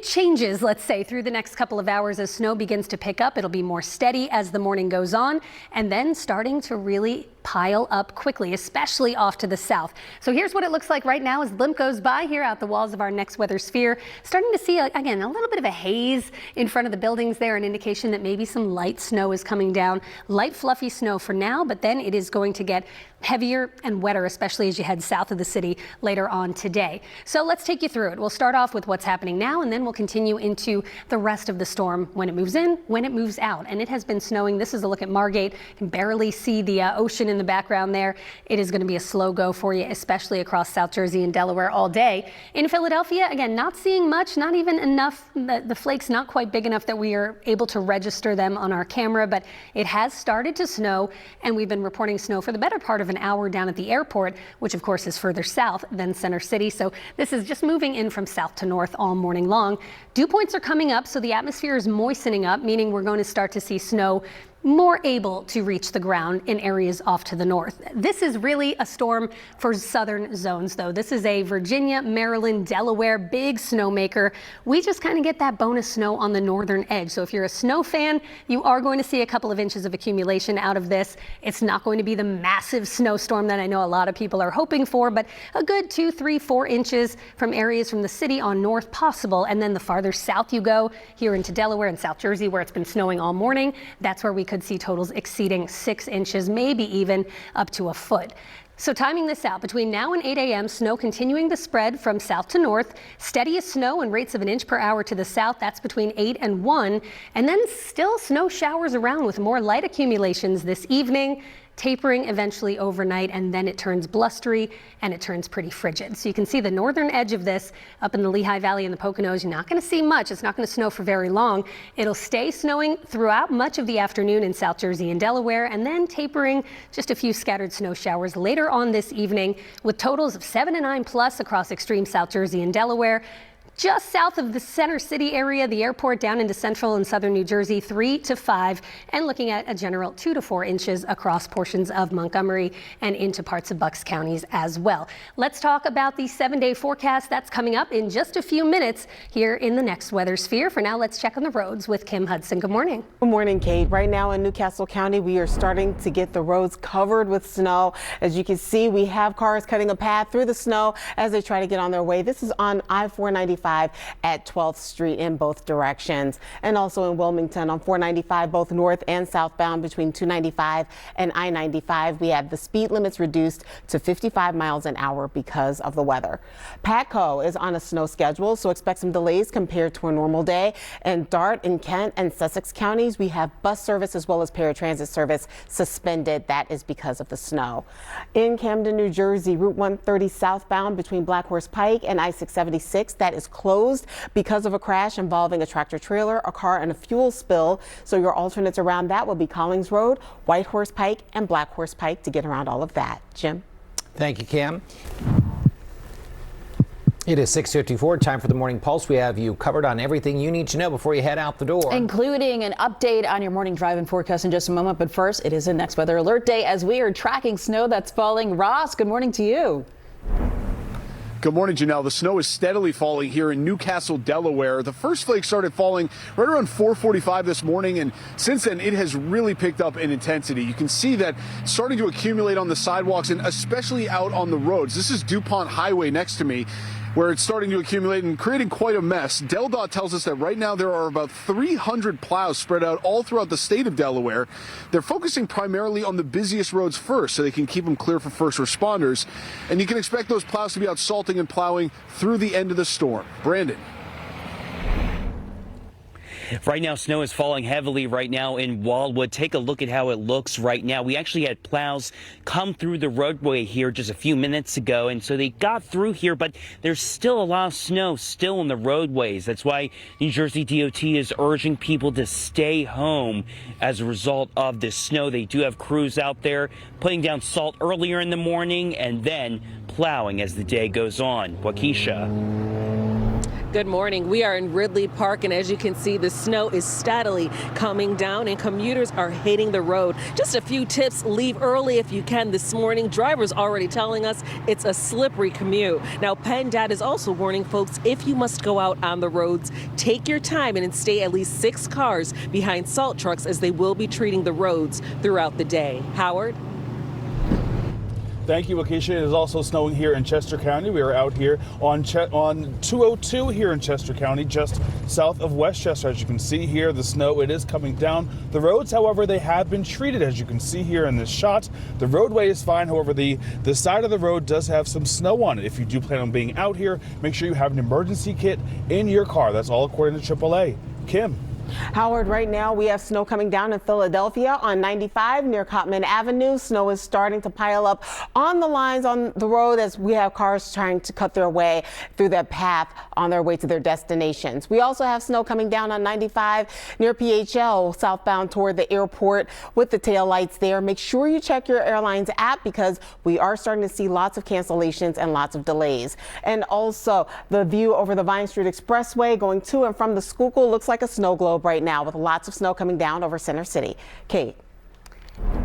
changes, let's say, through the next couple of hours as snow begins to pick up. It'll be more steady as the morning goes on, and then starting to really pile up quickly, especially off to the south. So here's what it looks like right now as the blimp goes by here out the walls of our Next Weather Sphere. Starting to see, again, a little bit of a haze in front of the buildings there, an indication that maybe some light snow is coming down. Light, fluffy snow for now, but then it is going to get heavier and wetter, especially as you head south of the city later on today. So let's take you through it. We'll start off with what's happening now, and then we'll continue into the rest of the storm when it moves in, when it moves out. And it has been snowing. This is a look at Margate. You can barely see the ocean in the background there. It is going to be a slow go for you, especially across South Jersey and Delaware all day. In Philadelphia, again, not seeing much, not even enough. The flakes not quite big enough that we are able to register them on our camera, but it has started to snow, and we've been reporting snow for the better part of an hour down at the airport, which of course is further south than Center City. So this is just moving in from south to north all morning long. Dew points are coming up, so the atmosphere is moistening up, meaning we're going to start to see snow more able to reach the ground in areas off to the north. This is really a storm for southern zones, though. This is a Virginia, Maryland, Delaware big snowmaker. We just kind of get that bonus snow on the northern edge. So if you're a snow fan, you are going to see a couple of inches of accumulation out of this. It's not going to be the massive snowstorm that I know a lot of people are hoping for, but a good 2, 3, 4 inches from areas from the city on north possible. And then the farther south you go, here into Delaware and South Jersey, where it's been snowing all morning, that's where we could see totals exceeding 6 inches, maybe even up to a foot. So timing this out, between now and 8 a.m., snow continuing to spread from south to north. Steadiest snow and rates of 1 inch per hour to the south. That's between 8 and 1. And then still snow showers around with more light accumulations this evening, tapering eventually overnight, and then it turns blustery and it turns pretty frigid. So you can see the northern edge of this up in the Lehigh Valley and the Poconos. You're not going to see much. It's not going to snow for very long. It'll stay snowing throughout much of the afternoon in South Jersey and Delaware, and then tapering just a few scattered snow showers later on this evening, with totals of 7 to 9 plus across extreme South Jersey and Delaware. Just south of the center city area, the airport down into central and southern New Jersey, 3 to 5, and looking at a general 2 to 4 inches across portions of Montgomery and into parts of Bucks counties as well. Let's talk about the 7-day forecast that's coming up in just a few minutes here in the Next Weather Sphere. For now, let's check on the roads with Kim Hudson. Good morning. Good morning, Kate. Right now in Newcastle County, we are starting to get the roads covered with snow. As you can see, we have cars cutting a path through the snow as they try to get on their way. This is on I-495 at 12th Street in both directions, and also in Wilmington on 495 both north and southbound between 295 and I-95. We have the speed limits reduced to 55 miles an hour because of the weather. Patco is on a snow schedule, so expect some delays compared to a normal day. And Dart in Kent and Sussex counties, we have bus service as well as paratransit service suspended. That is because of the snow. In Camden, New Jersey, Route 130 southbound between Black Horse Pike and I-676, that is closed because of a crash involving a tractor trailer, a car, and a fuel spill. So your alternates around that will be Collings Road, White Horse Pike, and Black Horse Pike to get around all of that. Jim? Thank you, Cam. It is 6:54, time for the Morning Pulse. We have you covered on everything you need to know before you head out the door, including an update on your morning drive and forecast in just a moment. But first, it is a Next Weather Alert Day as we are tracking snow that's falling. Ross, good morning to you. Good morning, Janelle. The snow is steadily falling here in Newcastle, Delaware. The first flake started falling right around 4:45 this morning, and since then it has really picked up in intensity. You can see that starting to accumulate on the sidewalks and especially out on the roads. This is DuPont Highway next to me, where it's starting to accumulate and creating quite a mess. DelDOT tells us that right now there are about 300 plows spread out all throughout the state of Delaware. They're focusing primarily on the busiest roads first so they can keep them clear for first responders. And you can expect those plows to be out salting and plowing through the end of the storm. Brandon. Right now, snow is falling heavily right now in Wildwood. Take a look at how it looks right now. We actually had plows come through the roadway here just a few minutes ago, and so they got through here, but there's still a lot of snow still in the roadways. That's why New Jersey DOT is urging people to stay home as a result of this snow. They do have crews out there putting down salt earlier in the morning and then plowing as the day goes on. Waukesha. Good morning. We are in Ridley Park, and as you can see, the snow is steadily coming down and commuters are hitting the road. Just a few tips: leave early if you can this morning. Drivers already telling us it's a slippery commute. Now, PennDOT is also warning folks, if you must go out on the roads, take your time and stay at least 6 cars behind salt trucks, as they will be treating the roads throughout the day. Howard? Thank you, Waukesha. It is also snowing here in Chester County. We are out here on 202 here in Chester County, just south of Westchester. As you can see here, the snow, it is coming down the roads. However, they have been treated, as you can see here in this shot. The roadway is fine. However, the side of the road does have some snow on it. If you do plan on being out here, make sure you have an emergency kit in your car. That's all according to AAA. Kim. Howard, right now we have snow coming down in Philadelphia on 95 near Cotman Avenue. Snow is starting to pile up on the lines on the road as we have cars trying to cut their way through that path on their way to their destinations. We also have snow coming down on 95 near PHL southbound toward the airport with the tail lights there. Make sure you check your airline's app because we are starting to see lots of cancellations and lots of delays. And also the view over the Vine Street Expressway going to and from the Schuylkill looks like a snow globe globe right now with lots of snow coming down over Center City. Kate.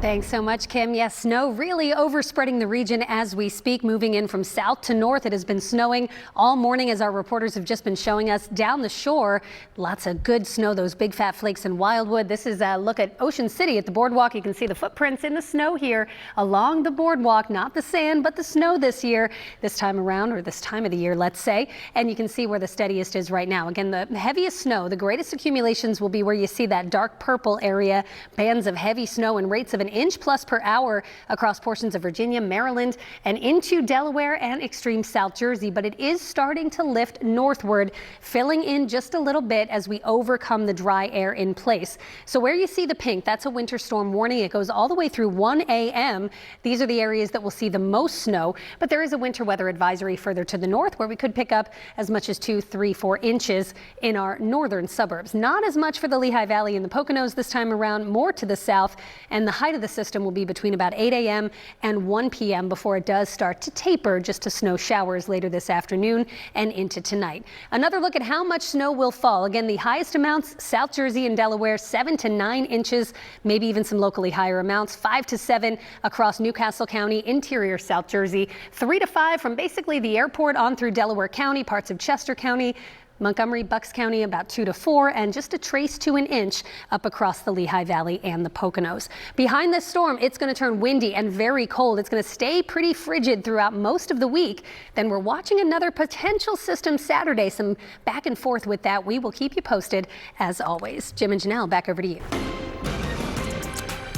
Thanks so much, Kim. Yes, snow really overspreading the region as we speak, moving in from south to north. It has been snowing all morning, as our reporters have just been showing us. Down the shore, lots of good snow, those big fat flakes in Wildwood. This is a look at Ocean City at the boardwalk. You can see the footprints in the snow here along the boardwalk, not the sand, but the snow this year, this time around, or this time of the year, let's say. And you can see where the steadiest is right now. Again, the heaviest snow, the greatest accumulations will be where you see that dark purple area, bands of heavy snow and rates of an inch plus per hour across portions of Virginia, Maryland, and into Delaware and extreme South Jersey. But it is starting to lift northward, filling in just a little bit as we overcome the dry air in place. So where you see the pink, that's a winter storm warning. It goes all the way through 1 a.m. These are the areas that will see the most snow, but there is a winter weather advisory further to the north where we could pick up as much as 2, 3, 4 inches in our northern suburbs. Not as much for the Lehigh Valley and the Poconos this time around, more to the south, and the height of the system will be between about 8 a.m. and 1 p.m. before it does start to taper just to snow showers later this afternoon and into tonight. Another look at how much snow will fall. Again, the highest amounts, South Jersey and Delaware, 7 to 9 inches, maybe even some locally higher amounts, 5 to 7 across Newcastle County, interior South Jersey, 3 to 5 from basically the airport on through Delaware County, parts of Chester County, Montgomery, Bucks County, about 2 to 4, and just a trace to an inch up across the Lehigh Valley and the Poconos. Behind this storm, it's going to turn windy and very cold. It's going to stay pretty frigid throughout most of the week. Then we're watching another potential system Saturday, some back and forth with that. We will keep you posted as always. Jim and Janelle, back over to you.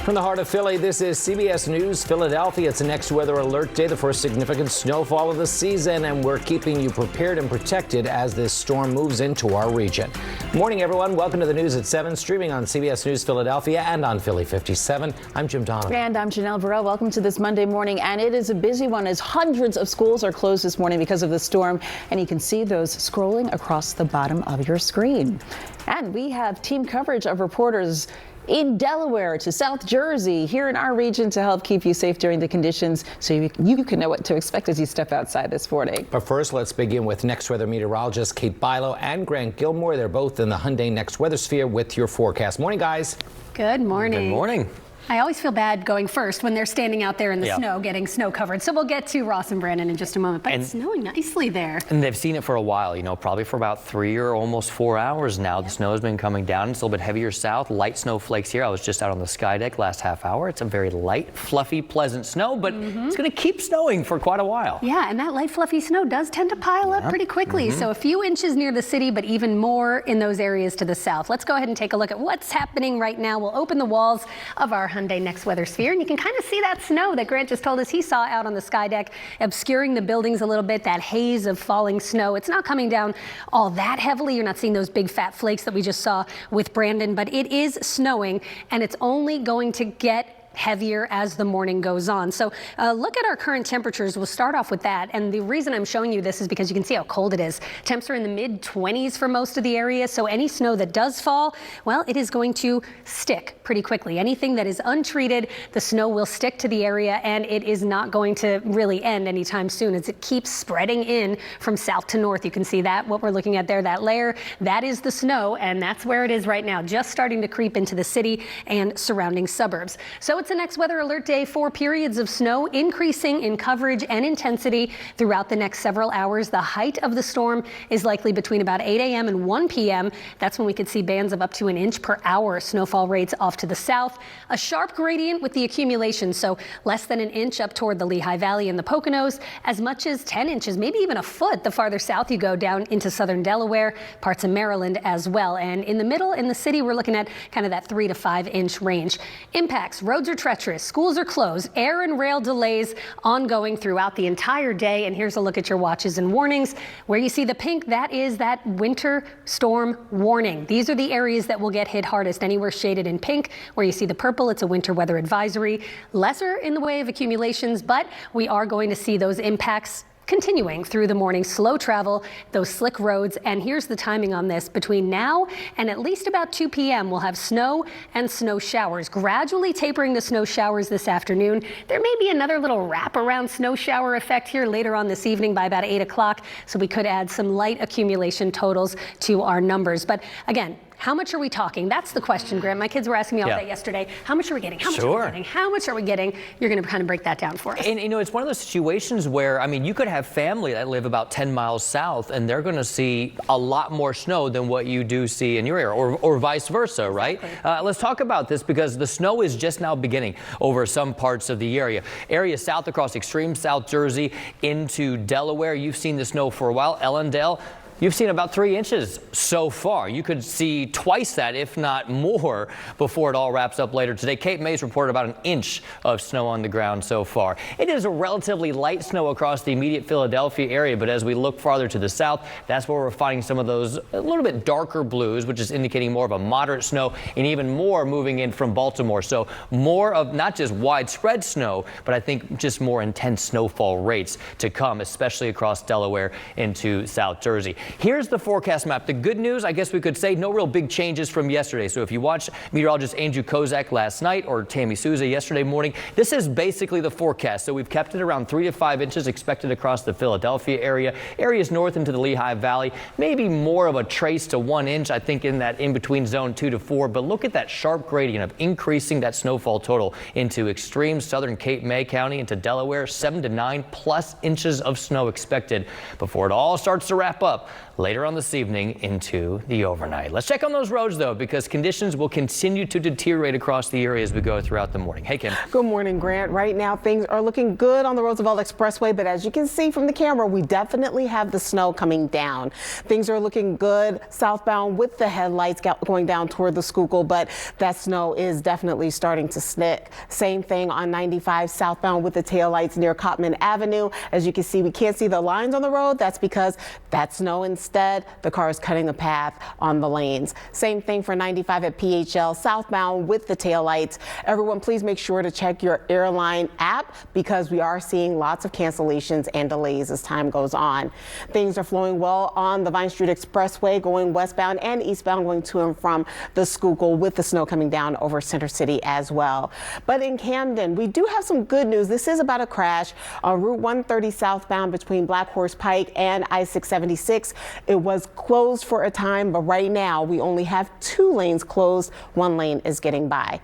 From the heart of Philly, this is CBS News Philadelphia. It's the next weather alert day, the first significant snowfall of the season, and we're keeping you prepared and protected as this storm moves into our region. Morning, everyone. Welcome to the news at 7, streaming on CBS News Philadelphia and on Philly 57. I'm Jim Donovan. And I'm Janelle Burrell. Welcome to this Monday morning, and it is a busy one as hundreds of schools are closed this morning because of the storm, and you can see those scrolling across the bottom of your screen. And we have team coverage of reporters in Delaware to South Jersey here in our region to help keep you safe during the conditions so you can know what to expect as you step outside this morning. But first, let's begin with next weather meteorologist Kate Bilo and Grant Gilmore. They're both in the Hyundai Next Weather Sphere with your forecast. Morning, guys. Good morning. Good morning. I always feel bad going first when they're standing out there in the snow, getting snow covered. So we'll get to Ross and Brandon in just a moment, but it's snowing nicely there. And they've seen it for a while, probably for about 3 or almost 4 hours now. The snow has been coming down. It's a little bit heavier south, light snowflakes here. I was just out on the sky deck last half hour. It's a very light, fluffy, pleasant snow, but it's going to keep snowing for quite a while. Yeah, and that light, fluffy snow does tend to pile up pretty quickly. So a few inches near the city, but even more in those areas to the south. Let's go ahead and take a look at what's happening right now. We'll open the walls of our Hyundai Next Weather Sphere, and you can kind of see that snow that Grant just told us he saw out on the sky deck, obscuring the buildings a little bit, that haze of falling snow. It's not coming down all that heavily. You're not seeing those big fat flakes that we just saw with Brandon, but it is snowing, and it's only going to get heavier as the morning goes on. So look at our current temperatures. We'll start off with that. And the reason I'm showing you this is because you can see how cold it is. Temps are in the mid-20s for most of the area. So any snow that does fall, well, it is going to stick pretty quickly. Anything that is untreated, the snow will stick to the area, and it is not going to really end anytime soon as it keeps spreading in from south to north. You can see that, what we're looking at there, that layer, that is the snow, and that's where it is right now, just starting to creep into the city and surrounding suburbs. So it's the next weather alert day for periods of snow increasing in coverage and intensity throughout the next several hours. The height of the storm is likely between about 8 a.m. and 1 p.m. That's when we could see bands of up to an inch per hour. Snowfall rates off to the south. A sharp gradient with the accumulation, so less than an inch up toward the Lehigh Valley and the Poconos, as much as 10 inches, maybe even a foot the farther south you go down into southern Delaware, parts of Maryland as well. And in the middle, in the city, we're looking at kind of that 3 to 5 inch range. Impacts, roads are treacherous, schools are closed, air and rail delays ongoing throughout the entire day. And here's a look at your watches and warnings. Where you see the pink, that is that winter storm warning. These are the areas that will get hit hardest, anywhere shaded in pink. Where you see the purple, it's a winter weather advisory. Lesser in the way of accumulations, but we are going to see those impacts continuing through the morning. Slow travel, those slick roads, and here's the timing on this. Between now and at least about 2 p.m. we'll have snow and snow showers, gradually tapering the snow showers this afternoon. There may be another little wraparound snow shower effect here later on this evening by about 8 o'clock, so we could add some light accumulation totals to our numbers. But again, How much are we talking? That's the question, Graham. My kids were asking me all day yesterday, how much are we getting? How much are we getting? How much are we getting? You're going to kind of break that down for us. And, you know, it's one of those situations where, I mean, you could have family that live about 10 miles south, and they're going to see a lot more snow than what you do see in your area, or vice versa, right? Let's talk about this because the snow is just now beginning over some parts of the area. Area south across extreme South Jersey into Delaware. You've seen the snow for a while. Ellendale, you've seen about 3 inches so far. You could see twice that, if not more, before it all wraps up later today. Cape May's reported about 1 inch of snow on the ground so far. It is a relatively light snow across the immediate Philadelphia area, but as we look farther to the south, that's where we're finding some of those a little bit darker blues, which is indicating more of a moderate snow, and even more moving in from Baltimore. So more of not just widespread snow, but I think just more intense snowfall rates to come, especially across Delaware into South Jersey. Here's the forecast map. The good news, I guess we could say, no real big changes from yesterday. So if you watched meteorologist Andrew Kozak last night or Tammy Souza yesterday morning, this is basically the forecast. So we've kept it around 3 to 5 inches expected across the Philadelphia area, areas north into the Lehigh Valley, maybe more of a trace to 1 inch, I think, in that in-between zone 2 to 4. But look at that sharp gradient of increasing that snowfall total into extreme southern Cape May County into Delaware, 7 to 9 plus inches of snow expected before it all starts to wrap up later on this evening into the overnight. Let's check on those roads, though, because conditions will continue to deteriorate across the area as we go throughout the morning. Hey, Kim. Good morning, Grant. Right now, things are looking good on the Roosevelt Expressway, but as you can see from the camera, we definitely have the snow coming down. Things are looking good southbound with the headlights going down toward the Schuylkill, but that snow is definitely starting to stick. Same thing on 95 southbound with the taillights near Cotman Avenue. As you can see, we can't see the lines on the road. That's because that snow instead, the car is cutting the path on the lanes. Same thing for 95 at PHL southbound with the taillights. Everyone, please make sure to check your airline app because we are seeing lots of cancellations and delays as time goes on. Things are flowing well on the Vine Street Expressway going westbound and eastbound going to and from the Schuylkill with the snow coming down over Center City as well. But in Camden, we do have some good news. This is about a crash on Route 130 southbound between Black Horse Pike and I-676. It was closed for a time, but right now we only have 2 lanes closed. 1 lane is getting by.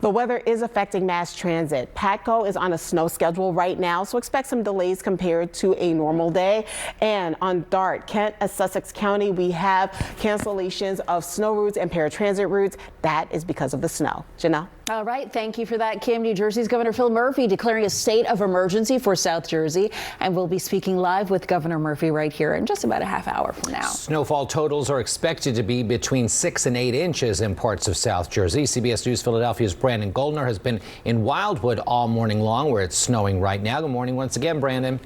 The weather is affecting mass transit. Patco is on a snow schedule right now, so expect some delays compared to a normal day. And on DART, Kent and Sussex County, we have cancellations of snow routes and paratransit routes. That is because of the snow. Janelle? All right, thank you for that, Kim. New Jersey's Governor Phil Murphy declaring a state of emergency for South Jersey, and we'll be speaking live with Governor Murphy right here in just about a half hour from now. Snowfall totals are expected to be between 6 and 8 inches in parts of South Jersey. CBS News Philadelphia's Brandon Goldner has been in Wildwood all morning long, where it's snowing right now. Good morning once again, Brandon.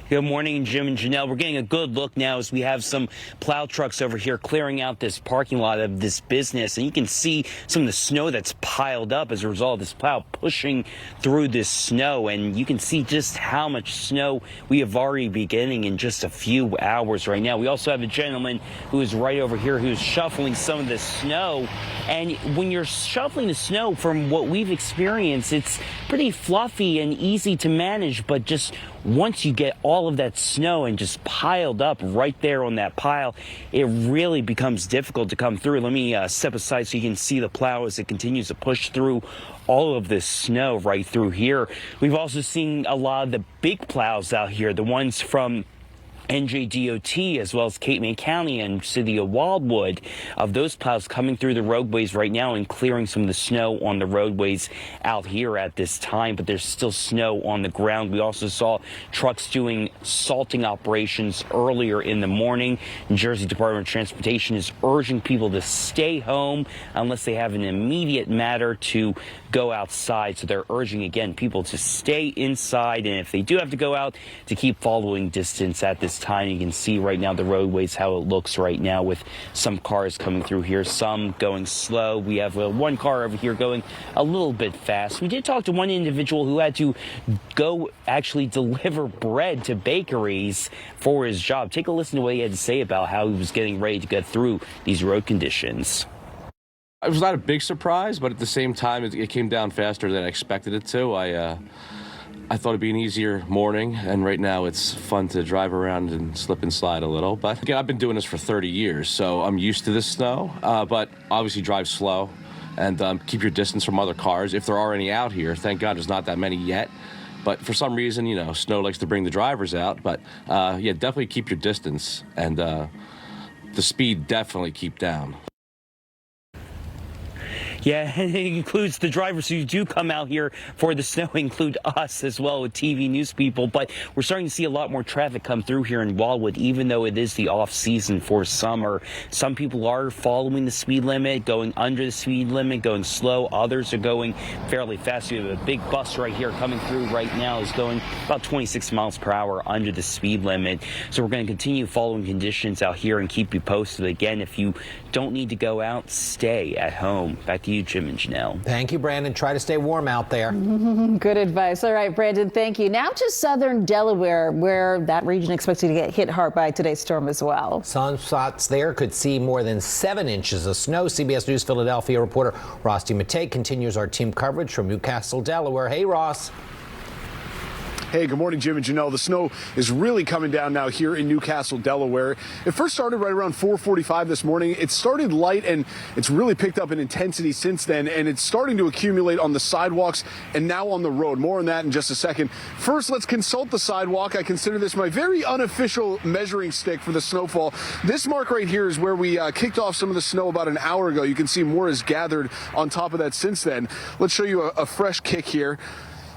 Good morning, Jim and Janelle. We're getting a good look now as we have some plow trucks over here clearing out this parking lot of this business. And you can see some of the snow that's piled up as a result of this plow pushing through this snow. And you can see just how much snow we have already been getting in just a few hours right now. We also have a gentleman who is right over here who's shuffling some of the snow. And when you're shuffling the snow, from what we've experienced, it's pretty fluffy and easy to manage, but just once you get all of that snow and just piled up right there on that pile, it really becomes difficult to come through. Let me step aside so you can see the plow as it continues to push through all of this snow right through here. We've also seen a lot of the big plows out here, the ones from NJDOT as well as Cape May County and City of Wildwood, of those plows coming through the roadways right now and clearing some of the snow on the roadways out here at this time, but there's still snow on the ground. We also saw trucks doing salting operations earlier in the morning. New Jersey Department of Transportation is urging people to stay home unless they have an immediate matter to go outside. So they're urging, again, people to stay inside, and if they do have to go out, to keep following distance at this time. You can see right now the roadways, how it looks right now with some cars coming through here, some going slow. We have one car over here going a little bit fast. We did talk to one individual who had to go actually deliver bread to bakeries for his job. Take a listen to what he had to say about how he was getting ready to get through these road conditions. It was not a big surprise, but at the same time, it came down faster than I expected it to. I thought it'd be an easier morning, and right now it's fun to drive around and slip and slide a little. But again, I've been doing this for 30 years, so I'm used to this snow, but obviously drive slow and keep your distance from other cars. If there are any out here, thank God there's not that many yet. But for some reason, you know, snow likes to bring the drivers out. But yeah, definitely keep your distance, and the speed definitely keep down. Yeah, and it includes the drivers who do come out here for the snow, include us as well with TV news people. But we're starting to see a lot more traffic come through here in Wildwood, even though it is the off season for summer. Some people are following the speed limit, going under the speed limit, going slow. Others are going fairly fast. We have a big bus right here coming through right now. Is going about 26 miles per hour under the speed limit. So we're going to continue following conditions out here and keep you posted. Again, if you don't need to go out, stay at home. Back to you, Jim and Janelle. Thank you, Brandon. Try to stay warm out there. Good advice. All right, Brandon, thank you. Now to southern Delaware, where that region expected to get hit hard by today's storm as well. Some spots there could see more than 7 inches of snow. CBS News Philadelphia reporter Ross DeMattei continues our team coverage from Newcastle, Delaware. Hey, Ross. Hey, good morning, Jim and Janelle. The snow is really coming down now here in Newcastle, Delaware. It first started right around 4:45 this morning. It started light, and it's really picked up in intensity since then, and it's starting to accumulate on the sidewalks and now on the road. More on that in just a second. First, let's consult the sidewalk. I consider this my very unofficial measuring stick for the snowfall. This mark right here is where we kicked off some of the snow about an hour ago. You can see more is gathered on top of that since then. Let's show you a fresh kick here.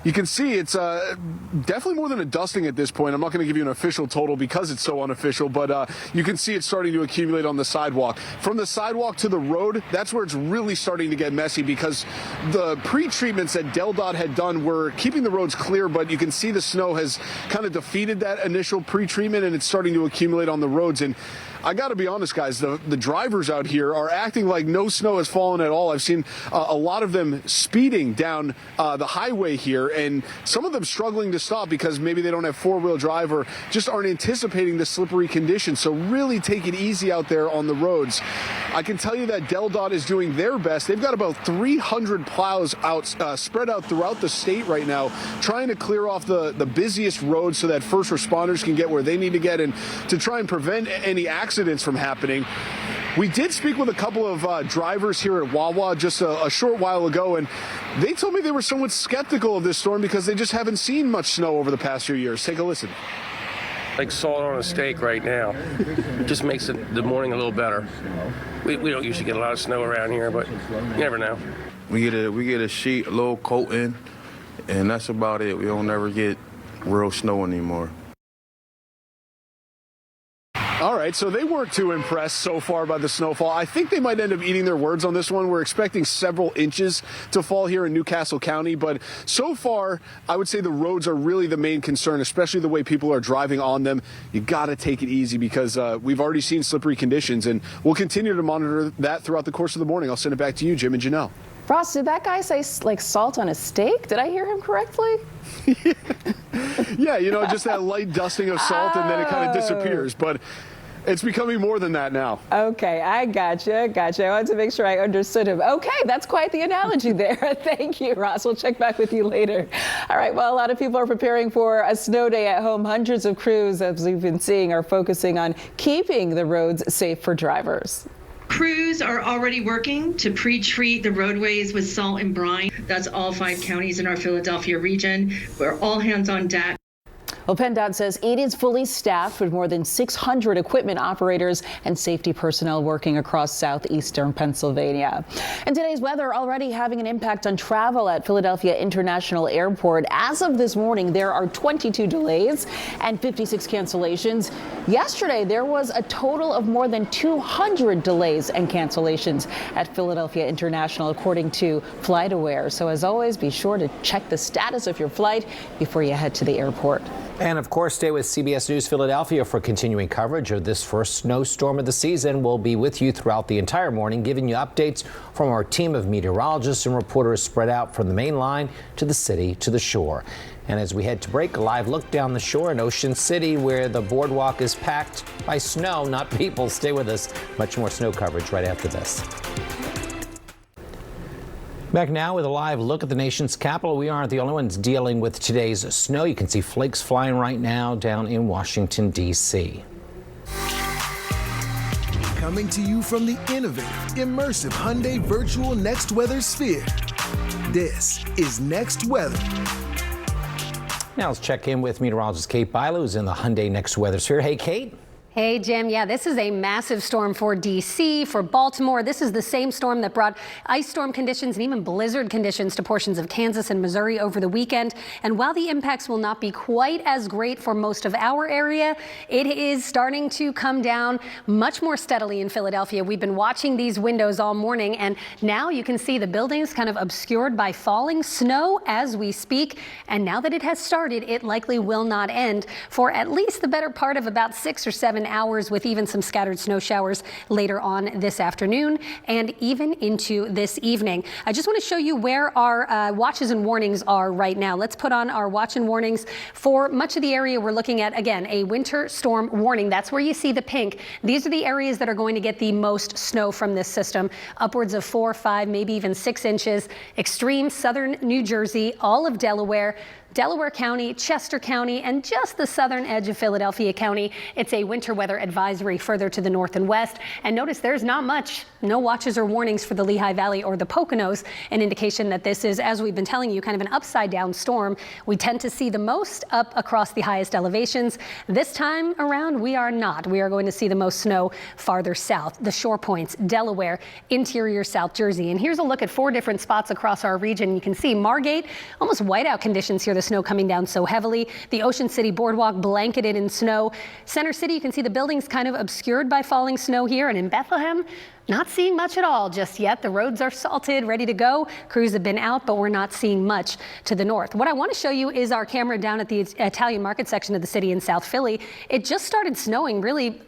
You can see it's definitely more than a dusting at this point. I'm not going to give you an official total because it's so unofficial, but you can see it's starting to accumulate on the sidewalk. From the sidewalk to the road, that's where it's really starting to get messy because the pre-treatments that DelDOT had done were keeping the roads clear, but you can see the snow has kind of defeated that initial pre-treatment, and it's starting to accumulate on the roads. And I got to be honest, guys, the drivers out here are acting like no snow has fallen at all. I've seen a lot of them speeding down the highway here, and some of them struggling to stop because maybe they don't have four-wheel drive or just aren't anticipating the slippery conditions. So really take it easy out there on the roads. I can tell you that DelDOT is doing their best. They've got about 300 plows out spread out throughout the state right now, trying to clear off the busiest roads so that first responders can get where they need to get and to try and prevent any accidents from happening. We did speak with a couple of drivers here at Wawa just a short while ago, and they told me they were somewhat skeptical of this storm because they just haven't seen much snow over the past few years. Take a listen. Like salt on a steak right now. It just makes the morning a little better. We don't usually get a lot of snow around here, but you never know. We get a sheet, a little coating, and that's about it. We don't ever get real snow anymore. All right, so they weren't too impressed so far by the snowfall. I think they might end up eating their words on this one. We're expecting several inches to fall here in Newcastle County, but so far, I would say the roads are really the main concern, especially the way people are driving on them. You got to take it easy because we've already seen slippery conditions, and we'll continue to monitor that throughout the course of the morning. I'll send it back to you, Jim and Janelle. Ross, did that guy say like salt on a steak? Did I hear him correctly? Yeah, you know, just that light dusting of salt and then it kind of disappears, but it's becoming more than that now. Okay, I gotcha. I wanted to make sure I understood him. Okay, that's quite the analogy there. Thank you, Ross. We'll check back with you later. All right, well, a lot of people are preparing for a snow day at home. Hundreds of crews, as we've been seeing, are focusing on keeping the roads safe for drivers. Crews are already working to pre-treat the roadways with salt and brine. That's all 5 counties in our Philadelphia region. We're all hands on deck. Well, PennDOT says it is fully staffed with more than 600 equipment operators and safety personnel working across southeastern Pennsylvania. And today's weather already having an impact on travel at Philadelphia International Airport. As of this morning, there are 22 delays and 56 cancellations. Yesterday, there was a total of more than 200 delays and cancellations at Philadelphia International, according to FlightAware. So as always, be sure to check the status of your flight before you head to the airport. And of course, stay with CBS News Philadelphia for continuing coverage of this first snowstorm of the season. We'll be with you throughout the entire morning, giving you updates from our team of meteorologists and reporters spread out from the main line to the city to the shore. And as we head to break, a live look down the shore in Ocean City, where the boardwalk is packed by snow, not people. Stay with us. Much more snow coverage right after this. Back now with a live look at the nation's capital. We aren't the only ones dealing with today's snow. You can see flakes flying right now down in Washington, D.C. Coming to you from the innovative, immersive Hyundai Virtual Next Weather Sphere. This is Next Weather. Now let's check in with meteorologist Kate Bilo, who's in the Hyundai Next Weather Sphere. Hey, Kate. Hey, Jim. Yeah, this is a massive storm for D.C., for Baltimore. This is the same storm that brought ice storm conditions and even blizzard conditions to portions of Kansas and Missouri over the weekend. And while the impacts will not be quite as great for most of our area, it is starting to come down much more steadily in Philadelphia. We've been watching these windows all morning, and now you can see the buildings kind of obscured by falling snow as we speak. And now that it has started, it likely will not end for at least the better part of about 6 or 7 hours, with even some scattered snow showers later on this afternoon and even into this evening. I just want to show you where our watches and warnings are right now. Let's put on our watch and warnings for much of the area. We're looking at, again, a winter storm warning. That's where you see the pink. These are the areas that are going to get the most snow from this system, upwards of 4, 5, maybe even 6 inches. Extreme southern New Jersey, all of Delaware County, Chester County, and just the southern edge of Philadelphia County. It's a winter weather advisory further to the north and west. And notice there's not much, no watches or warnings for the Lehigh Valley or the Poconos, an indication that this is, as we've been telling you, kind of an upside down storm. We tend to see the most up across the highest elevations. This time around, we are not. We are going to see the most snow farther south, the shore points, Delaware, interior South Jersey. And here's a look at 4 different spots across our region. You can see Margate, almost whiteout conditions here. The snow coming down so heavily. The Ocean City Boardwalk blanketed in snow. Center City, you can see the buildings kind of obscured by falling snow here. And in Bethlehem, not seeing much at all just yet. The roads are salted, ready to go. Crews have been out, but we're not seeing much to the north. What I want to show you is our camera down at the Italian market section of the city in South Philly. It just started snowing really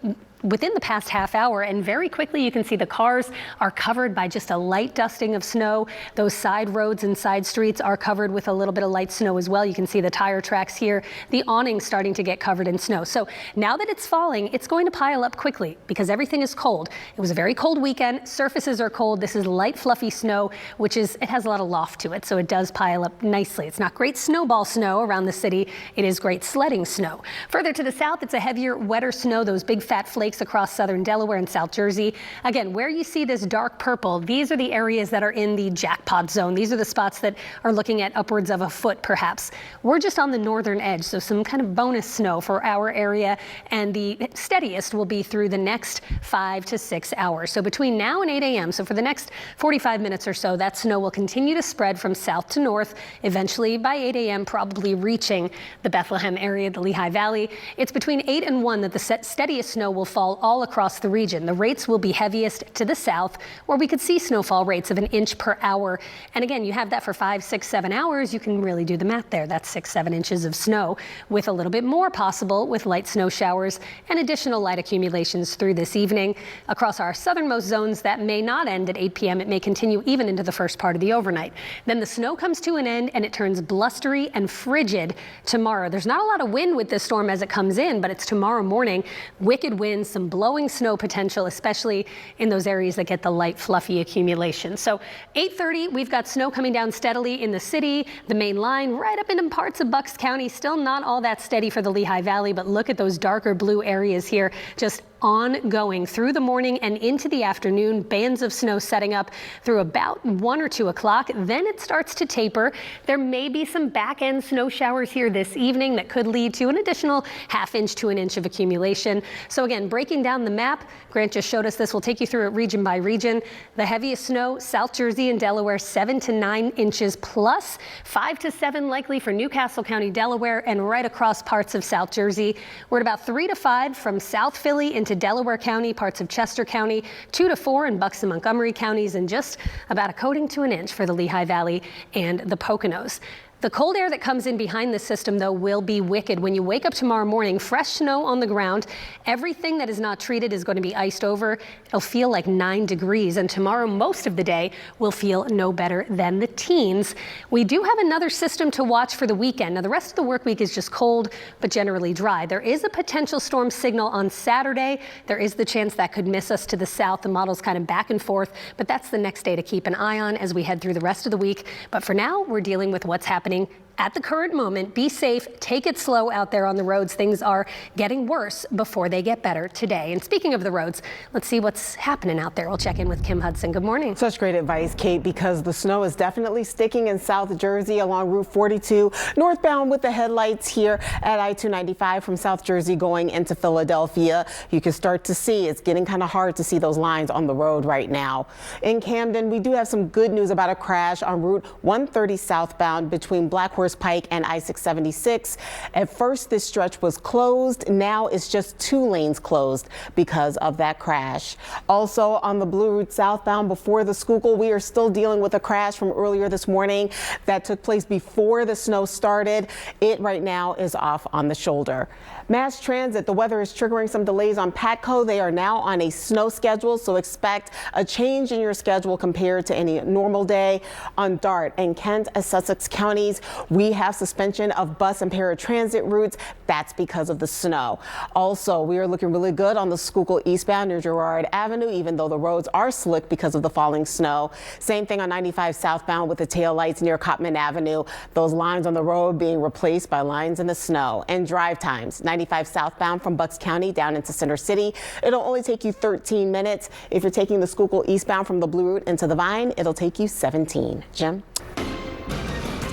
within the past half hour, and very quickly you can see the cars are covered by just a light dusting of snow. Those side roads and side streets are covered with a little bit of light snow as well. You can see the tire tracks here, the awning starting to get covered in snow. So now that it's falling, it's going to pile up quickly because everything is cold. It was a very cold weekend. Surfaces are cold. This is light, fluffy snow, it has a lot of loft to it, so it does pile up nicely. It's not great snowball snow around the city. It is great sledding snow. Further to the south, it's a heavier, wetter snow, those big fat flakes across southern Delaware and South Jersey. Again, where you see this dark purple, these are the areas that are in the jackpot zone. These are the spots that are looking at upwards of a foot, perhaps. We're just on the northern edge, so some kind of bonus snow for our area, and the steadiest will be through the next 5 to 6 hours. So between now and 8 a.m., so for the next 45 minutes or so, that snow will continue to spread from south to north, eventually by 8 a.m. probably reaching the Bethlehem area, the Lehigh Valley. It's between 8 and 1 that the steadiest snow will fall all across the region. The rates will be heaviest to the south, where we could see snowfall rates of 1 inch per hour. And again, you have that for 5, 6, 7 hours. You can really do the math there. That's 6, 7 inches of snow, with a little bit more possible with light snow showers and additional light accumulations through this evening. Across our southernmost zones, that may not end at 8 p.m. It may continue even into the first part of the overnight. Then the snow comes to an end and it turns blustery and frigid tomorrow. There's not a lot of wind with this storm as it comes in, but it's tomorrow morning. Wicked winds, some blowing snow potential, especially in those areas that get the light, fluffy accumulation. So 8:30, we've got snow coming down steadily in the city, the main line, right up into parts of Bucks County. Still not all that steady for the Lehigh Valley, but look at those darker blue areas here, just ongoing through the morning and into the afternoon. Bands of snow setting up through about 1 or 2 o'clock. Then it starts to taper. There may be some back end snow showers here this evening that could lead to an additional ½ inch to 1 inch of accumulation. So again, breaking down the map, Grant just showed us this. We'll take you through it region by region. The heaviest snow, South Jersey and Delaware, 7 to 9 inches plus, 5 to 7 likely for Newcastle County, Delaware, and right across parts of South Jersey. We're at about 3 to 5 from South Philly into Delaware County, parts of Chester County, 2 to 4 in Bucks and Montgomery counties, and just about a coating to 1 inch for the Lehigh Valley and the Poconos. The cold air that comes in behind this system, though, will be wicked. When you wake up tomorrow morning, fresh snow on the ground, everything that is not treated is going to be iced over. It'll feel like 9 degrees, and tomorrow most of the day will feel no better than the teens. We do have another system to watch for the weekend. Now, the rest of the work week is just cold, but generally dry. There is a potential storm signal on Saturday. There is the chance that could miss us to the south. The model's kind of back and forth, but that's the next day to keep an eye on as we head through the rest of the week. But for now, we're dealing with what's happening at the current moment. Be safe, take it slow out there on the roads. Things are getting worse before they get better today. And speaking of the roads, let's see what's happening out there. We'll check in with Kim Hudson. Good morning. Such great advice, Kate, because the snow is definitely sticking in South Jersey along Route 42, northbound with the headlights here at I-295 from South Jersey going into Philadelphia. You can start to see it's getting kind of hard to see those lines on the road right now. In Camden, we do have some good news about a crash on Route 130 southbound between Black Horse Pike and I-676. At first, this stretch was closed. Now it's just 2 lanes closed because of that crash. Also on the Blue Route southbound before the Schuylkill, we are still dealing with a crash from earlier this morning that took place before the snow started. It right now is off on the shoulder. Mass transit, the weather is triggering some delays on Patco. They are now on a snow schedule, so expect a change in your schedule compared to any normal day. On Dart and Kent and Sussex counties, we have suspension of bus and paratransit routes. That's because of the snow. Also, we are looking really good on the Schuylkill eastbound near Girard Avenue, even though the roads are slick because of the falling snow. Same thing on 95 southbound with the taillights near Cotman Avenue. Those lines on the road being replaced by lines in the snow. And drive times, 95 southbound from Bucks County down into Center City. It'll only take you 13 minutes. If you're taking the Schuylkill eastbound from the Blue Route into the Vine, it'll take you 17. Jim?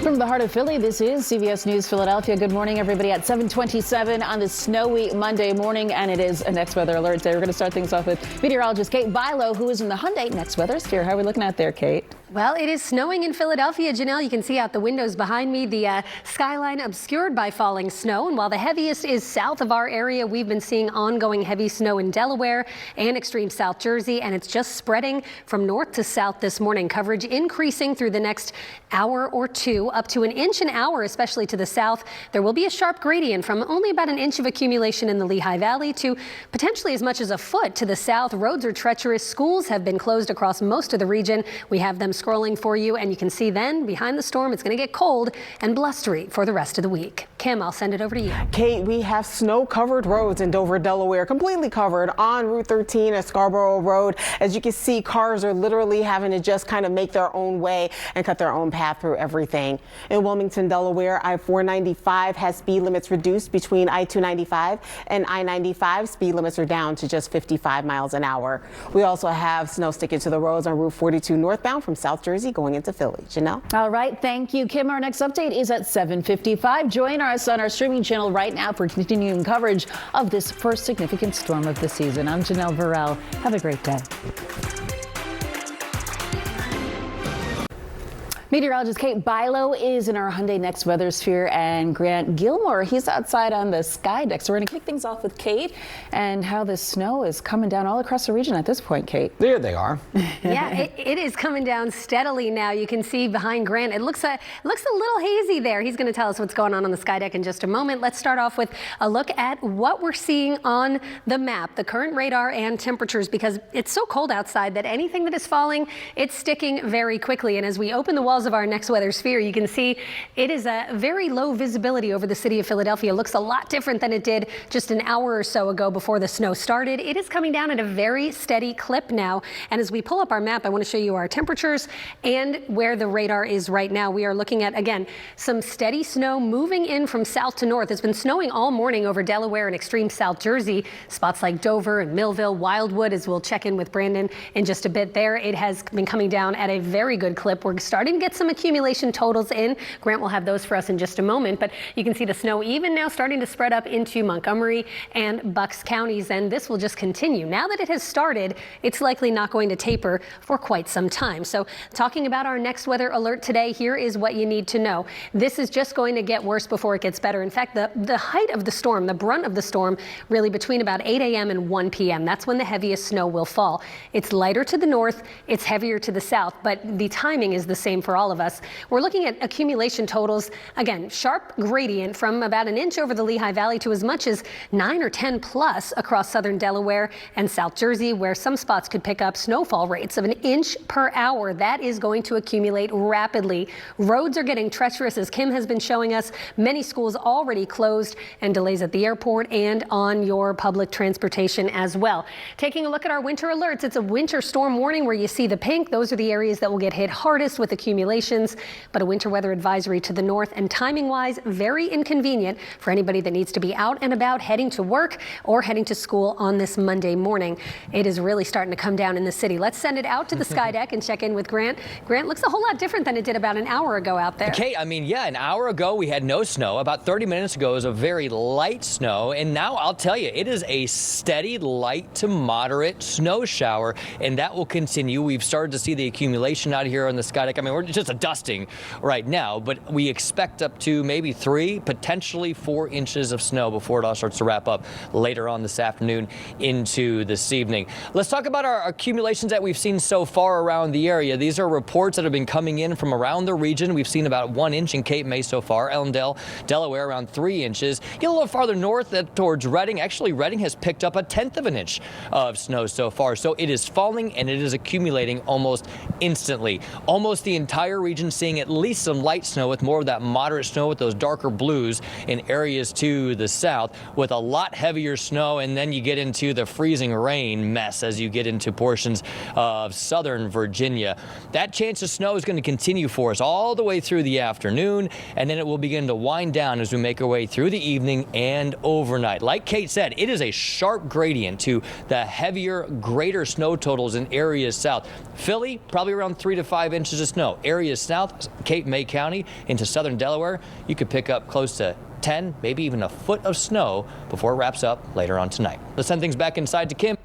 From the heart of Philly, this is CBS News Philadelphia. Good morning, everybody, at 7:27 on this snowy Monday morning, and it is a Next Weather Alert Day. We're going to start things off with meteorologist Kate Bilo, who is in the Hyundai Next Weather Sphere. How are we looking out there, Kate? Well, it is snowing in Philadelphia. Janelle, you can see out the windows behind me the skyline obscured by falling snow. And while the heaviest is south of our area, we've been seeing ongoing heavy snow in Delaware and extreme South Jersey. And it's just spreading from north to south this morning. Coverage increasing through the next hour or two, up to an inch an hour, especially to the south. There will be a sharp gradient from only about an inch of accumulation in the Lehigh Valley to potentially as much as a foot to the south. Roads are treacherous. Schools have been closed across most of the region. We have them scrolling for you, and you can see then behind the storm it's going to get cold and blustery for the rest of the week. Kim, I'll send it over to you. Kate, we have snow-covered roads in Dover, Delaware, completely covered on Route 13 at Scarborough Road. As you can see, cars are literally having to just kind of make their own way and cut their own path through everything. In Wilmington, Delaware, I-495 has speed limits reduced between I-295 and I-95. Speed limits are down to just 55 miles an hour. We also have snow sticking to the roads on Route 42 northbound from South Jersey going into Philly. Janelle? All right, thank you, Kim. Our next update is at 7:55. Join us on our streaming channel right now for continuing coverage of this first significant storm of the season. I'm Janelle Burrell. Have a great day. Meteorologist Kate Bilo is in our Hyundai Next Weather Sphere, and Grant Gilmore, he's outside on the sky deck. So we're going to kick things off with Kate and how the snow is coming down all across the region at this point, Kate. There they are. Yeah, it is coming down steadily now. You can see behind Grant, it looks a little hazy there. He's going to tell us what's going on the sky deck in just a moment. Let's start off with a look at what we're seeing on the map, the current radar and temperatures, because it's so cold outside that anything that is falling, it's sticking very quickly. And as we open the walls of our Next Weather Sphere, you can see it is a very low visibility over the city of Philadelphia. It looks a lot different than it did just an hour or so ago before the snow started. It is coming down at a very steady clip now. And as we pull up our map, I want to show you our temperatures and where the radar is right now. We are looking at, again, some steady snow moving in from south to north. It's been snowing all morning over Delaware and extreme South Jersey. Spots like Dover and Millville, Wildwood, as we'll check in with Brandon in just a bit there. It has been coming down at a very good clip. We're starting to get some accumulation totals in. Grant will have those for us in just a moment, but you can see the snow even now starting to spread up into Montgomery and Bucks counties, and this will just continue. Now that it has started, it's likely not going to taper for quite some time. So talking about our next weather alert today, here is what you need to know. This is just going to get worse before it gets better. In fact, the height of the storm, the brunt of the storm, really between about 8 a.m. and 1 p.m. That's when the heaviest snow will fall. It's lighter to the north, it's heavier to the south, but the timing is the same for all all of us. We're looking at accumulation totals, again, sharp gradient from about an inch over the Lehigh Valley to as much as 9 or 10 plus across southern Delaware and South Jersey, where some spots could pick up snowfall rates of an inch per hour. That is going to accumulate rapidly. Roads are getting treacherous, as Kim has been showing us. Many schools already closed, and delays at the airport and on your public transportation as well. Taking a look at our winter alerts, it's a winter storm warning where you see the pink. Those are the areas that will get hit hardest with accumulations, but a winter weather advisory to the north, and timing wise, very inconvenient for anybody that needs to be out and about heading to work or heading to school on this Monday morning. It is really starting to come down in the city. Let's send it out to the sky deck and check in with Grant. Grant, looks a whole lot different than it did about an hour ago out there. Okay, I mean, yeah, an hour ago we had no snow. About 30 minutes ago it was a very light snow, and now I'll tell you, it is a steady light to moderate snow shower, and that will continue. We've started to see the accumulation out here on the sky deck. I mean, we're just a dusting right now, but we expect up to maybe 3, potentially 4 inches of snow before it all starts to wrap up later on this afternoon into this evening. Let's talk about our accumulations that we've seen so far around the area. These are reports that have been coming in from around the region. We've seen about 1 inch in Cape May so far. Ellendale, Delaware, around 3 inches. Get a little farther north towards Reading. Actually, Reading has picked up 1/10 of an inch of snow so far. So it is falling and it is accumulating almost instantly. Almost the entire region seeing at least some light snow, with more of that moderate snow with those darker blues in areas to the south, with a lot heavier snow, and then you get into the freezing rain mess as you get into portions of southern Virginia. That chance of snow is going to continue for us all the way through the afternoon, and then it will begin to wind down as we make our way through the evening and overnight. Like Kate said, it is a sharp gradient to the heavier, greater snow totals in areas south. Philly, probably around 3 to 5 inches of snow. Areas south, Cape May County into southern Delaware, you could pick up close to 10, maybe even a foot of snow before it wraps up later on tonight. Let's send things back inside to Kim.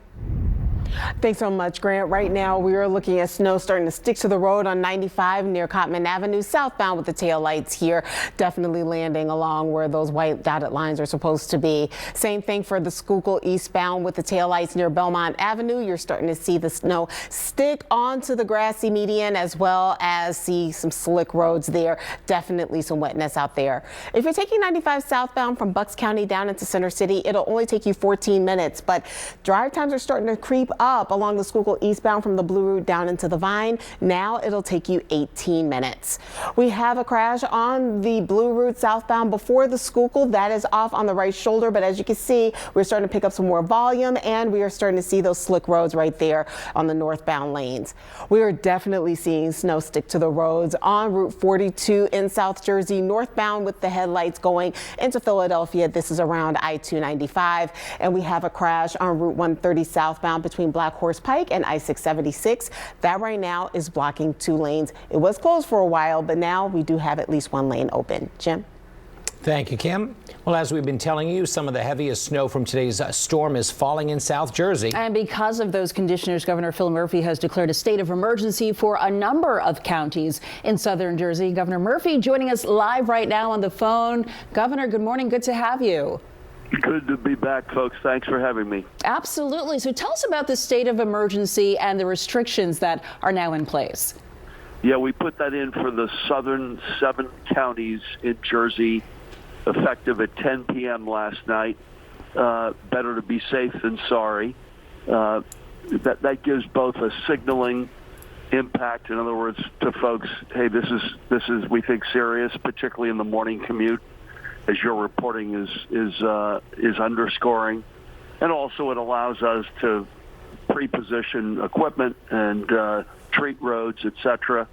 Thanks so much, Grant. Right now, we are looking at snow starting to stick to the road on 95 near Cottman Avenue, southbound with the tail lights here, definitely landing along where those white dotted lines are supposed to be. Same thing for the Schuylkill eastbound with the tail lights near Belmont Avenue. You're starting to see the snow stick onto the grassy median, as well as see some slick roads there. Definitely some wetness out there. If you're taking 95 southbound from Bucks County down into Center City, it'll only take you 14 minutes, but drive times are starting to creep up along the Schuylkill eastbound from the Blue Route down into the Vine. Now it'll take you 18 minutes. We have a crash on the Blue Route southbound before the Schuylkill. That is off on the right shoulder, but as you can see, we're starting to pick up some more volume, and we are starting to see those slick roads right there on the northbound lanes. We are definitely seeing snow stick to the roads on Route 42 in South Jersey, northbound with the headlights going into Philadelphia. This is around I-295, and we have a crash on Route 130 southbound between Black Horse Pike and I-676. That right now is blocking 2 lanes. It was closed for a while, but now we do have at least 1 lane open. Jim? Thank you, Kim. Well, as we've been telling you, some of the heaviest snow from today's storm is falling in South Jersey. And because of those conditions, Governor Phil Murphy has declared a state of emergency for a number of counties in southern Jersey. Governor Murphy joining us live right now on the phone. Governor, good morning. Good to have you. Good to be back, folks. Thanks for having me. Absolutely. So tell us about the state of emergency and the restrictions that are now in place. Yeah, we put that in for the southern 7 counties in Jersey, effective at 10 p.m. last night. Better to be safe than sorry. That gives both a signaling impact, in other words, to folks, hey, this is we think serious, particularly in the morning commute, as your reporting is underscoring, and also it allows us to pre-position equipment and treat roads, etc.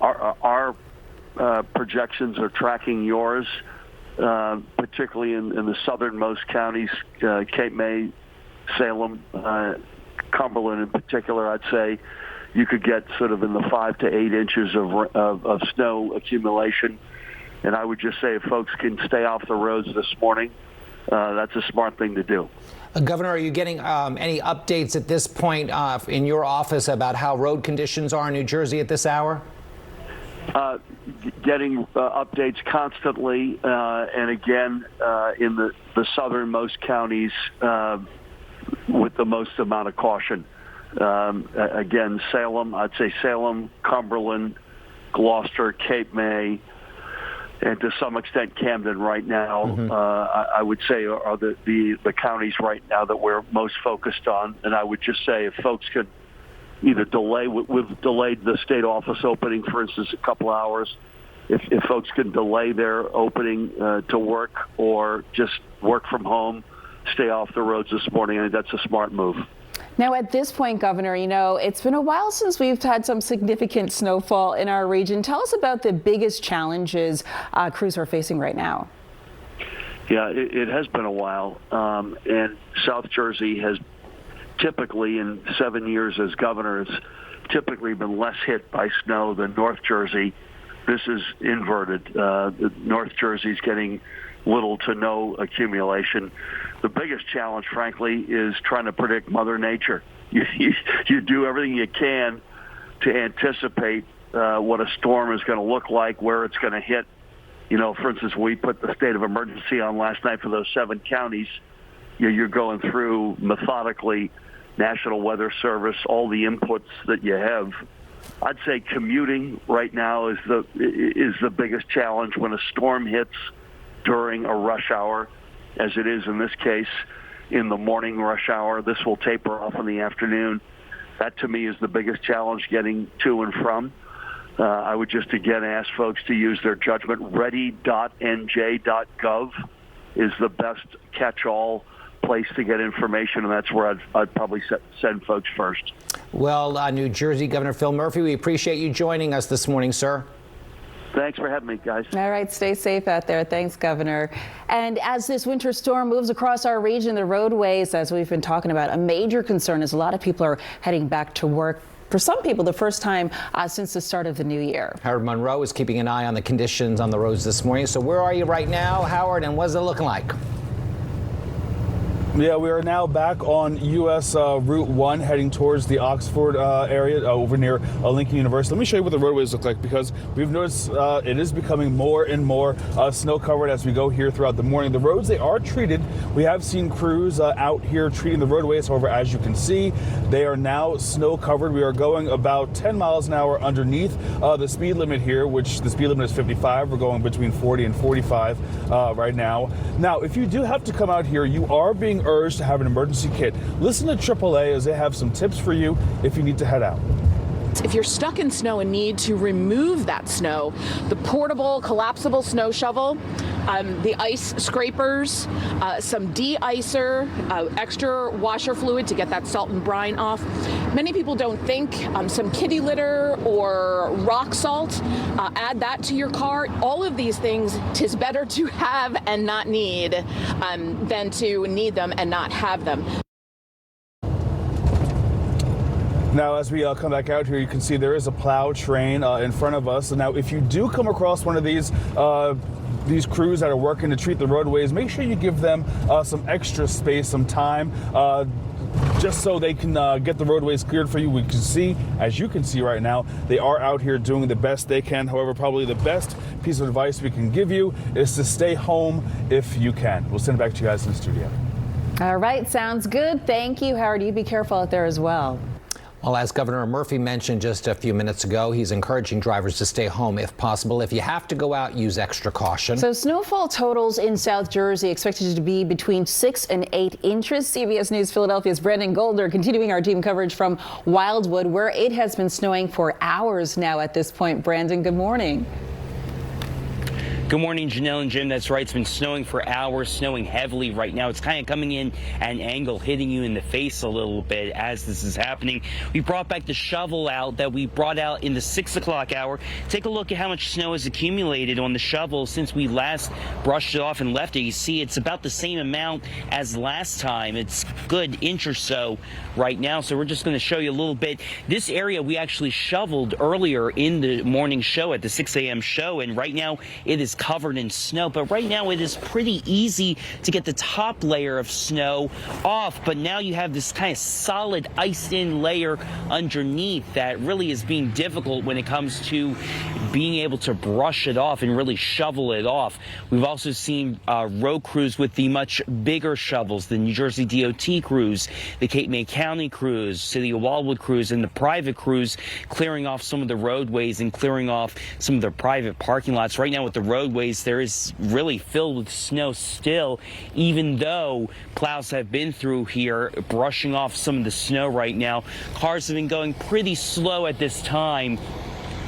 Our projections are tracking yours, particularly in the southernmost counties, Cape May, Salem, Cumberland in particular. I'd say you could get sort of in the 5 to 8 inches of snow accumulation. And I would just say if folks can stay off the roads this morning, that's a smart thing to do. Governor, are you getting any updates at this point in your office about how road conditions are in New Jersey at this hour? Getting updates constantly, and again, in the southernmost counties with the most amount of caution. Again, Salem, I'd say Salem, Cumberland, Gloucester, Cape May, and to some extent Camden right now, I would say are the counties right now that we're most focused on. And I would just say if folks could either delay, we've delayed the state office opening, for instance, a couple hours. If folks can delay their opening to work or just work from home, stay off the roads this morning, I think that's a smart move. Now, at this point, Governor, you know, it's been a while since we've had some significant snowfall in our region. Tell us about the biggest challenges crews are facing right now. Yeah, it has been a while, and South Jersey has typically, in 7 years as governor, has typically been less hit by snow than North Jersey. This is inverted. North Jersey's getting little to no accumulation. The biggest challenge, frankly, is trying to predict Mother Nature. You do everything you can to anticipate what a storm is going to look like, where it's going to hit. You know, for instance, we put the state of emergency on last night for those 7 counties. You're going through methodically National Weather Service, all the inputs that you have. I'd say commuting right now is the biggest challenge when a storm hits during a rush hour, as it is in this case in the morning rush hour. This will taper off in the afternoon. That, to me, is the biggest challenge, getting to and from. I would just, again, ask folks to use their judgment. Ready.nj.gov is the best catch-all place to get information, and that's where I'd probably send folks first. Well, New Jersey Governor Phil Murphy, we appreciate you joining us this morning, sir. Thanks for having me, guys. All right, stay safe out there. Thanks, Governor. And as this winter storm moves across our region, the roadways, as we've been talking about, a major concern as a lot of people are heading back to work. For some people, the first time since the start of the new year. Howard Monroe is keeping an eye on the conditions on the roads this morning. So where are you right now, Howard, and what's it looking like? Yeah, we are now back on U.S. Route 1 heading towards the Oxford area over near Lincoln University. Let me show you what the roadways look like, because we've noticed it is becoming more and more snow covered as we go here throughout the morning. The roads, they are treated. We have seen crews out here treating the roadways. However, as you can see, they are now snow covered. We are going about 10 miles an hour underneath the speed limit here, which the speed limit is 55. We're going between 40 and 45 right now. Now, if you do have to come out here, you are being urged to have an emergency kit. Listen to AAA as they have some tips for you if you need to head out. If you're stuck in snow and need to remove that snow, the portable collapsible snow shovel, the ice scrapers, some de-icer, extra washer fluid to get that salt and brine off. Many people don't think some kitty litter or rock salt, add that to your car. All of these things, 'tis better to have and not need than to need them and not have them. Now, as we come back out here, you can see there is a plow train in front of us. Now, if you do come across one of these crews that are working to treat the roadways, make sure you give them some extra space, some time, just so they can get the roadways cleared for you. We can see, as you can see right now, they are out here doing the best they can. However, probably the best piece of advice we can give you is to stay home if you can. We'll send it back to you guys in the studio. All right, sounds good. Thank you, Howard. You be careful out there as well. Well, as Governor Murphy mentioned just a few minutes ago, he's encouraging drivers to stay home if possible. If you have to go out, use extra caution. So snowfall totals in South Jersey expected to be between 6 and 8 inches. CBS News Philadelphia's Brandon Golder continuing our team coverage from Wildwood, where it has been snowing for hours now at this point. Brandon, good morning. Good morning, Janelle and Jim. That's right. It's been snowing for hours, snowing heavily right now. It's kind of coming in at an angle, hitting you in the face a little bit as this is happening. We brought back the shovel out that we brought out in the 6 o'clock hour. Take a look at how much snow has accumulated on the shovel since we last brushed it off and left it. You see it's about the same amount as last time. It's a good inch or so right now. So we're just going to show you a little bit. This area we actually shoveled earlier in the morning show at the 6 a.m. show, and right now it is covered in snow. But right now it is pretty easy to get the top layer of snow off, but now you have this kind of solid iced in layer underneath that really is being difficult when it comes to being able to brush it off and really shovel it off. We've also seen road crews with the much bigger shovels, the New Jersey DOT crews, the Cape May County crews, City of Wildwood crews, and the private crews clearing off some of the roadways and clearing off some of the private parking lots. Right now with the roadways, there is really filled with snow still, even though plows have been through here brushing off some of the snow right now. Cars have been going pretty slow at this time.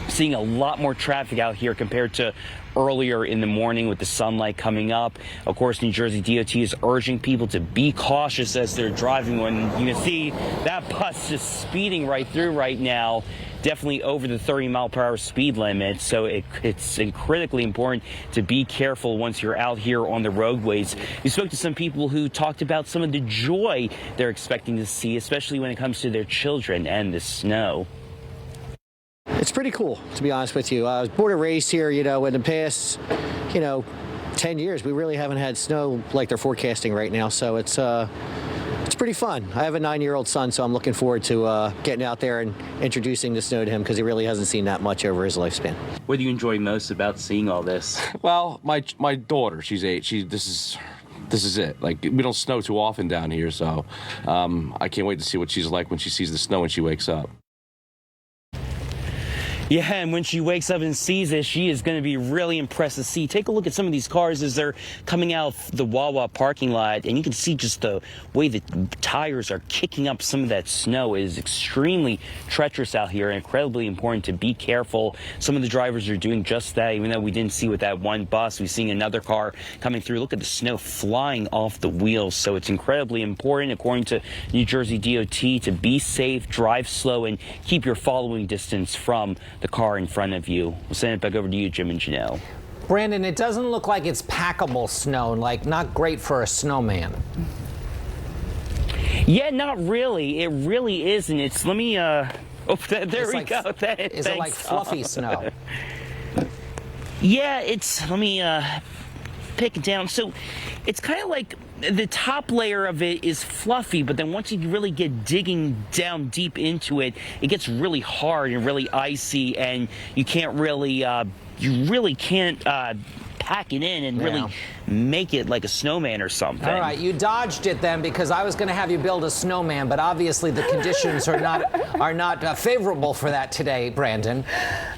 Seeing a lot more traffic out here compared to earlier in the morning with the sunlight coming up. Of course, New Jersey DOT is urging people to be cautious as they're driving. When you can see that bus just speeding right through right now, definitely over the 30-mile-per-hour speed limit. So it's critically important to be careful once you're out here on the roadways. We spoke to some people who talked about some of the joy they're expecting to see, especially when it comes to their children and the snow. It's pretty cool, to be honest with you. I was born and raised here, in the past, 10 years, we really haven't had snow like they're forecasting right now. So it's pretty fun. I have a 9-year-old son, so I'm looking forward to getting out there and introducing the snow to him because he really hasn't seen that much over his lifespan. What do you enjoy most about seeing all this? Well, my daughter, she's 8. This is it. Like, we don't snow too often down here, so I can't wait to see what she's like when she sees the snow when she wakes up. Yeah, and when she wakes up and sees it, she is going to be really impressed to see. Take a look at some of these cars as they're coming out of the Wawa parking lot, and you can see just the way the tires are kicking up some of that snow. It is extremely treacherous out here and incredibly important to be careful. Some of the drivers are doing just that, even though we didn't see with that one bus. We've seen another car coming through. Look at the snow flying off the wheels. So it's incredibly important, according to New Jersey DOT, to be safe, drive slow, and keep your following distance from the car in front of you. We'll send it back over to you, Jim and Janelle. Brandon, it doesn't look like it's packable snow, like not great for a snowman. Yeah, not really. It really isn't. It's, let me, there we go. Is it like fluffy snow? Yeah, it's, let me pick it down. So it's kind of like the top layer of it is fluffy, but then once you really get digging down deep into it, it gets really hard and really icy, and you can't really, pack it in and really make it like a snowman or something. All right, you dodged it then, because I was going to have you build a snowman, but obviously the conditions are not favorable for that today, Brandon.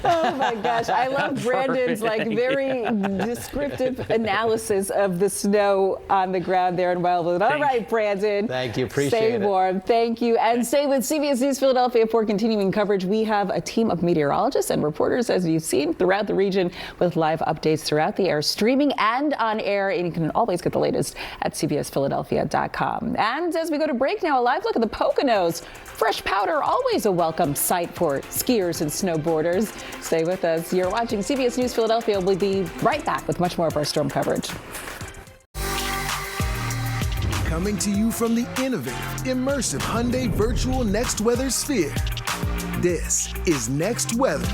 Oh my gosh, I love Brandon's very descriptive analysis of the snow on the ground there in Wildwood. All right, Brandon. Thank you, appreciate it. Stay warm. Thank you, and stay with CBS News Philadelphia for continuing coverage. We have a team of meteorologists and reporters, as you've seen, throughout the region with live updates throughout the air, streaming and on air, and you can always get the latest at cbsphiladelphia.com. And as we go to break now, a live look at the Poconos. Fresh powder, always a welcome sight for skiers and snowboarders. Stay with us. You're watching CBS News Philadelphia. We'll be right back with much more of our storm coverage. Coming to you from the innovative, immersive Hyundai Virtual Next Weather Sphere. This is Next Weather.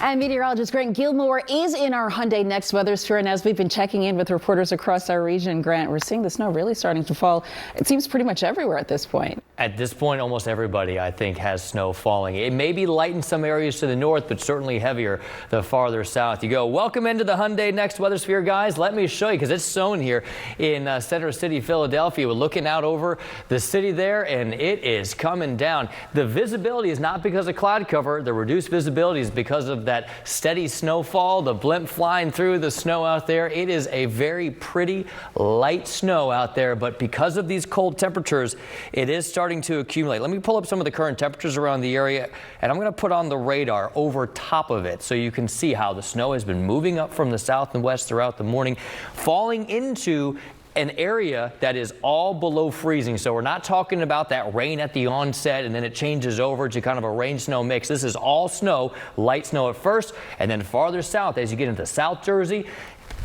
And meteorologist Grant Gilmore is in our Hyundai Next Weather Sphere. And as we've been checking in with reporters across our region, Grant, we're seeing the snow really starting to fall. It seems pretty much everywhere at this point. At this point, almost everybody, I think, has snow falling. It may be light in some areas to the north, but certainly heavier the farther south you go. Welcome into the Hyundai Next Weather Sphere, guys. Let me show you, because it's snowing here in Center City, Philadelphia. We're looking out over the city there, and it is coming down. The visibility is not because of cloud cover. The reduced visibility is because of that steady snowfall, the blimp flying through the snow out there. It is a very pretty light snow out there, but because of these cold temperatures, it is starting to accumulate. Let me pull up some of the current temperatures around the area, and I'm going to put on the radar over top of it so you can see how the snow has been moving up from the south and west throughout the morning, falling into an area that is all below freezing. So we're not talking about that rain at the onset and then it changes over to kind of a rain-snow mix. This is all snow, light snow at first, and then farther south as you get into South Jersey,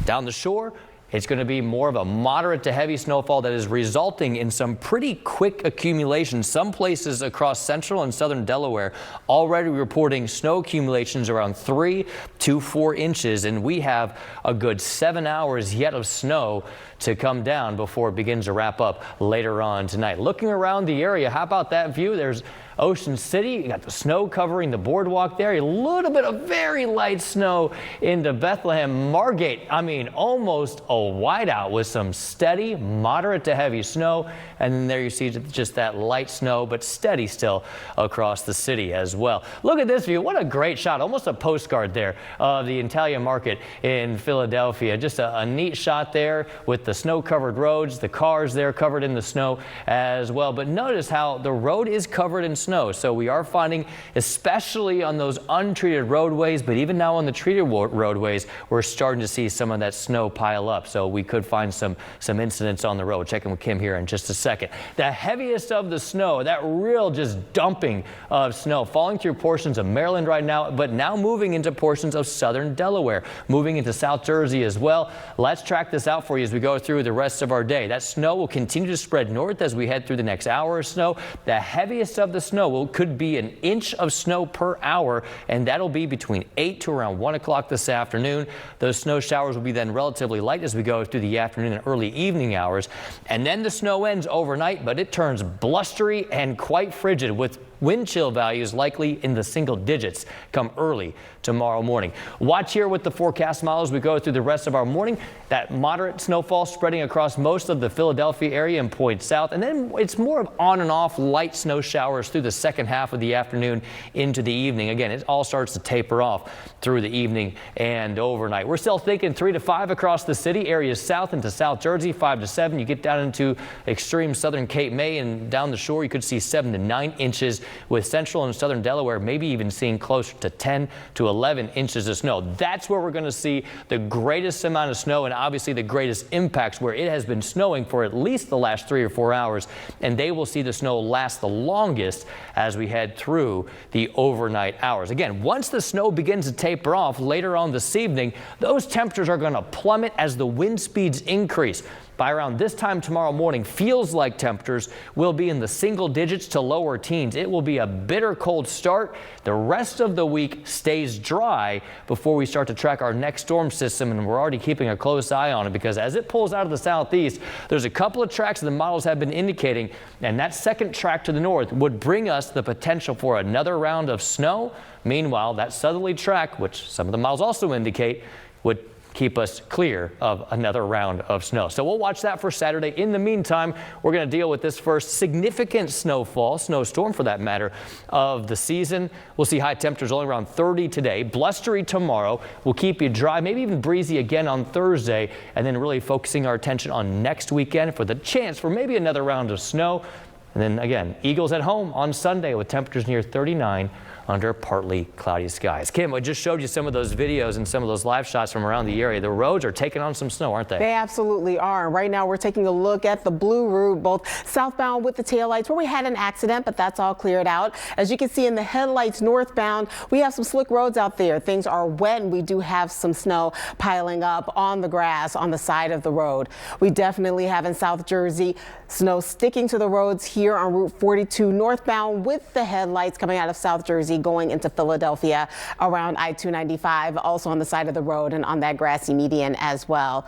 down the shore, it's going to be more of a moderate to heavy snowfall that is resulting in some pretty quick accumulation. Some places across central and southern Delaware already reporting snow accumulations around 3 to 4 inches, and we have a good 7 hours yet of snow to come down before it begins to wrap up later on tonight. Looking around the area, how about that view? There's Ocean City. You got the snow covering the boardwalk there. A little bit of very light snow into Bethlehem. Margate, I mean, almost a whiteout with some steady, moderate to heavy snow. And then there you see just that light snow, but steady still across the city as well. Look at this view. What a great shot. Almost a postcard there of the Italian market in Philadelphia. Just a neat shot there with the snow-covered roads, the cars there covered in the snow as well. But notice how the road is covered in snow. So we are finding, especially on those untreated roadways, but even now on the treated roadways, we're starting to see some of that snow pile up. So we could find some incidents on the road. Checking with Kim here in just a second. The heaviest of the snow, that real just dumping of snow falling through portions of Maryland right now, but now moving into portions of southern Delaware, moving into South Jersey as well. Let's track this out for you as we go through the rest of our day. That snow will continue to spread north as we head through the next hour or so. The heaviest of the snow could be an inch of snow per hour, and that'll be between 8 to around 1 o'clock this afternoon. Those snow showers will be then relatively light as we go through the afternoon and early evening hours. And then the snow ends overnight, but it turns blustery and quite frigid with wind chill values likely in the single digits come early tomorrow morning. Watch here with the forecast model as we go through the rest of our morning. That moderate snowfall spreading across most of the Philadelphia area and points south. And then it's more of on and off light snow showers through the second half of the afternoon into the evening. Again, it all starts to taper off through the evening and overnight. We're still thinking 3 to 5 across the city. Areas south into South Jersey, 5 to 7. You get down into extreme southern Cape May and down the shore, you could see 7 to 9 inches, with central and southern Delaware maybe even seeing closer to 10 to 11 inches of snow. That's where we're going to see the greatest amount of snow and obviously the greatest impacts, where it has been snowing for at least the last 3 or 4 hours, and they will see the snow last the longest as we head through the overnight hours. Again, once the snow begins to taper off later on this evening, those temperatures are going to plummet as the wind speeds increase. By around this time tomorrow morning, feels like temperatures will be in the single digits to lower teens. It will be a bitter cold start. The rest of the week stays dry before we start to track our next storm system, and we're already keeping a close eye on it because as it pulls out of the southeast, there's a couple of tracks the models have been indicating, and that second track to the north would bring us the potential for another round of snow. Meanwhile, that southerly track, which some of the models also indicate, would keep us clear of another round of snow. So we'll watch that for Saturday. In the meantime, we're going to deal with this first significant snowstorm for that matter, of the season. We'll see high temperatures only around 30 today, blustery tomorrow. We'll keep you dry, maybe even breezy again on Thursday, and then really focusing our attention on next weekend for the chance for maybe another round of snow. And then again, Eagles at home on Sunday with temperatures near 39 under partly cloudy skies. Kim, I just showed you some of those videos and some of those live shots from around the area. The roads are taking on some snow, aren't they? They absolutely are. Right now we're taking a look at the blue route, both southbound with the taillights where we had an accident, but that's all cleared out. As you can see in the headlights northbound, we have some slick roads out there. Things are wet and we do have some snow piling up on the grass on the side of the road. We definitely have in South Jersey snow sticking to the roads here on Route 42 northbound with the headlights coming out of South Jersey going into Philadelphia around I-295, also on the side of the road and on that grassy median as well.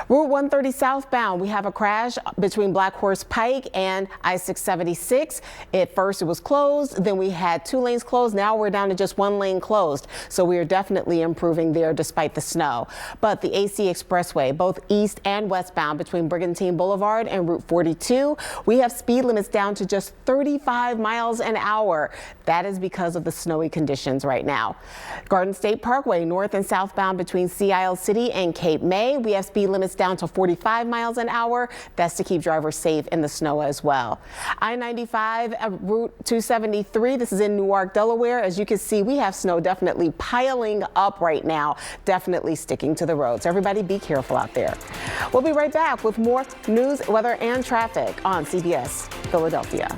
Route 130 southbound, we have a crash between Black Horse Pike and I-676. At first it was closed, then we had 2 lanes closed. Now we're down to just 1 lane closed. So we are definitely improving there despite the snow. But the AC Expressway, both east and westbound between Brigantine Boulevard and Route 42, we have speed limits down to just 35 miles an hour. That is because of the snowy conditions right now. Garden State Parkway, north and southbound between Sea Isle City and Cape May, we have speed limits down to 45 miles an hour. That's to keep drivers safe in the snow as well. I-95, Route 273, this is in Newark, Delaware. As you can see, we have snow definitely piling up right now, definitely sticking to the roads. Everybody be careful out there. We'll be right back with more news, weather, and traffic on CBS Philadelphia.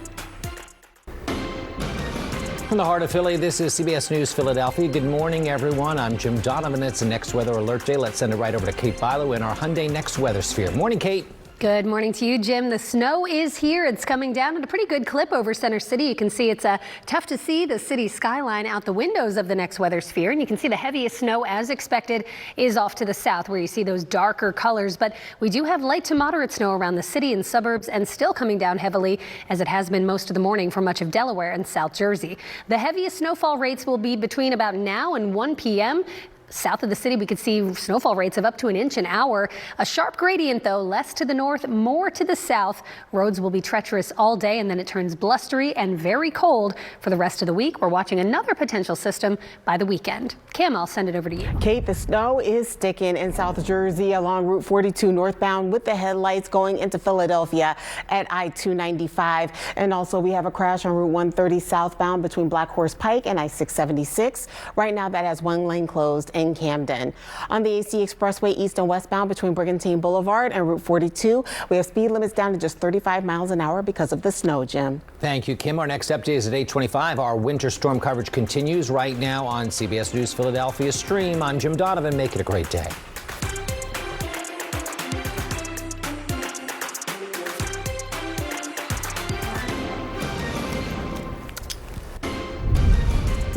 From the heart of Philly, this is CBS News Philadelphia. Good morning, everyone. I'm Jim Donovan. It's the Next Weather Alert Day. Let's send it right over to Kate Bilo in our Hyundai Next Weather Sphere. Morning, Kate. Good morning to you, Jim. The snow is here. It's coming down at a pretty good clip over Center City. You can see it's tough to see the city skyline out the windows of the next weather sphere. And you can see the heaviest snow, as expected, is off to the south where you see those darker colors. But we do have light to moderate snow around the city and suburbs and still coming down heavily as it has been most of the morning for much of Delaware and South Jersey. The heaviest snowfall rates will be between about now and 1 p.m. South of the city, we could see snowfall rates of up to an inch an hour. A sharp gradient, though, less to the north, more to the south. Roads will be treacherous all day, and then it turns blustery and very cold for the rest of the week. We're watching another potential system by the weekend. Cam, I'll send it over to you. Kate, the snow is sticking in South Jersey along Route 42 northbound with the headlights going into Philadelphia at I-295. And also we have a crash on Route 130 southbound between Black Horse Pike and I-676. Right now that has one lane closed in Camden. On the AC Expressway east and westbound between Brigantine Boulevard and Route 42, we have speed limits down to just 35 miles an hour because of the snow, Jim. Thank you, Kim. Our next update is at 8:25. Our winter storm coverage continues right now on CBS News Philadelphia Stream. I'm Jim Donovan. Make it a great day.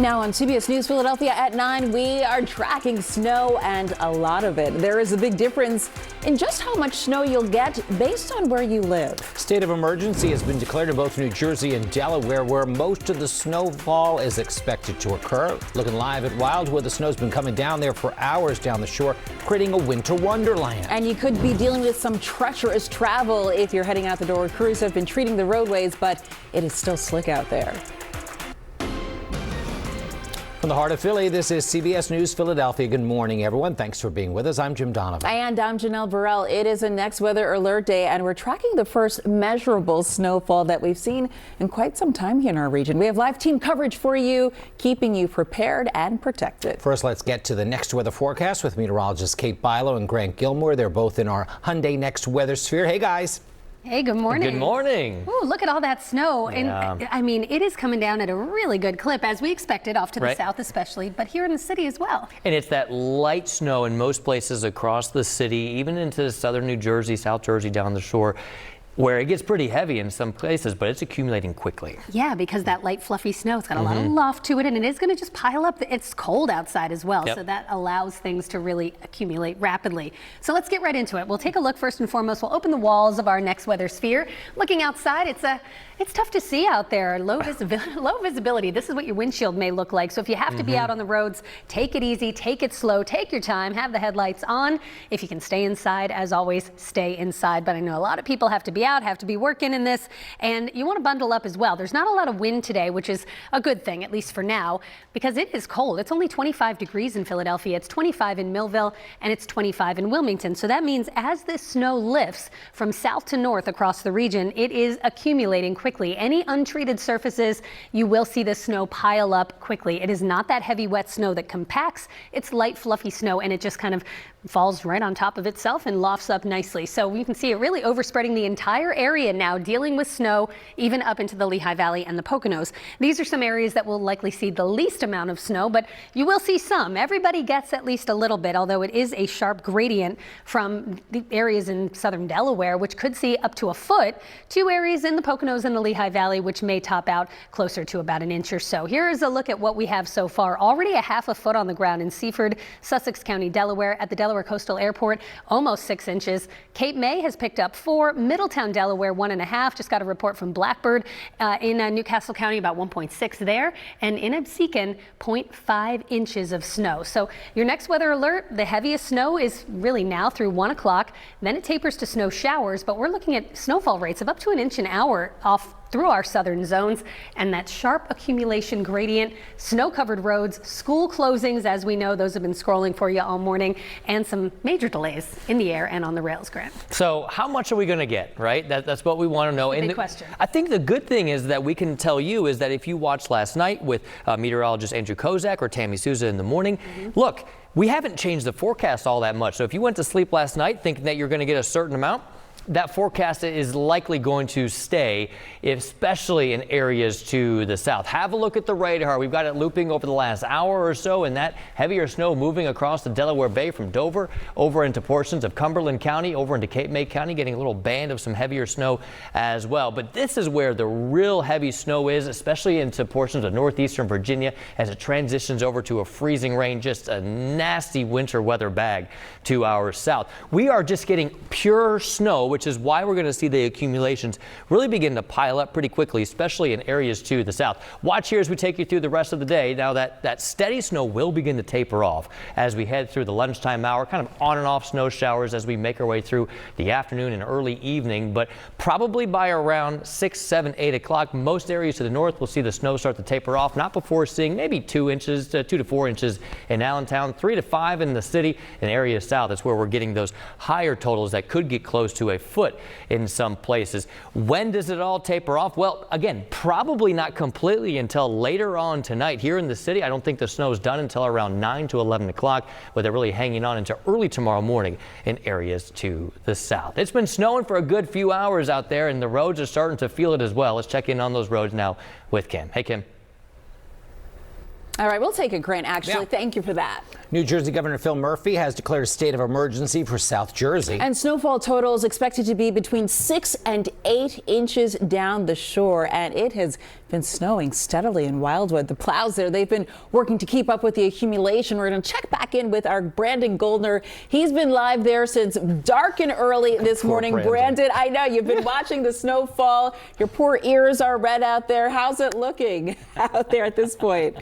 Now on CBS News Philadelphia at 9, we are tracking snow and a lot of it. There is a big difference in just how much snow you'll get based on where you live. State of emergency has been declared in both New Jersey and Delaware, where most of the snowfall is expected to occur. Looking live at Wildwood, the snow's been coming down there for hours down the shore, creating a winter wonderland. And you could be dealing with some treacherous travel if you're heading out the door. Crews have been treating the roadways, but it is still slick out there. From the heart of Philly, this is CBS News Philadelphia. Good morning, everyone. Thanks for being with us. I'm Jim Donovan. And I'm Janelle Burrell. It is a next weather alert day, and we're tracking the first measurable snowfall that we've seen in quite some time here in our region. We have live team coverage for you, keeping you prepared and protected. First, let's get to the next weather forecast with meteorologists Kate Bilo and Grant Gilmore. They're both in our Hyundai Next Weather Sphere. Hey, guys. Hey, good morning. Good morning. Ooh, look at all that snow. Yeah. And I mean, it is coming down at a really good clip, as we expected, off to the south especially, but here in the city as well. And it's that light snow in most places across the city, even into southern New Jersey, South Jersey down the shore, where it gets pretty heavy in some places, but it's accumulating quickly. Yeah, because that light fluffy snow, it's got a lot of loft to it, and it is going to just pile up. It's cold outside as well, so that allows things to really accumulate rapidly. So let's get right into it. We'll take a look first and foremost. We'll open the walls of our next weather sphere. Looking outside, it's tough to see out there. Low visibility. This is what your windshield may look like. So if you have to be out on the roads, take it easy, take it slow, take your time, have the headlights on. If you can stay inside, as always, stay inside. But I know a lot of people have to be out, have to be working in this, and you want to bundle up as well. There's not a lot of wind today, which is a good thing, at least for now, because it is cold. It's only 25 degrees in Philadelphia. It's 25 in Millville, and it's 25 in Wilmington. So that means as this snow lifts from south to north across the region, it is accumulating quickly. Any untreated surfaces, you will see the snow pile up quickly. It is not that heavy, wet snow that compacts. It's light, fluffy snow, and it just kind of falls right on top of itself and lofts up nicely. So you can see it really overspreading the entire area now, dealing with snow even up into the Lehigh Valley and the Poconos. These are some areas that will likely see the least amount of snow, but you will see some. Everybody gets at least a little bit, although it is a sharp gradient from the areas in southern Delaware, which could see up to a foot, to areas in the Poconos and the Lehigh Valley, which may top out closer to about an inch or so. Here is a look at what we have so far. Already a half a foot on the ground in Seaford, Sussex County, Delaware, at the Delaware Coastal Airport, almost 6 inches. Cape May has picked up 4, Middletown, Delaware, 1.5. Just got a report from Blackbird in Newcastle County, about 1.6 there, and in Absecon, 0.5 inches of snow. So your next weather alert, the heaviest snow is really now through 1 o'clock. Then it tapers to snow showers, but we're looking at snowfall rates of up to an inch an hour off through our southern zones, and that sharp accumulation gradient, snow-covered roads, school closings, as we know, those have been scrolling for you all morning, and some major delays in the air and on the rails, Grant. So how much are we going to get, right? That's what we want to know. Big question. I think the good thing is that we can tell you is that if you watched last night with meteorologist Andrew Kozak or Tammy Souza in the morning, look, we haven't changed the forecast all that much. So if you went to sleep last night thinking that you're going to get a certain amount, that forecast is likely going to stay, especially in areas to the south. Have a look at the radar. We've got it looping over the last hour or so, and that heavier snow moving across the Delaware Bay from Dover over into portions of Cumberland County, over into Cape May County, getting a little band of some heavier snow as well. But this is where the real heavy snow is, especially into portions of northeastern Virginia as it transitions over to a freezing rain, just a nasty winter weather bag to our south. We are just getting pure snow, which is why we're going to see the accumulations really begin to pile up pretty quickly, especially in areas to the south. Watch here as we take you through the rest of the day. Now that steady snow will begin to taper off as we head through the lunchtime hour, kind of on and off snow showers as we make our way through the afternoon and early evening, but probably by around 6, 7, 8 o'clock, most areas to the north will see the snow start to taper off, not before seeing maybe 2 to 4 inches in Allentown, 3 to 5 in the city, and areas south. That's where we're getting those higher totals that could get close to a foot in some places. When does it all taper off? Well, again, probably not completely until later on tonight. Here in the city, I don't think the snow is done until around 9 to 11 o'clock, with it really hanging on into early tomorrow morning in areas to the south. It's been snowing for a good few hours out there, and the roads are starting to feel it as well. Let's check in on those roads now with Kim. Hey, Kim. All right, we'll take it, Grant, actually. Yeah. Thank you for that. New Jersey Governor Phil Murphy has declared a state of emergency for South Jersey. And snowfall totals expected to be between 6 and 8 inches down the shore. And it has been snowing steadily in Wildwood. The plows there, they've been working to keep up with the accumulation. We're going to check back in with our Brandon Goldner. He's been live there since dark and early this morning. Brandon, I know you've been watching the snowfall. Your poor ears are red out there. How's it looking out there at this point?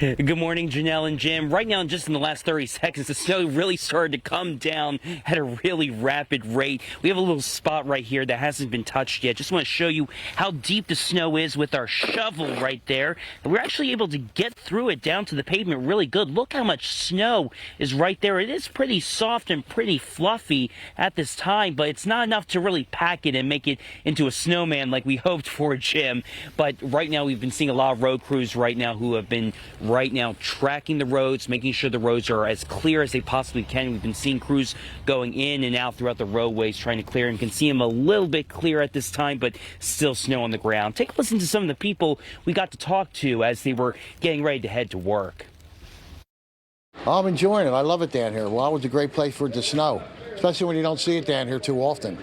Good morning, Janelle and Jim. Right now, just in the last 30 seconds, the snow really started to come down at a really rapid rate. We have a little spot right here that hasn't been touched yet. Just want to show you how deep the snow is with our shovel right there. And we're actually able to get through it down to the pavement really good. Look how much snow is right there. It is pretty soft and pretty fluffy at this time, but it's not enough to really pack it and make it into a snowman like we hoped for, Jim. But right now, we've been seeing a lot of road crews right now who have been right now tracking the roads, making sure the roads are as clear as they possibly can. We've been seeing crews going in and out throughout the roadways trying to clear, and can see them a little bit clear at this time, but still snow on the ground. Take a listen to some of the people we got to talk to as they were getting ready to head to work. I'm enjoying it. I love it down here. Wildwood's a great place for it to snow, especially when you don't see it down here too often.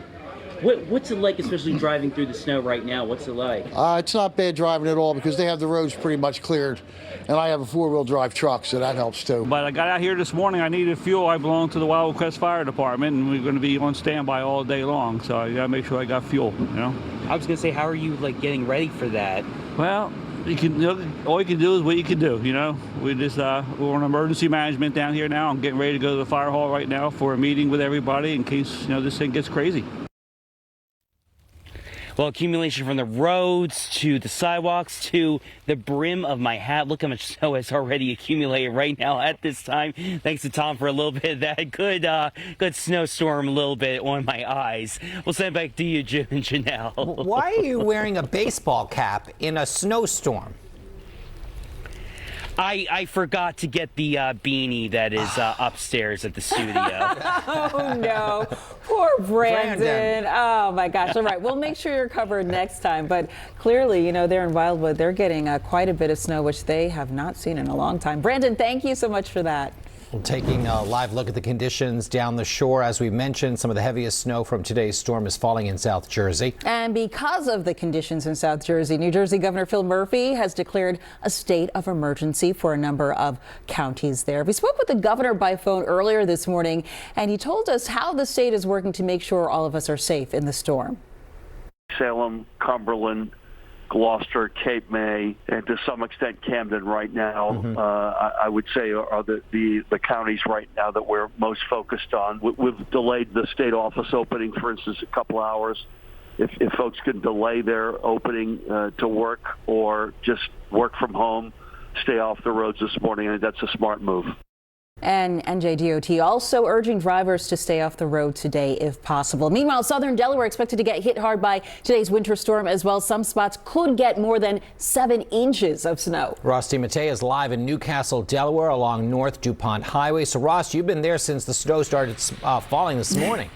What's it like, especially driving through the snow right now? What's it like? It's not bad driving at all because they have the roads pretty much cleared, and I have a four-wheel drive truck, so that helps too. But I got out here this morning. I needed fuel. I belong to the Wildwood Crest Fire Department, and we're going to be on standby all day long. So I got to make sure I got fuel. You know. I was going to say, how are you getting ready for that? Well, all you can do is what you can do. You know, we're on emergency management down here now. I'm getting ready to go to the fire hall right now for a meeting with everybody in case this thing gets crazy. Well, accumulation from the roads to the sidewalks to the brim of my hat. Look how much snow has already accumulated right now at this time. Thanks to Tom for a little bit of that good snowstorm a little bit on my eyes. We'll send it back to you, Jim and Janelle. Why are you wearing a baseball cap in a snowstorm? I forgot to get the beanie that is upstairs at the studio. Oh, no. Poor Brandon. Oh, my gosh. All right. We'll make sure you're covered next time. But clearly, there in Wildwood, they're getting quite a bit of snow, which they have not seen in a long time. Brandon, thank you so much for that. We're taking a live look at the conditions down the shore. As we mentioned, some of the heaviest snow from today's storm is falling in South Jersey. And because of the conditions in South Jersey, New Jersey Governor Phil Murphy has declared a state of emergency for a number of counties there. We spoke with the governor by phone earlier this morning, and he told us how the state is working to make sure all of us are safe in the storm. Salem, Cumberland, Gloucester, Cape May, and to some extent Camden right now, I would say are the counties right now that we're most focused on. We've delayed the state office opening, for instance, a couple hours. If folks can delay their opening to work or just work from home, stay off the roads this morning, and that's a smart move. And NJDOT also urging drivers to stay off the road today if possible. Meanwhile, southern Delaware expected to get hit hard by today's winter storm as well. Some spots could get more than 7 inches of snow. Ross DiMattei is live in Newcastle, Delaware along North DuPont Highway. So Ross, you've been there since the snow started falling this morning.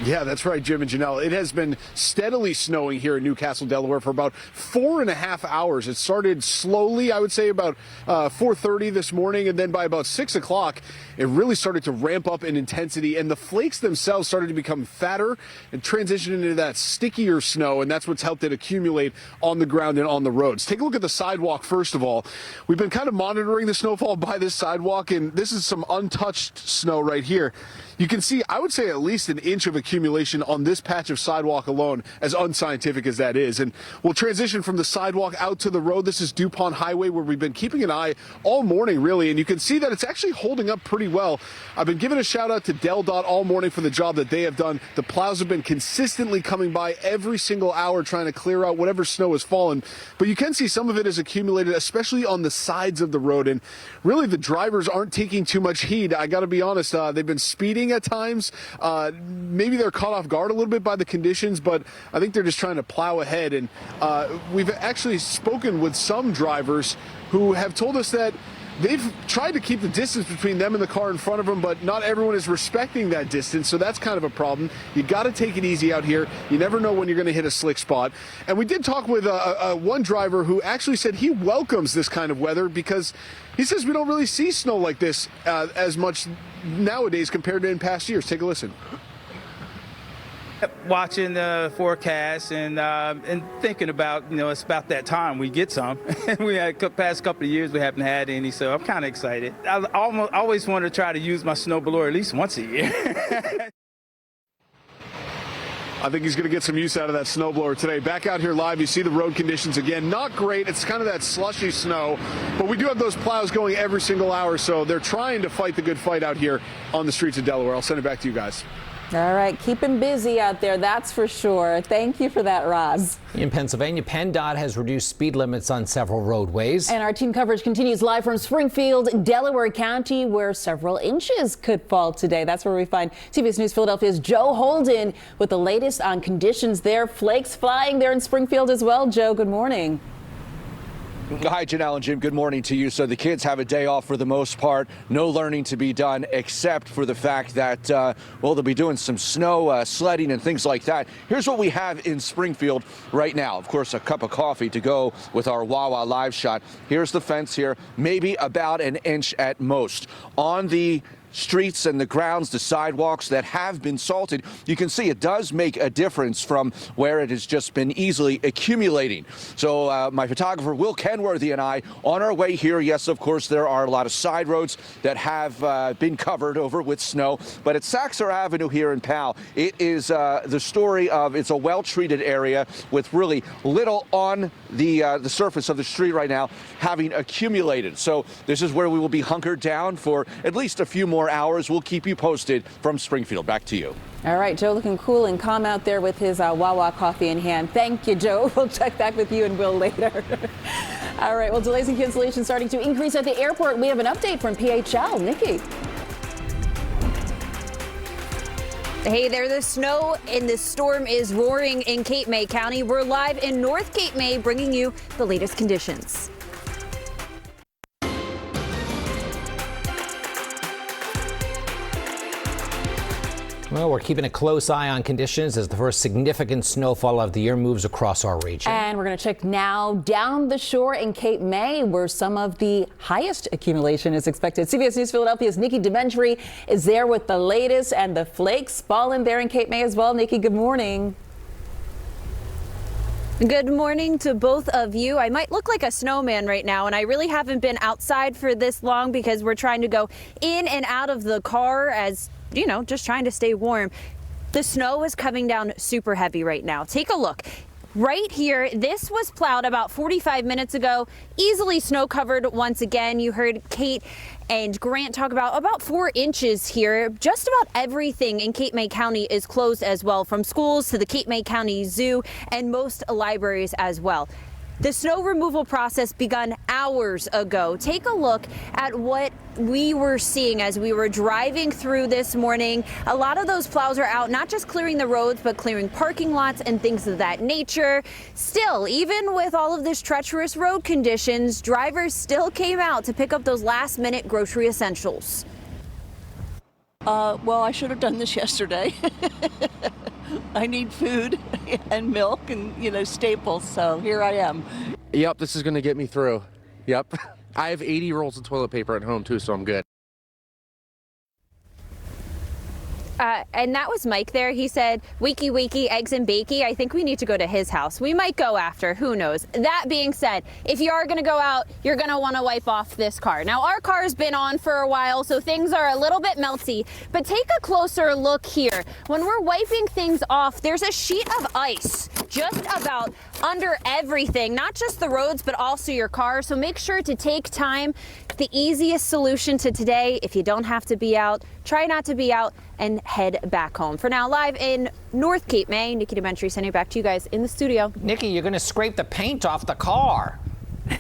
Yeah, that's right, Jim and Janelle. It has been steadily snowing here in Newcastle, Delaware for about 4.5 hours. It started slowly, I would say about 4:30 this morning, and then by about 6 o'clock, it really started to ramp up in intensity, and the flakes themselves started to become fatter and transition into that stickier snow, and that's what's helped it accumulate on the ground and on the roads. Take a look at the sidewalk first of all. We've been kind of monitoring the snowfall by this sidewalk, and this is some untouched snow right here. You can see, I would say, at least an inch of accumulation on this patch of sidewalk alone, as unscientific as that is. And we'll transition from the sidewalk out to the road. This is DuPont Highway, where we've been keeping an eye all morning, really, and you can see that it's actually holding up pretty well. I've been giving a shout out to DelDOT all morning for the job that they have done. The plows have been consistently coming by every single hour trying to clear out whatever snow has fallen, but you can see some of it is accumulated, especially on the sides of the road, and really the drivers aren't taking too much heed. I got to be honest, they've been speeding at times. Maybe they're caught off guard a little bit by the conditions, but I think they're just trying to plow ahead. And we've actually spoken with some drivers who have told us that they've tried to keep the distance between them and the car in front of them, but not everyone is respecting that distance, so that's kind of a problem. You got to take it easy out here. You never know when you're going to hit a slick spot. And we did talk with one driver who actually said he welcomes this kind of weather because he says we don't really see snow like this as much nowadays compared to in past years. Take a listen. Watching the forecast and thinking about, it's about that time we get some. We had the past couple of years we haven't had any, so I'm kind of excited. I always want to try to use my snowblower at least once a year. I think he's going to get some use out of that snowblower today. Back out here live, you see the road conditions again. Not great. It's kind of that slushy snow, but we do have those plows going every single hour, so they're trying to fight the good fight out here on the streets of Delaware. I'll send it back to you guys. All right, keep him busy out there, that's for sure. Thank you for that, Roz. In Pennsylvania, PennDOT has reduced speed limits on several roadways. And our team coverage continues live from Springfield, Delaware County, where several inches could fall today. That's where we find CBS News Philadelphia's Joe Holden with the latest on conditions there. Flakes flying there in Springfield as well. Joe, good morning. Hi, Janelle and Jim. Good morning to you. So the kids have a day off for the most part. No learning to be done except for the fact that, well, they'll be doing some snow sledding and things like that. Here's what we have in Springfield right now. Of course, a cup of coffee to go with our Wawa live shot. Here's the fence here, maybe about an inch at most. On the streets and the grounds, the sidewalks that have been salted, you can see it does make a difference from where it has just been easily accumulating. So my photographer Will Kenworthy and I on our way here, yes, of course, there are a lot of side roads that have been covered over with snow, but at Saxer Avenue here in Powell, it is the story of it's a well-treated area with really little on the surface of the street right now having accumulated. So this is where we will be hunkered down for at least a few more hours. We'll keep you posted from Springfield. Back to you. All right, Joe looking cool and calm out there with his Wawa coffee in hand. Thank you, Joe. We'll check back with you and Will later. All right, well, delays and cancellations starting to increase at the airport. We have an update from PHL. Nikki. Hey there, the snow in this storm is roaring in Cape May County. We're live in North Cape May bringing you the latest conditions. Well, we're keeping a close eye on conditions as the first significant snowfall of the year moves across our region. And we're going to check now down the shore in Cape May, where some of the highest accumulation is expected. CBS News Philadelphia's Nikki Dementry is there with the latest, and the flakes falling there in Cape May as well. Nikki, good morning. Good morning to both of you. I might look like a snowman right now, and I really haven't been outside for this long because we're trying to go in and out of the car as just trying to stay warm. The snow is coming down super heavy right now. Take a look. Right here, this was plowed about 45 minutes ago, easily snow covered once again. You heard Kate and Grant talk about 4 inches here. Just about everything in Cape May County is closed as well, from schools to the Cape May County Zoo and most libraries as well. The snow removal process begun hours ago. Take a look at what we were seeing as we were driving through this morning. A lot of those plows are out, not just clearing the roads, but clearing parking lots and things of that nature. Still, even with all of this treacherous road conditions, drivers still came out to pick up those last-minute grocery essentials. Well, I should have done this yesterday. I need food and milk and, staples, so here I am. Yep, this is going to get me through. Yep. I have 80 rolls of toilet paper at home, too, so I'm good. And that was Mike there. He said, "Wiki, eggs and bakey." I think we need to go to his house. We might go after, who knows. That being said, if you are going to go out, you're going to want to wipe off this car. Now, our car's been on for a while, so things are a little bit melty, but take a closer look here. When we're wiping things off, there's a sheet of ice just about under everything, not just the roads, but also your car. So make sure to take time. The easiest solution to today, if you don't have to be out, try not to be out and head back home. For now, live in North Cape May, Nikki DeMentry sending it back to you guys in the studio. Nikki, you're going to scrape the paint off the car. No,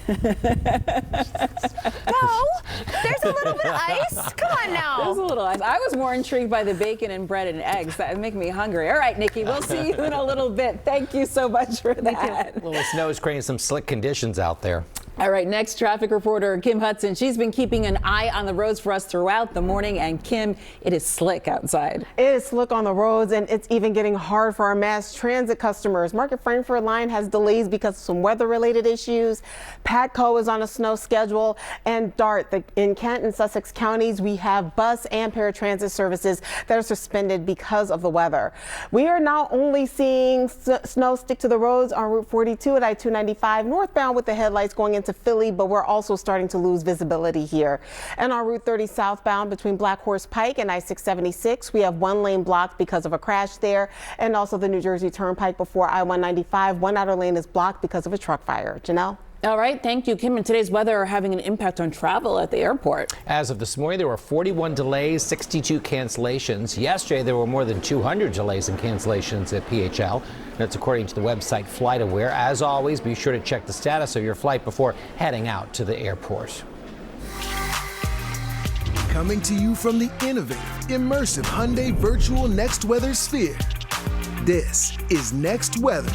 there's a little bit of ice. Come on now. There's a little ice. I was more intrigued by the bacon and bread and eggs. That would make me hungry. All right, Nikki, we'll see you in a little bit. Thank you so much for that. A little snow is creating some slick conditions out there. All right, next traffic reporter Kim Hudson. She's been keeping an eye on the roads for us throughout the morning. And Kim, it is slick outside. It is slick on the roads, and it's even getting hard for our mass transit customers. Market Frankfurt line has delays because of some weather-related issues. Patco is on a snow schedule, and DART in Kent and Sussex counties, we have bus and paratransit services that are suspended because of the weather. We are not only seeing snow stick to the roads on Route 42 at I-295 northbound with the headlights going into Philly, but we're also starting to lose visibility here. And on Route 30 southbound between Black Horse Pike and I-676, we have one lane blocked because of a crash there, and also the New Jersey Turnpike before I-195. One outer lane is blocked because of a truck fire. Janelle? All right, thank you, Kim. And today's weather are having an impact on travel at the airport. As of this morning, there were 41 delays, 62 cancellations. Yesterday, there were more than 200 delays and cancellations at PHL. That's according to the website FlightAware. As always, be sure to check the status of your flight before heading out to the airport. Coming to you from the innovative, immersive Hyundai Virtual Next Weather Sphere. This is Next Weather.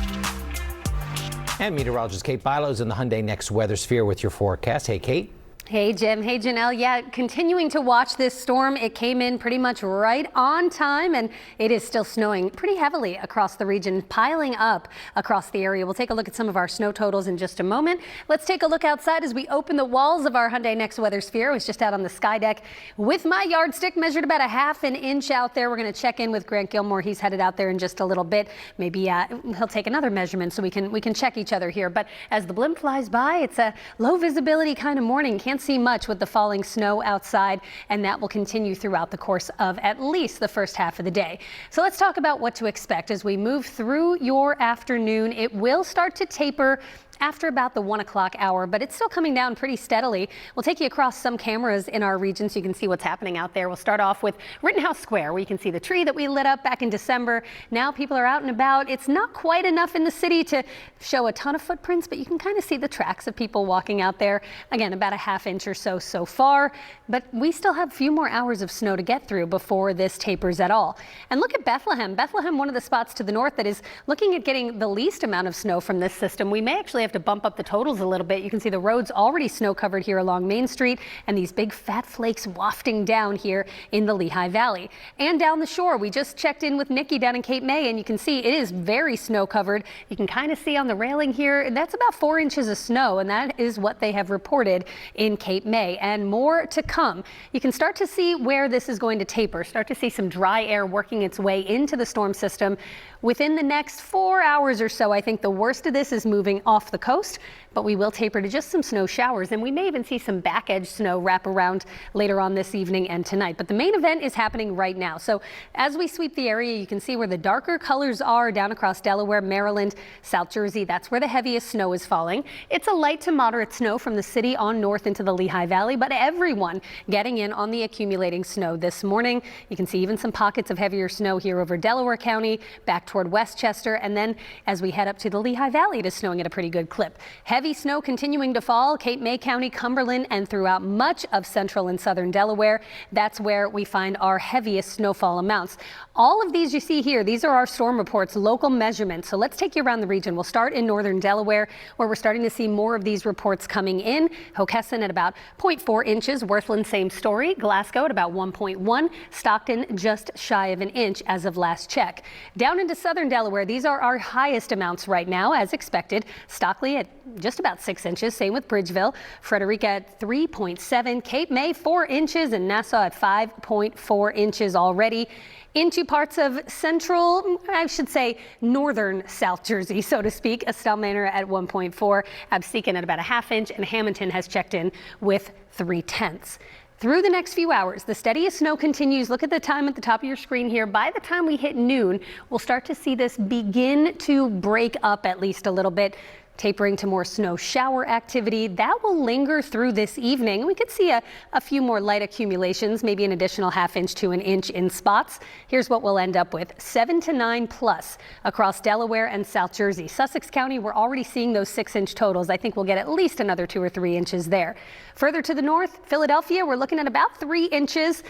And meteorologist Kate Bilo is in the Hyundai Next Weather Sphere with your forecast. Hey, Kate. Hey, Jim. Hey, Janelle. Yeah, continuing to watch this storm. It came in pretty much right on time, and it is still snowing pretty heavily across the region, piling up across the area. We'll take a look at some of our snow totals in just a moment. Let's take a look outside as we open the walls of our Hyundai Next Weather Sphere. I was just out on the sky deck with my yardstick, measured about a half an inch out there. We're going to check in with Grant Gilmore. He's headed out there in just a little bit. Maybe he'll take another measurement so we can check each other here. But as the blimp flies by, it's a low visibility kind of morning. Can't see much with the falling snow outside, and that will continue throughout the course of at least the first half of the day. So let's talk about what to expect as we move through your afternoon. It will start to taper after about the 1 o'clock hour, but it's still coming down pretty steadily. We'll take you across some cameras in our region so you can see what's happening out there. We'll start off with Rittenhouse Square, where you can see the tree that we lit up back in December. Now people are out and about. It's not quite enough in the city to show a ton of footprints, but you can kind of see the tracks of people walking out there. Again, about a half inch or so far, but we still have a few more hours of snow to get through before this tapers at all. And look at Bethlehem. Bethlehem, one of the spots to the north that is looking at getting the least amount of snow from this system. We may actually have to bump up the totals a little bit. You can see the roads already snow covered here along Main Street, and these big fat flakes wafting down here in the Lehigh Valley. And down the shore, we just checked in with Nikki down in Cape May, and you can see it is very snow covered. You can kind of see on the railing here, that's about 4 inches of snow, and that is what they have reported in Cape May, and more to come. You can start to see where this is going to taper, start to see some dry air working its way into the storm system. Within the next 4 hours or so, I think the worst of this is moving off the coast, but we will taper to just some snow showers, and we may even see some back edge snow wrap around later on this evening and tonight. But the main event is happening right now. So as we sweep the area, you can see where the darker colors are down across Delaware, Maryland, South Jersey. That's where the heaviest snow is falling. It's a light to moderate snow from the city on north into the Lehigh Valley, but everyone getting in on the accumulating snow this morning. You can see even some pockets of heavier snow here over Delaware County, back toward Westchester, and then as we head up to the Lehigh Valley, it is snowing at a pretty good good clip. Heavy snow continuing to fall, Cape May County, Cumberland, and throughout much of central and southern Delaware. That's where we find our heaviest snowfall amounts. All of these you see here, these are our storm reports, local measurements. So let's take you around the region. We'll start in northern Delaware, where we're starting to see more of these reports coming in. Hockessin at about 0.4 inches, Worthland same story, Glasgow at about 1.1, Stockton just shy of an inch as of last check. Down into southern Delaware, these are our highest amounts right now, as expected. Stockley at just about 6 inches, same with Bridgeville. Frederica at 3.7, Cape May 4 inches, and Nassau at 5.4 inches already. Into parts of central, I should say northern South Jersey, so to speak. Estelle Manor at 1.4, Absecon at about a ½ inch, and Hamilton has checked in with 0.3. Through the next few hours, the steadiest snow continues. Look at the time at the top of your screen here. By the time we hit noon, we'll start to see this begin to break up at least a little bit, tapering to more snow shower activity. That will linger through this evening. We could see a few more light accumulations, maybe an additional ½ inch to an inch in spots. Here's what we'll end up with: 7 to 9 plus across Delaware and South Jersey. Sussex County, we're already seeing those 6-inch totals. I think we'll get at least another 2 or 3 inches there. Further to the north, Philadelphia, we're looking at about 3 inches.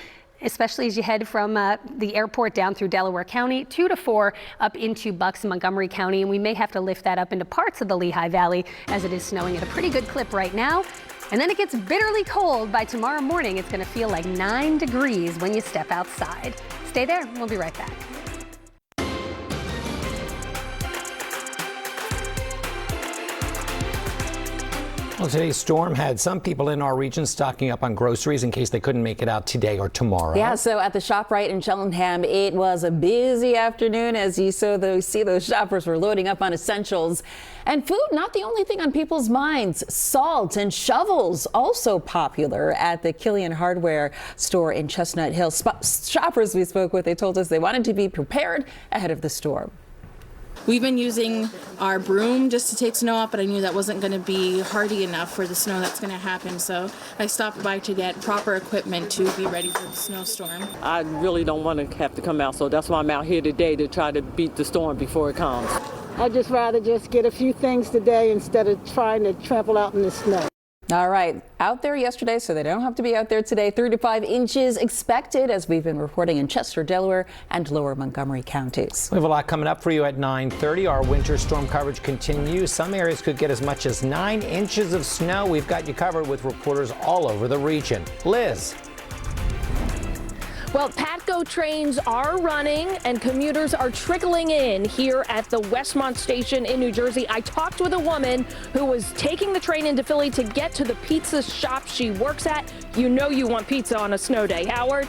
Especially as you head from the airport down through Delaware County, 2 to 4 up into Bucks and Montgomery County, and we may have to lift that up into parts of the Lehigh Valley as it is snowing at a pretty good clip right now. And then it gets bitterly cold. By tomorrow morning, it's going to feel like 9 degrees when you step outside. Stay there. We'll be right back. Well, today's storm had some people in our region stocking up on groceries in case they couldn't make it out today or tomorrow. Yeah, so at the ShopRite in Cheltenham, it was a busy afternoon as you see those shoppers were loading up on essentials. And food, not the only thing on people's minds. Salt and shovels, also popular at the Killian Hardware store in Chestnut Hill. Shoppers we spoke with, they told us they wanted to be prepared ahead of the storm. We've been using our broom just to take snow off, but I knew that wasn't going to be hardy enough for the snow that's going to happen. So I stopped by to get proper equipment to be ready for the snowstorm. I really don't want to have to come out, so that's why I'm out here today to try to beat the storm before it comes. I'd just rather just get a few things today instead of trying to trample out in the snow. All right, out there yesterday, so they don't have to be out there today. 3 to 5 inches expected, as we've been reporting in Chester, Delaware, and lower Montgomery counties. We have a lot coming up for you at 9:30. Our winter storm coverage continues. Some areas could get as much as 9 inches of snow. We've got you covered with reporters all over the region. Liz. Well, Patco trains are running and commuters are trickling in here at the Westmont station in New Jersey. I talked with a woman who was taking the train into Philly to get to the pizza shop she works at. You know you want pizza on a snow day. Howard?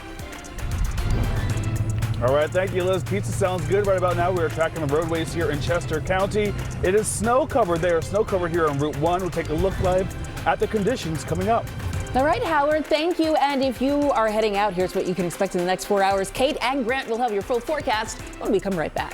All right, thank you, Liz. Pizza sounds good right about now. We're tracking the roadways here in Chester County. It is snow covered there. Snow covered here on Route 1. We'll take a look live at the conditions coming up. All right, Howard, thank you. And if you are heading out, here's what you can expect in the next 4 hours. Kate and Grant will have your full forecast when we come right back.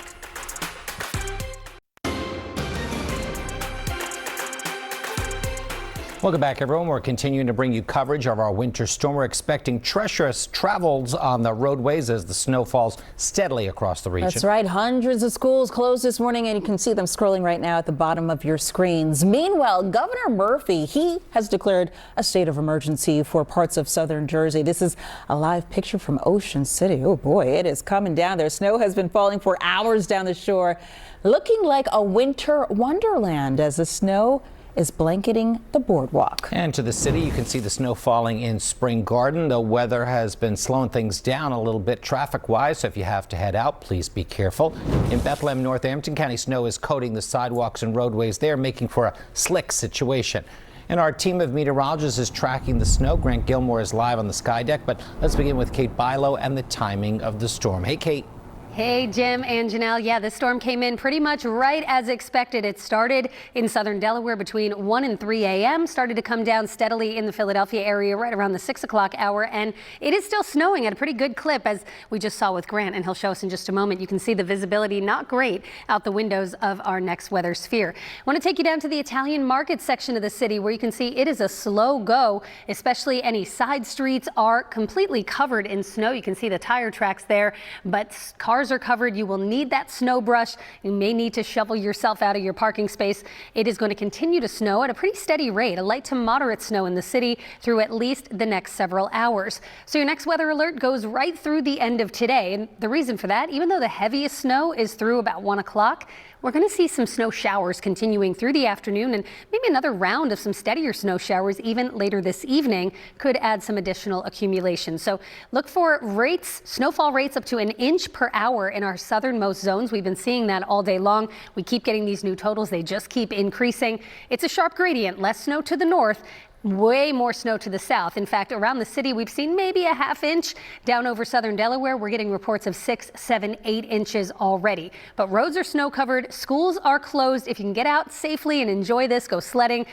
Welcome back, everyone. We're continuing to bring you coverage of our winter storm. We're expecting treacherous travels on the roadways as the snow falls steadily across the region. That's right. Hundreds of schools closed this morning, and you can see them scrolling right now at the bottom of your screens. Meanwhile, Governor Murphy, he has declared a state of emergency for parts of southern Jersey. This is a live picture from Ocean City. Oh, boy, it is coming down there. Snow has been falling for hours down the shore, looking like a winter wonderland as the snow is blanketing the boardwalk. And to the city, you can see the snow falling in Spring Garden. The weather has been slowing things down a little bit traffic-wise, so if you have to head out, please be careful. In Bethlehem, Northampton County, snow is coating the sidewalks and roadways there, making for a slick situation. And our team of meteorologists is tracking the snow. Grant Gilmore is live on the sky deck, but let's begin with Kate Bilo and the timing of the storm. Hey, Kate. Hey, Jim and Janelle. Yeah, the storm came in pretty much right as expected. It started in southern Delaware between 1 and 3 a.m., started to come down steadily in the Philadelphia area right around the 6 o'clock hour, and it is still snowing at a pretty good clip, as we just saw with Grant, and he'll show us in just a moment. You can see the visibility not great out the windows of our next weather sphere. I want to take you down to the Italian market section of the city, where you can see it is a slow go, especially any side streets are completely covered in snow. You can see the tire tracks there, but cars cars are covered. You will need that snow brush. You may need to shovel yourself out of your parking space. It is going to continue to snow at a pretty steady rate, a light to moderate snow in the city through at least the next several hours. So your next weather alert goes right through the end of today. And the reason for that, even though the heaviest snow is through about 1 o'clock, we're going to see some snow showers continuing through the afternoon, and maybe another round of some steadier snow showers even later this evening could add some additional accumulation. So look for snowfall rates up to 1 inch per hour in our southernmost zones. We've been seeing that all day long. We keep getting these new totals. They just keep increasing. It's a sharp gradient, less snow to the north, way more snow to the south. In fact, around the city, we've seen maybe a ½ inch. Down over southern Delaware, we're getting reports of 6, 7, 8 inches already. But roads are snow covered. Schools are closed. If you can get out safely and enjoy this, go sledding,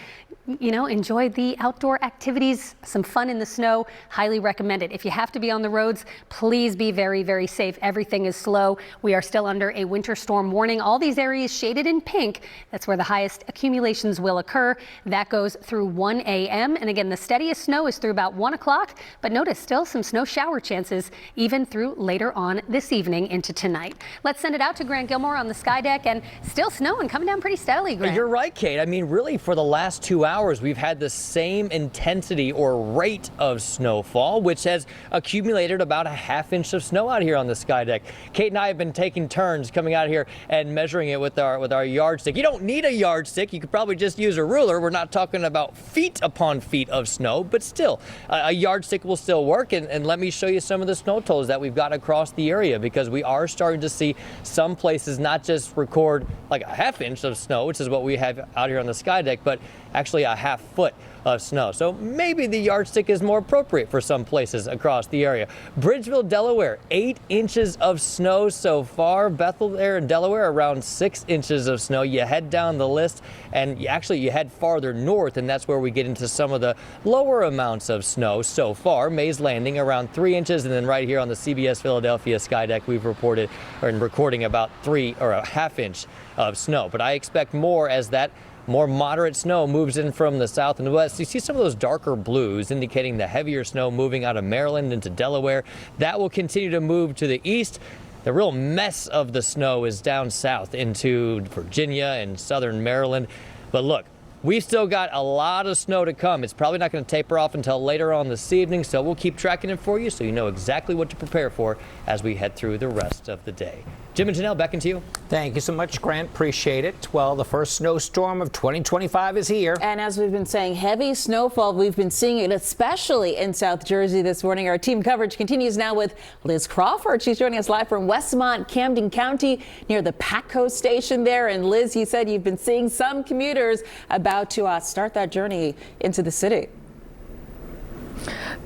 enjoy the outdoor activities, some fun in the snow, highly recommend it. If you have to be on the roads, please be very, very safe. Everything is slow. We are still under a winter storm warning. All these areas shaded in pink, that's where the highest accumulations will occur. That goes through 1 a.m. And again, the steadiest snow is through about 1 o'clock, but notice still some snow shower chances even through later on this evening into tonight. Let's send it out to Grant Gilmore on the sky deck, and still snowing, coming down pretty steadily, Grant. You're right, Kate. I mean, really, for the last 2 hours, we've had the same intensity or rate of snowfall, which has accumulated about a ½ inch of snow out here on the sky deck. Kate and I have been taking turns coming out here and measuring it with our yardstick. You don't need a yardstick. You could probably just use a ruler. We're not talking about feet upon feet of snow, but still, a yardstick will still work. And let me show you some of the snow totals that we've got across the area, because we are starting to see some places not just record like a ½ inch of snow, which is what we have out here on the sky deck, but actually a ½ foot of snow. So maybe the yardstick is more appropriate for some places across the area. Bridgeville, Delaware, 8 inches of snow so far. Bethel there in Delaware, around 6 inches of snow. You head down the list and you head farther north, and that's where we get into some of the lower amounts of snow so far. Mays Landing around 3 inches, and then right here on the CBS Philadelphia sky deck, we've recording about 3 or a ½ inch of snow. But I expect more as that more moderate snow moves in from the south and west. You see some of those darker blues indicating the heavier snow moving out of Maryland into Delaware. That will continue to move to the east. The real mess of the snow is down south into Virginia and southern Maryland. But look, we've still got a lot of snow to come. It's probably not going to taper off until later on this evening, so we'll keep tracking it for you so you know exactly what to prepare for as we head through the rest of the day. Jim and Janelle, back into you. Thank you so much, Grant. Appreciate it. Well, the first snowstorm of 2025 is here. And as we've been saying, heavy snowfall. We've been seeing it, especially in South Jersey this morning. Our team coverage continues now with Liz Crawford. She's joining us live from Westmont, Camden County, near the Patco station there. And Liz, you said you've been seeing some commuters about to start that journey into the city.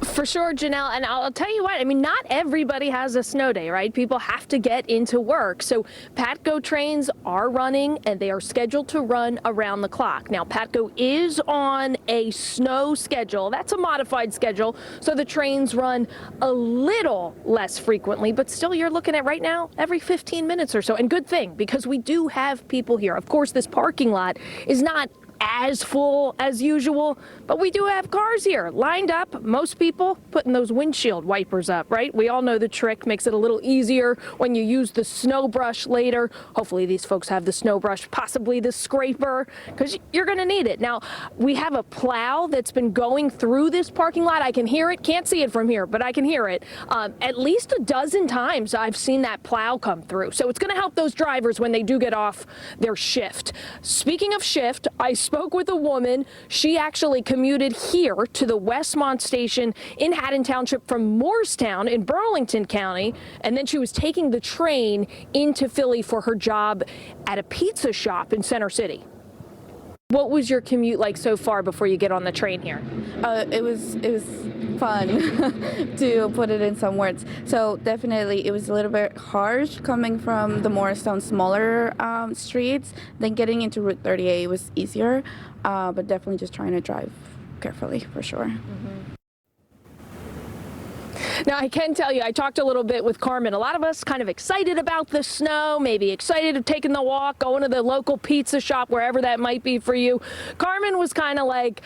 For sure, Janelle, and I'll tell you what, I mean, not everybody has a snow day, right? People have to get into work. So Patco trains are running, and they are scheduled to run around the clock. Now, Patco is on a snow schedule. That's a modified schedule, so the trains run a little less frequently, but still you're looking at right now every 15 minutes or so. And good thing, because we do have people here. Of course, this parking lot is not as full as usual, but we do have cars here lined up. Most people putting those windshield wipers up, right? We all know the trick. Makes it a little easier when you use the snow brush later. Hopefully these folks have the snow brush, possibly the scraper, because you're going to need it. Now, we have a plow that's been going through this parking lot. I can hear it. Can't see it from here, but I can hear it. At least a dozen times I've seen that plow come through. So it's going to help those drivers when they do get off their shift. Speaking of shift, I spoke with a woman. She actually commuted here to the Westmont station in Haddon Township from Morristown in Burlington County, and then she was taking the train into Philly for her job at a pizza shop in Center City. What was your commute like so far before you get on the train here? It was fun to put it in some words. So definitely it was a little bit harsh coming from the Morristown smaller streets. Then getting into Route 38 was easier, but definitely just trying to drive carefully for sure. Now, I can tell you, I talked a little bit with Carmen. A lot of us kind of excited about the snow, maybe excited of taking the walk, going to the local pizza shop, wherever that might be for you. Carmen was kind of like,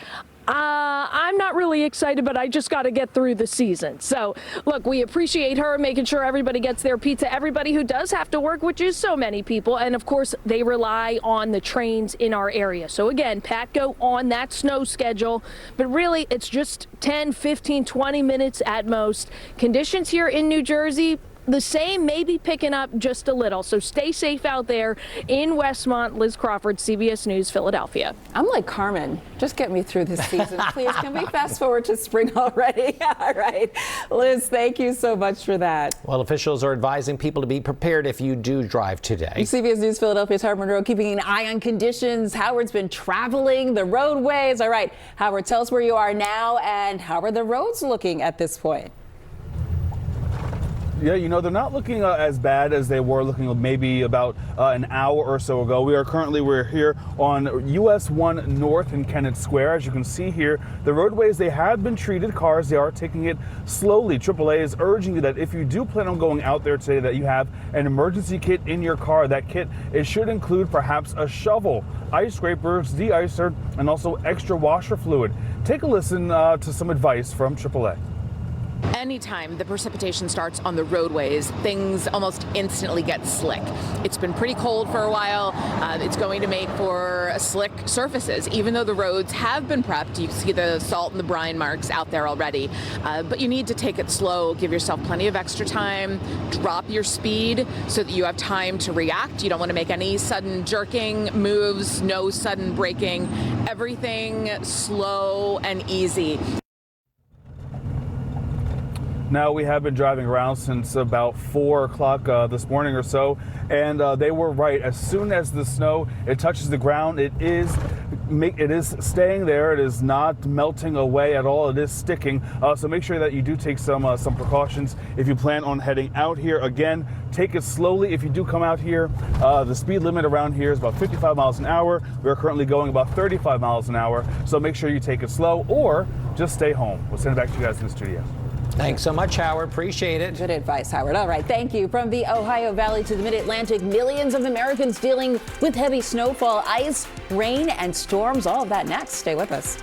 I'm not really excited, but I just got to get through the season. So, look, we appreciate her making sure everybody gets their pizza, everybody who does have to work, which is so many people. And, of course, they rely on the trains in our area. So, again, Patco on that snow schedule. But really, it's just 10, 15, 20 minutes at most. Conditions here in New Jersey, the same, maybe picking up just a little. So stay safe out there in Westmont. Liz Crawford, CBS News, Philadelphia. I'm like Carmen. Just get me through this season, please. Can we fast forward to spring already? All right. Liz, thank you so much for that. Well, officials are advising people to be prepared if you do drive today. CBS News Philadelphia's Howard Monroe keeping an eye on conditions. Howard's been traveling the roadways. All right, Howard, tell us where you are now and how are the roads looking at this point? Yeah, you know, they're not looking as bad as they were looking maybe about an hour or so ago. We're here on US 1 North in Kennett Square. As you can see here, the roadways, they have been treated. Cars, they are taking it slowly. AAA is urging you that if you do plan on going out there today, that you have an emergency kit in your car. That kit, it should include perhaps a shovel, ice scrapers, de-icer, and also extra washer fluid. Take a listen to some advice from AAA. Anytime the precipitation starts on the roadways, things almost instantly get slick. It's been pretty cold for a while. It's going to make for slick surfaces. Even though the roads have been prepped, you see the salt and the brine marks out there already. But you need to take it slow, give yourself plenty of extra time, drop your speed so that you have time to react. You don't want to make any sudden jerking moves, no sudden braking. Everything slow and easy. Now, we have been driving around since about 4 o'clock this morning or so, and they were right. As soon as the snow, it touches the ground, it is staying there. It is not melting away at all. It is sticking. So make sure that you do take some precautions if you plan on heading out here. Again, take it slowly. If you do come out here, the speed limit around here is about 55 miles an hour. We're currently going about 35 miles an hour. So make sure you take it slow or just stay home. We'll send it back to you guys in the studio. Thanks so much, Howard. Appreciate it. Good advice, Howard. All right, thank you. From the Ohio Valley to the Mid-Atlantic, millions of Americans dealing with heavy snowfall, ice, rain, and storms. All of that next. Stay with us.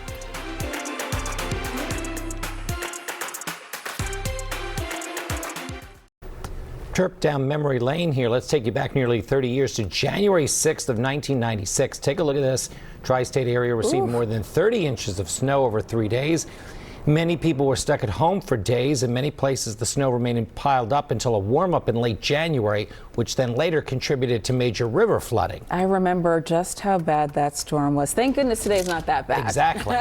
Trip down memory lane here. Let's take you back nearly 30 years to January 6th of 1996. Take a look at this. Tri-state area received more than 30 inches of snow over 3 days. Many people were stuck at home for days. In many places, the snow remained piled up until a warm-up in late January, which then later contributed to major river flooding. I remember just how bad that storm was. Thank goodness today's not that bad. Exactly.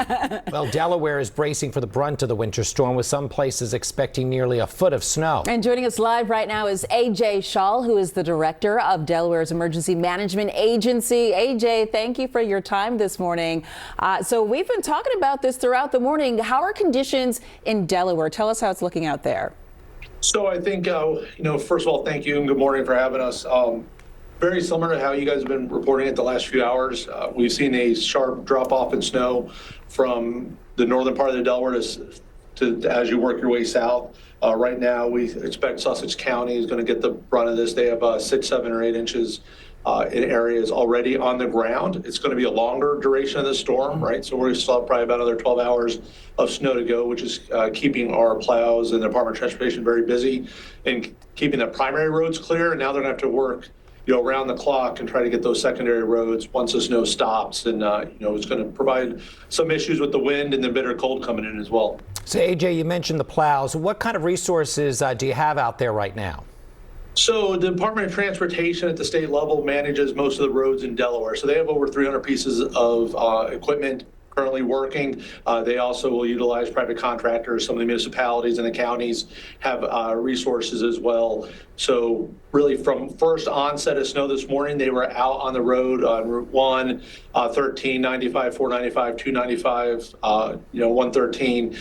Well, Delaware is bracing for the brunt of the winter storm, with some places expecting nearly a foot of snow. And joining us live right now is AJ Schall, who is the director of Delaware's Emergency Management Agency. AJ, thank you for your time this morning. So we've been talking about this throughout the morning. How are conditions in Delaware? Tell us how it's looking out there. So I think, first of all, thank you and good morning for having us. Very similar to how you guys have been reporting it the last few hours. We've seen a sharp drop off in snow from the northern part of the Delaware to as you work your way south. Right now, we expect Sussex County is going to get the brunt of this. They have 6, 7, or 8 inches in areas already on the ground. It's going to be a longer duration of the storm, right? So we still have probably about another 12 hours of snow to go, which is keeping our plows and the Department of Transportation very busy and keeping the primary roads clear. And now they're going to have to work, around the clock and try to get those secondary roads once the snow stops. And, it's going to provide some issues with the wind and the bitter cold coming in as well. So, AJ, you mentioned the plows. What kind of resources do you have out there right now? So the Department of Transportation at the state level manages most of the roads in Delaware. So they have over 300 pieces of equipment currently working. They also will utilize private contractors. Some of the municipalities and the counties have resources as well. So really from first onset of snow this morning, they were out on the road on Route 1, 13, 95, 495, 295, 113.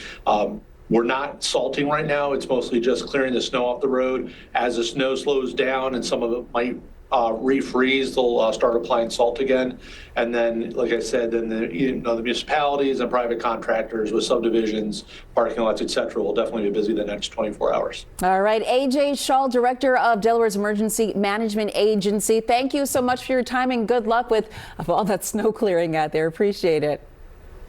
We're not salting right now. It's mostly just clearing the snow off the road. As the snow slows down and some of it might refreeze, they'll start applying salt again. And then, like I said, then the municipalities and private contractors with subdivisions, parking lots, et cetera, will definitely be busy the next 24 hours. All right. AJ Schall, director of Delaware's Emergency Management Agency. Thank you so much for your time and good luck with all that snow clearing out there. Appreciate it.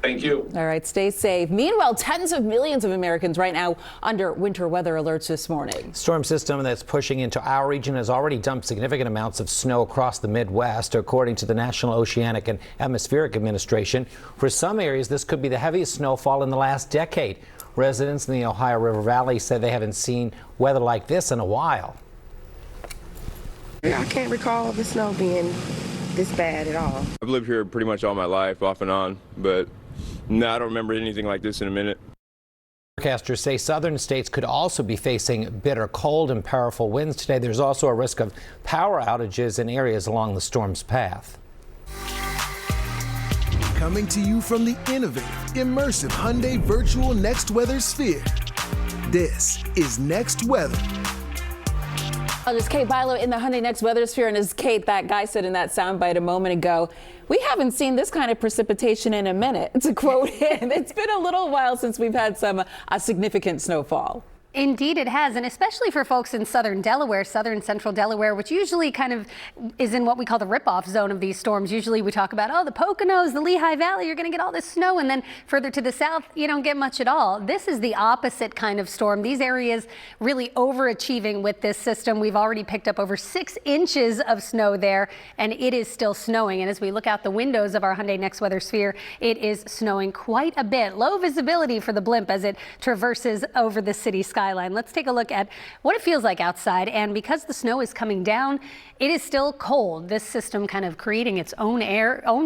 Thank you. All right, stay safe. Meanwhile, tens of millions of Americans right now under winter weather alerts this morning. Storm system that's pushing into our region has already dumped significant amounts of snow across the Midwest, according to the National Oceanic and Atmospheric Administration. For some areas, this could be the heaviest snowfall in the last decade. Residents in the Ohio River Valley say they haven't seen weather like this in a while. I can't recall the snow being this bad at all. I've lived here pretty much all my life, off and on, but no, I don't remember anything like this in a minute. Forecasters say southern states could also be facing bitter cold and powerful winds today. There's also a risk of power outages in areas along the storm's path. Coming to you from the innovative, immersive Hyundai Virtual Next Weather Sphere. This is Next Weather. This is Kate Bilo in the Hyundai Next Weather Sphere, and as Kate, that guy said in that soundbite a moment ago, we haven't seen this kind of precipitation in a minute. To quote him, it's been a little while since we've had some significant snowfall. Indeed it has, and especially for folks in southern Delaware, southern central Delaware, which usually kind of is in what we call the rip-off zone of these storms. Usually we talk about, oh, the Poconos, the Lehigh Valley, you're going to get all this snow, and then further to the south, you don't get much at all. This is the opposite kind of storm. These areas really overachieving with this system. We've already picked up over 6 inches of snow there, and it is still snowing. And as we look out the windows of our Hyundai Next Weather Sphere, it is snowing quite a bit. Low visibility for the blimp as it traverses over the city skyline. Let's take a look at what it feels like outside. And because the snow is coming down, it is still cold. This system kind of creating its own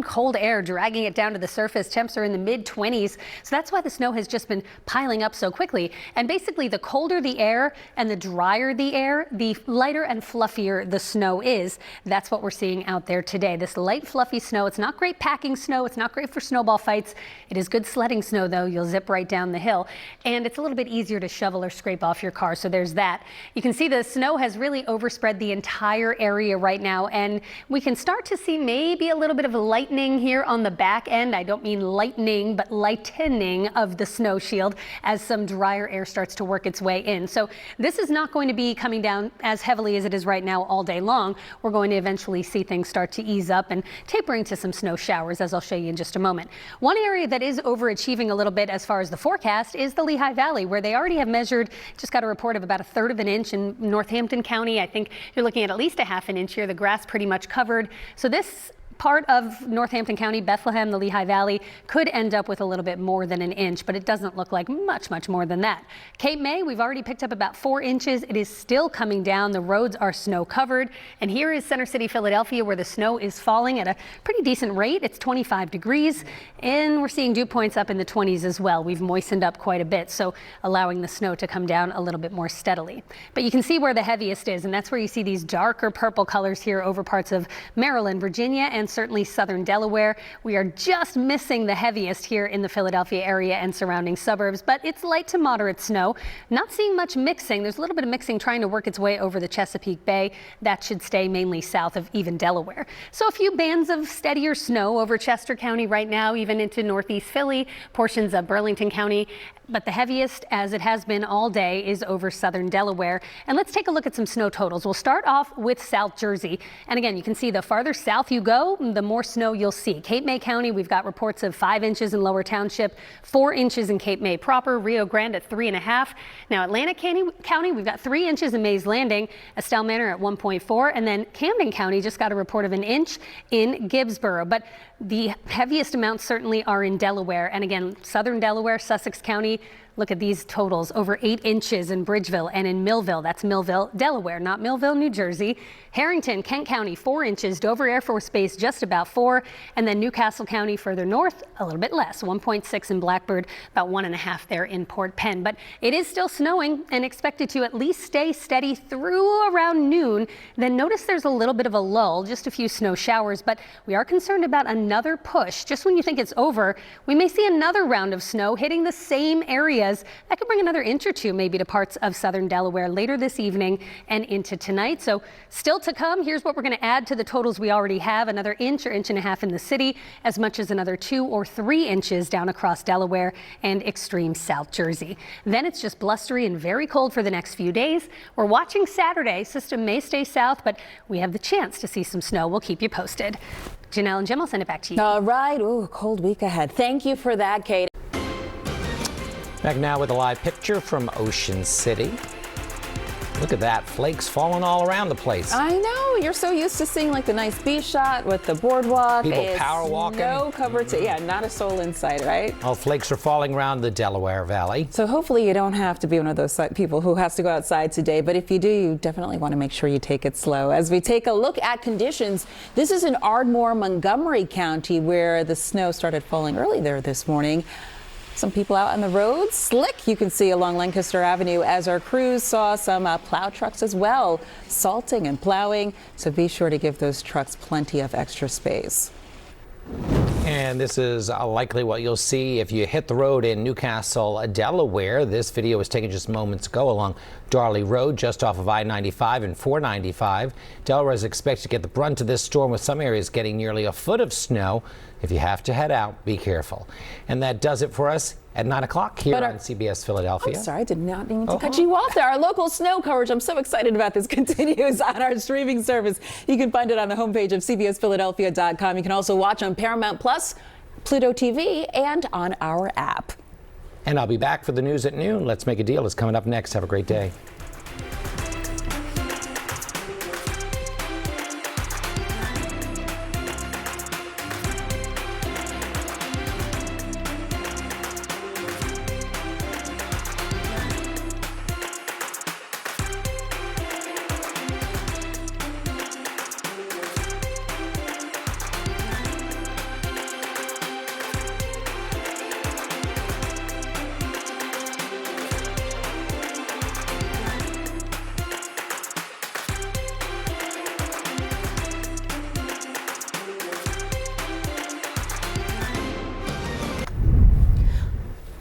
cold air, dragging it down to the surface. Temps are in the mid-20s. So that's why the snow has just been piling up so quickly. And basically, the colder the air and the drier the air, the lighter and fluffier the snow is. That's what we're seeing out there today. This light, fluffy snow. It's not great packing snow. It's not great for snowball fights. It is good sledding snow, though. You'll zip right down the hill. And it's a little bit easier to shovel or scrape off your car. So there's that. You can see the snow has really overspread the entire area right now, and we can start to see maybe a little bit of lightning here on the back end. I don't mean lightning, but lightening of the snow shield as some drier air starts to work its way in. So this is not going to be coming down as heavily as it is right now all day long. We're going to eventually see things start to ease up and tapering to some snow showers, as I'll show you in just a moment. One area that is overachieving a little bit as far as the forecast is the Lehigh Valley, where they already have measured, just got a report of about 1/3 of an inch in Northampton County. I think you're looking at least a 1/2 inch here. The grass pretty much covered. So this part of Northampton County, Bethlehem, the Lehigh Valley, could end up with a little bit more than an inch, but it doesn't look like much more than that. Cape May, we've already picked up about 4 inches. It is still coming down. The roads are snow covered. And here is Center City, Philadelphia, where the snow is falling at a pretty decent rate. It's 25 degrees, and we're seeing dew points up in the 20s as well. We've moistened up quite a bit, so allowing the snow to come down a little bit more steadily. But you can see where the heaviest is, and that's where you see these darker purple colors here over parts of Maryland, Virginia, and certainly southern Delaware. We are just missing the heaviest here in the Philadelphia area and surrounding suburbs, but it's light to moderate snow. Not seeing much mixing. There's a little bit of mixing trying to work its way over the Chesapeake Bay. That should stay mainly south of even Delaware. So a few bands of steadier snow over Chester County right now, even into northeast Philly, portions of Burlington County. But the heaviest, as it has been all day, is over southern Delaware. And let's take a look at some snow totals. We'll start off with South Jersey. And again, you can see the farther south you go, the more snow you'll see. Cape May County, we've got reports of 5 inches in Lower Township, 4 inches in Cape May proper, Rio Grande at 3.5. Now Atlantic County, we've got 3 inches in Mays Landing, Estelle Manor at 1.4, and then Camden County just got a report of 1 inch in Gibbsboro. But the heaviest amounts certainly are in Delaware. And again, southern Delaware, Sussex County, look at these totals, over 8 inches in Bridgeville and in Millville. That's Millville, Delaware, not Millville, New Jersey. Harrington, Kent County, 4 inches. Dover Air Force Base, just about 4. And then Newcastle County further north, a little bit less, 1.6 in Blackbird, about 1.5 there in Port Penn. But it is still snowing and expected to at least stay steady through around noon. Then notice there's a little bit of a lull, just a few snow showers, but we are concerned about another push. Just when you think it's over, we may see another round of snow hitting the same area areas. That could bring another inch or two maybe to parts of southern Delaware later this evening and into tonight. So still to come. Here's what we're going to add to the totals we already have. Another inch or inch and a half in the city, as much as another 2 or 3 inches down across Delaware and extreme South Jersey. Then it's just blustery and very cold for the next few days. We're watching Saturday. System may stay south, but we have the chance to see some snow. We'll keep you posted. Janelle and Jim, I'll send it back to you. All right. Ooh, cold week ahead. Thank you for that, Kate. Back now with a live picture from Ocean City. Look at that, flakes falling all around the place. I know, you're so used to seeing like the nice beach shot with the boardwalk. People power walking. No cover to, yeah, not a soul in sight, right? All flakes are falling around the Delaware Valley. So hopefully you don't have to be one of those people who has to go outside today, but if you do, you definitely want to make sure you take it slow. As we take a look at conditions, this is in Ardmore, Montgomery County, where the snow started falling early there this morning. Some people out on the roads, slick, you can see along Lancaster Avenue, as our crews saw some plow trucks as well, salting and plowing. So be sure to give those trucks plenty of extra space. And this is likely what you'll see if you hit the road in Newcastle, Delaware. This video was taken just moments ago along Darley Road, just off of I-95 and 495. Delaware is expected to get the brunt of this storm, with some areas getting nearly a foot of snow. If you have to head out, be careful. And that does it for us at 9 o'clock here on CBS Philadelphia. I'm sorry, I did not mean to cut you off there. Our local snow coverage, I'm so excited about this, continues on our streaming service. You can find it on the homepage of CBSPhiladelphia.com. You can also watch on Paramount Plus, Pluto TV, and on our app. And I'll be back for the news at noon. Let's Make a Deal is coming up next. Have a great day.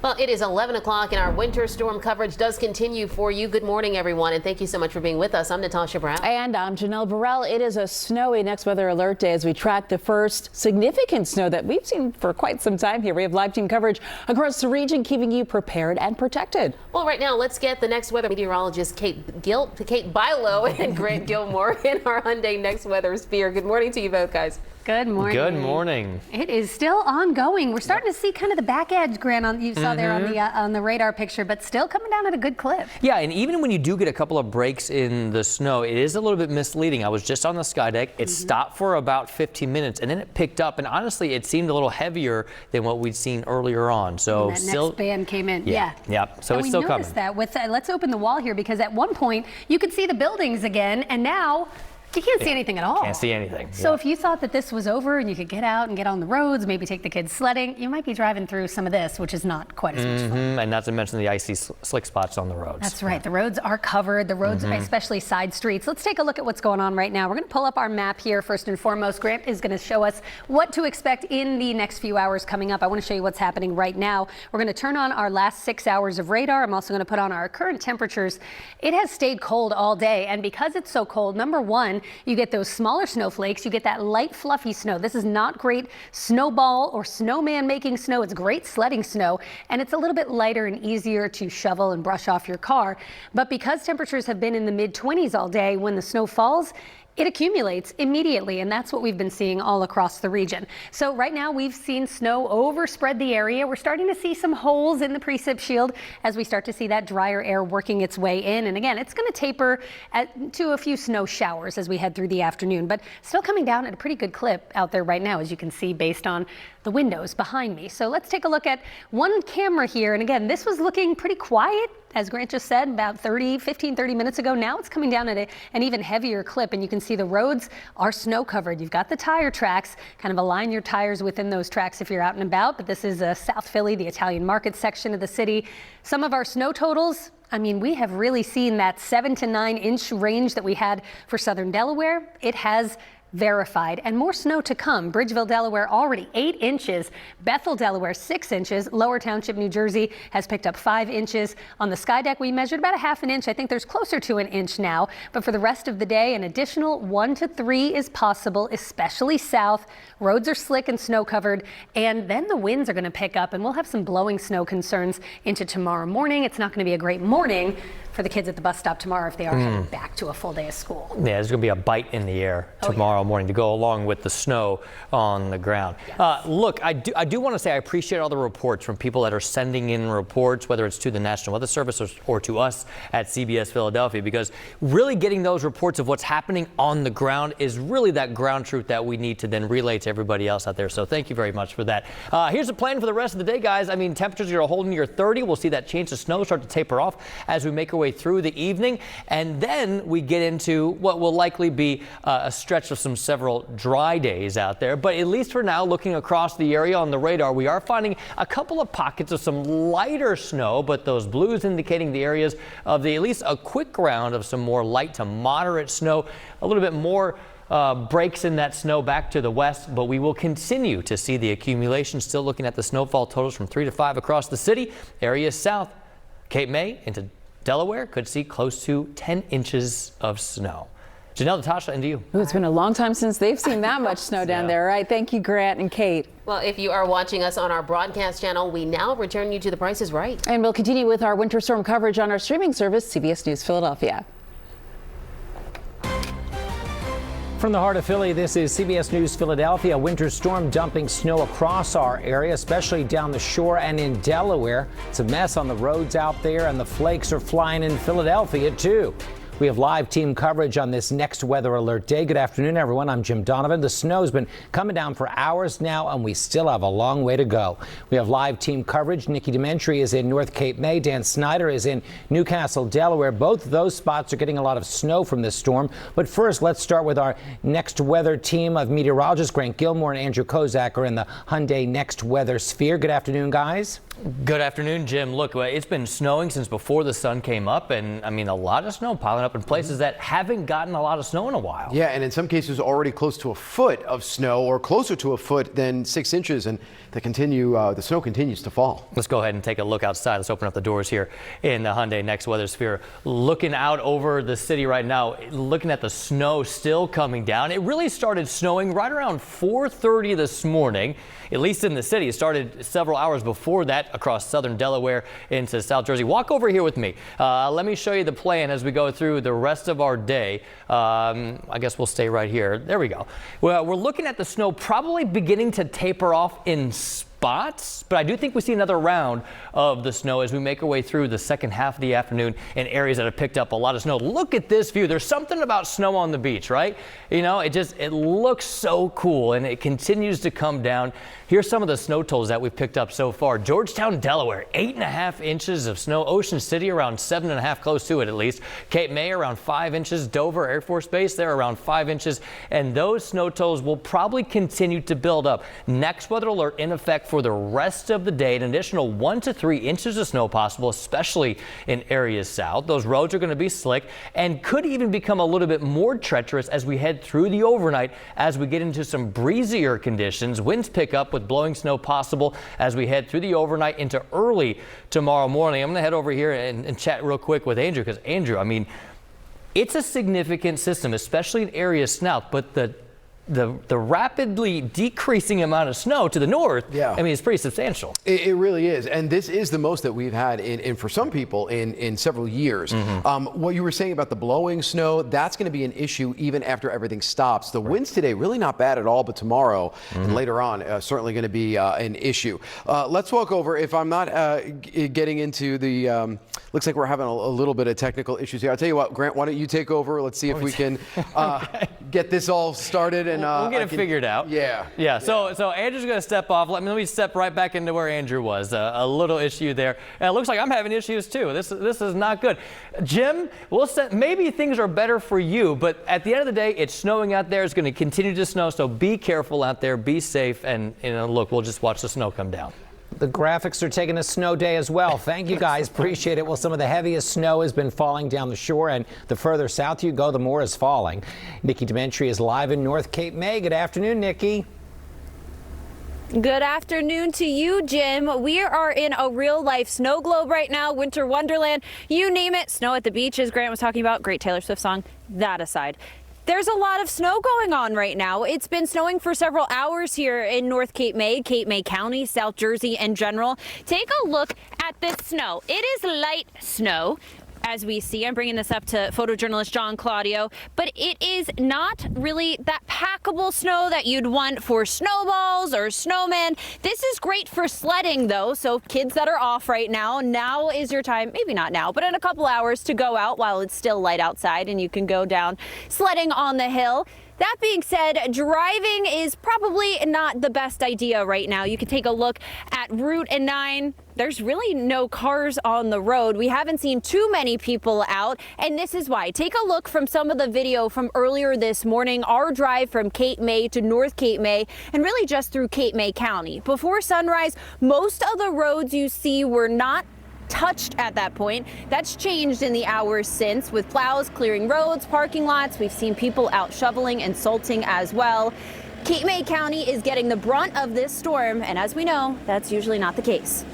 Well, it is 11 o'clock and our winter storm coverage does continue for you. Good morning, everyone, and thank you so much for being with us. I'm Natasha Brown. And I'm Janelle Burrell. It is a snowy next weather alert day as we track the first significant snow that we've seen for quite some time here. We have live team coverage across the region, keeping you prepared and protected. Well, right now, let's get the next weather meteorologist Kate Bilo and Grant Gilmore in our Hyundai Next Weather Sphere. Good morning to you both, guys. Good morning. Good morning. It is still ongoing. We're starting to see kind of the back edge, Grant, you saw there on the radar picture, but still coming down at a good clip. Yeah, and even when you do get a couple of breaks in the snow, it is a little bit misleading. I was just on the sky deck. It stopped for about 15 minutes, and then it picked up, and honestly, it seemed a little heavier than what we'd seen earlier on. So that next band came in. Yeah. So and it's still coming. We noticed that with let's open the wall here, because at one point you could see the buildings again, and now you can't see anything at all. Can't see anything. So if you thought that this was over and you could get out and get on the roads, maybe take the kids sledding, you might be driving through some of this, which is not quite as much fun. And not to mention the icy slick spots on the roads. That's right. The roads are covered. The roads, especially side streets. Let's take a look at what's going on right now. We're going to pull up our map here first and foremost. Grant is going to show us what to expect in the next few hours coming up. I want to show you what's happening right now. We're going to turn on our last 6 hours of radar. I'm also going to put on our current temperatures. It has stayed cold all day, and because it's so cold, number one, you get those smaller snowflakes. You get that light, fluffy snow. This is not great snowball or snowman making snow. It's great sledding snow, and it's a little bit lighter and easier to shovel and brush off your car. But because temperatures have been in the mid-20s all day, when the snow falls, it accumulates immediately, and that's what we've been seeing all across the region. So right now we've seen snow overspread the area. We're starting to see some holes in the precip shield as we start to see that drier air working its way in. And again, it's going to taper to a few snow showers as we head through the afternoon, but still coming down at a pretty good clip out there right now, as you can see based on the windows behind me. So let's take a look at one camera here. And again, this was looking pretty quiet, as Grant just said, about 15, 30 minutes ago. Now it's coming down at an even heavier clip, and you can see the roads are snow covered. You've got the tire tracks, kind of align your tires within those tracks if you're out and about, but this is South Philly, the Italian market section of the city. Some of our snow totals, I mean, we have really seen that 7 to 9 inch range that we had for southern Delaware. It has verified, and more snow to come. Bridgeville, Delaware, already 8 inches. Bethel, Delaware, 6 inches. Lower Township, New Jersey, has picked up 5 inches. On the sky deck, we measured about a ½ inch. I think there's closer to 1 inch now. But for the rest of the day, an additional 1 to 3 is possible, especially south. Roads are slick and snow covered, and then the winds are going to pick up, and we'll have some blowing snow concerns into tomorrow morning. It's not going to be a great morning for the kids at the bus stop tomorrow if they are heading back to a full day of school. Yeah, there's going to be a bite in the air tomorrow morning to go along with the snow on the ground. Yes. Look, I do want to say I appreciate all the reports from people that are sending in reports, whether it's to the National Weather Service or to us at CBS Philadelphia, because really getting those reports of what's happening on the ground is really that ground truth that we need to then relay to everybody else out there. So thank you very much for that. Here's the plan for the rest of the day, guys. I mean, temperatures are going to hold near 30. We'll see that chance of snow start to taper off as we make our way through the evening, and then we get into what will likely be a stretch of some several dry days out there. But at least for now, looking across the area on the radar, we are finding a couple of pockets of some lighter snow, but those blues indicating the areas of at least a quick round of some more light to moderate snow, a little bit more breaks in that snow back to the west, but we will continue to see the accumulation. Still looking at the snowfall totals from 3 to 5 across the city. Areas south, Cape May into Delaware could see close to 10 inches of snow. Janelle, Natasha, and to you. Ooh, it's been a long time since they've seen that much snow down there, right? Thank you, Grant and Kate. Well, if you are watching us on our broadcast channel, we now return you to The Price is Right. And we'll continue with our winter storm coverage on our streaming service, CBS News Philadelphia. From the heart of Philly, this is CBS News Philadelphia. Winter storm dumping snow across our area, especially down the shore and in Delaware. It's a mess on the roads out there, and the flakes are flying in Philadelphia, too. We have live team coverage on this next weather alert day. Good afternoon, everyone. I'm Jim Donovan. The snow's been coming down for hours now, and we still have a long way to go. We have live team coverage. Nikki Dementri is in North Cape May. Dan Snyder is in Newcastle, Delaware. Both of those spots are getting a lot of snow from this storm. But first, let's start with our next weather team of meteorologists. Grant Gilmore and Andrew Kozak are in the Hyundai Next Weather Sphere. Good afternoon, guys. Good afternoon, Jim. Look, it's been snowing since before the sun came up, and I mean, a lot of snow piling up in places that haven't gotten a lot of snow in a while. Yeah, and in some cases already close to a foot of snow, or closer to a foot than 6 inches, and the snow continues to fall. Let's go ahead and take a look outside. Let's open up the doors here in the Hyundai Next Weather Sphere. Looking out over the city right now, looking at the snow still coming down. It really started snowing right around 4:30 this morning, at least in the city. It started several hours before that across southern Delaware into South Jersey. Walk over here with me. Let me show you the plan as we go through the rest of our day. I guess we'll stay right here. There we go. Well, we're looking at the snow probably beginning to taper off in spots, but I do think we see another round of the snow as we make our way through the second half of the afternoon in areas that have picked up a lot of snow. Look at this view. There's something about snow on the beach, right? You know, it looks so cool, and it continues to come down. Here's some of the snow totals that we've picked up so far. Georgetown, Delaware, 8.5 inches of snow. Ocean City around 7.5, close to it at least. Cape May around 5 inches. Dover Air Force Base there around 5 inches. And those snow totals will probably continue to build up. Next weather alert in effect for the rest of the day. An additional 1 to 3 inches of snow possible, especially in areas south. Those roads are going to be slick and could even become a little bit more treacherous as we head through the overnight as we get into some breezier conditions. Winds pick up with blowing snow possible as we head through the overnight into early tomorrow morning. I'm going to head over here and chat real quick with Andrew, because Andrew, I mean, it's a significant system, especially in areas south, but the rapidly decreasing amount of snow to the north, I mean, it's pretty substantial. It really is. And this is the most that we've had in for some people in several years. What you were saying about the blowing snow, that's going to be an issue even after everything stops. The winds today, really not bad at all, but tomorrow and later on, certainly going to be an issue. Let's walk over. If I'm not getting into the, looks like we're having a little bit of technical issues here. I'll tell you what, Grant, why don't you take over? Let's see if we can get this all started. We'll get it figured out. Yeah. So Andrew's going to step off. Let me step right back into where Andrew was. A little issue there. And it looks like I'm having issues too. This is not good. Jim, maybe things are better for you, but at the end of the day, it's snowing out there. It's going to continue to snow. So be careful out there. Be safe. And look, we'll just watch the snow come down. The graphics are taking a snow day as well. Thank you guys. Appreciate it. Well, some of the heaviest snow has been falling down the shore, and the further south you go, the more is falling. Nikki Dementri is live in North Cape May. Good afternoon, Nikki. Good afternoon to you, Jim. We are in a real-life snow globe right now, winter wonderland, you name it. Snow at the beaches, Grant was talking about, great Taylor Swift song. That aside, there's a lot of snow going on right now. It's been snowing for several hours here in North Cape May County, South Jersey in general. Take a look at this snow. It is light snow. As we see, I'm bringing this up to photojournalist John Claudio, but it is not really that packable snow that you'd want for snowballs or snowmen. This is great for sledding, though, so kids that are off right now is your time, maybe not now, but in a couple hours to go out while it's still light outside and you can go down sledding on the hill. That being said, driving is probably not the best idea right now. You can take a look at Route 9. There's really no cars on the road. We haven't seen too many people out, and this is why. Take a look from some of the video from earlier this morning, our drive from Cape May to North Cape May, and really just through Cape May County. Before sunrise, most of the roads you see were not touched at that point. That's changed in the hours since, with plows clearing roads, parking lots. We've seen people out shoveling and salting as well. Cape May County is getting the brunt of this storm, and as we know, that's usually not the case.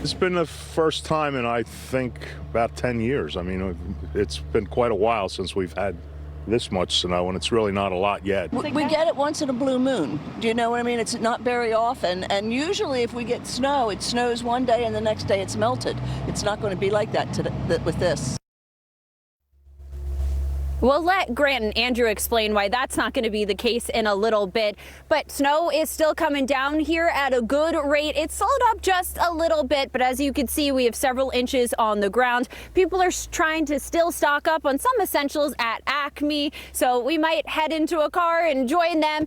It's been the first time in, I think, about 10 years. I mean, it's been quite a while since we've had this much snow, and it's really not a lot yet. We get it once in a blue moon. Do you know what I mean? It's not very often, and usually if we get snow, it snows one day and the next day it's melted. It's not going to be like that with this. We'll let Grant and Andrew explain why that's not going to be the case in a little bit. But snow is still coming down here at a good rate. It's slowed up just a little bit, but as you can see, we have several inches on the ground. People are trying to still stock up on some essentials at Acme, so we might head into a car and join them.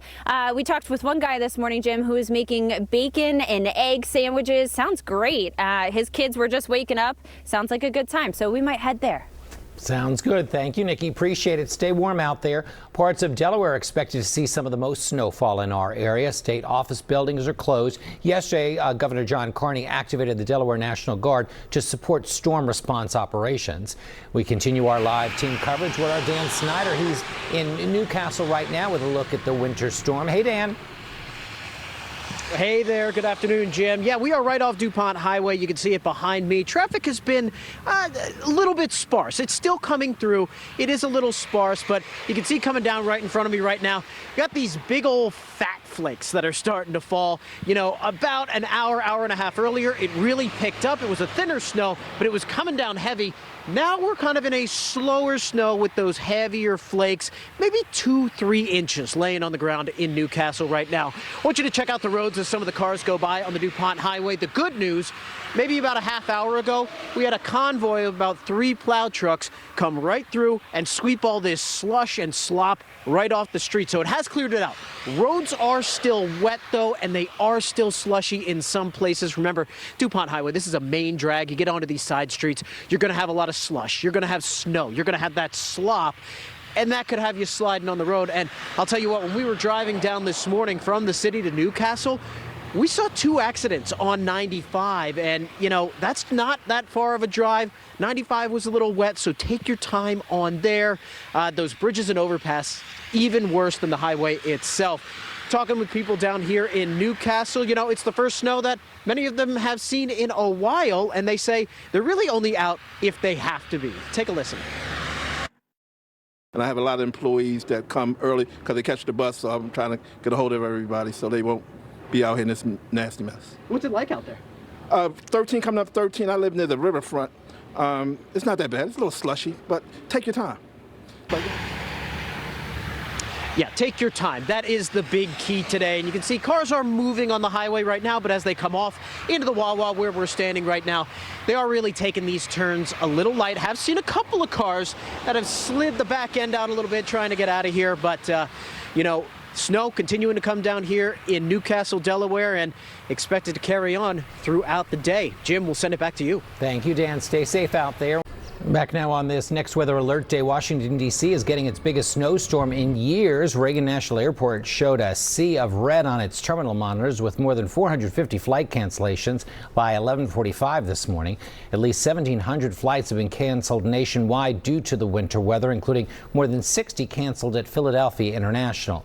We talked with one guy this morning, Jim, who is making bacon and egg sandwiches. Sounds great. His kids were just waking up. Sounds like a good time, so we might head there. Sounds good. Thank you, Nikki. Appreciate it. Stay warm out there. Parts of Delaware are expected to see some of the most snowfall in our area. State office buildings are closed. Yesterday, Governor John Carney activated the Delaware National Guard to support storm response operations. We continue our live team coverage with our Dan Snyder. He's in Newcastle right now with a look at the winter storm. Hey, Dan. Hey there, good afternoon, Jim. Yeah, we are right off DuPont Highway. You can see it behind me. Traffic has been a little bit sparse. It's still coming through. It is a little sparse, but you can see coming down right in front of me right now, we got these big old fat flakes that are starting to fall. You know, about an hour and a half earlier, it really picked up. It was a thinner snow, but it was coming down heavy. Now we're kind of in a slower snow with those heavier flakes, maybe 2-3 inches laying on the ground in Newcastle right now. I want you to check out the roads as some of the cars go by on the DuPont Highway. The good news, maybe about a half hour ago, we had a convoy of about 3 plow trucks come right through and sweep all this slush and slop right off the street. So it has cleared it out. Roads are still wet, though, and they are still slushy in some places. Remember, DuPont Highway, this is a main drag. You get onto these side streets, you're going to have a lot of slush. You're going to have snow. You're going to have that slop, and that could have you sliding on the road. And I'll tell you what, when we were driving down this morning from the city to Newcastle, we saw 2 accidents on 95, and, you know, that's not that far of a drive. 95 was a little wet, so take your time on there. Those bridges and overpass, even worse than the highway itself. Talking with people down here in Newcastle, you know, it's the first snow that many of them have seen in a while, and they say they're really only out if they have to be. Take a listen. And I have a lot of employees that come early because they catch the bus, so I'm trying to get a hold of everybody so they won't be out here in this nasty mess. What's it like out there? 13 coming up 13. I live near the riverfront. It's not that bad. It's a little slushy, but take your time. Yeah, take your time. That is the big key today. And you can see cars are moving on the highway right now, but as they come off into the Wawa where we're standing right now, they are really taking these turns a little light. Have seen a couple of cars that have slid the back end out a little bit trying to get out of here, but you know, snow continuing to come down here in Newcastle, Delaware, and expected to carry on throughout the day. Jim, we'll send it back to you. Thank you, Dan. Stay safe out there. Back now on this next weather alert day, Washington, D.C. is getting its biggest snowstorm in years. Reagan National Airport showed a sea of red on its terminal monitors with more than 450 flight cancellations by 11:45 this morning. At least 1,700 flights have been canceled nationwide due to the winter weather, including more than 60 canceled at Philadelphia International.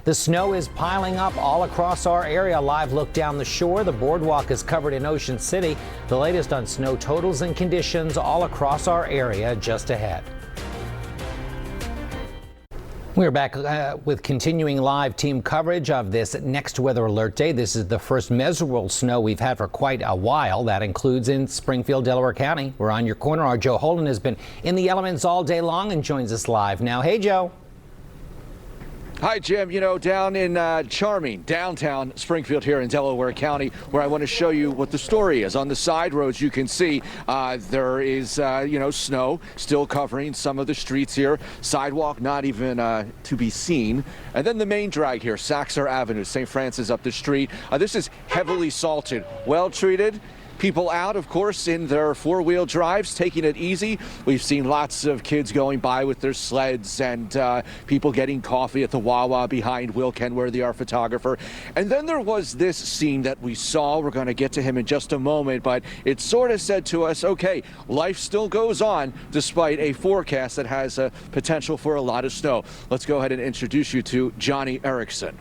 The snow is piling up all across our area. A live look down the shore. The boardwalk is covered in Ocean City. The latest on snow totals and conditions all across our area just ahead. We're back with continuing live team coverage of this next weather alert day. This is the first measurable snow we've had for quite a while. That includes in Springfield, Delaware County. We're on your corner. Our Joe Holden has been in the elements all day long and joins us live now. Hey, Joe. Hi, Jim. You know, down in charming downtown Springfield here in Delaware County, where I want to show you what the story is. On the side roads, you can see there is, snow still covering some of the streets here. Sidewalk not even to be seen. And then the main drag here, Saxer Avenue, St. Francis up the street. This is heavily salted, well treated. People out, of course, in their four-wheel drives, taking it easy. We've seen lots of kids going by with their sleds and people getting coffee at the Wawa behind Will Kenworthy, our photographer. And then there was this scene that we saw. We're going to get to him in just a moment, but it sort of said to us, okay, life still goes on despite a forecast that has a potential for a lot of snow. Let's go ahead and introduce you to Johnny Erickson.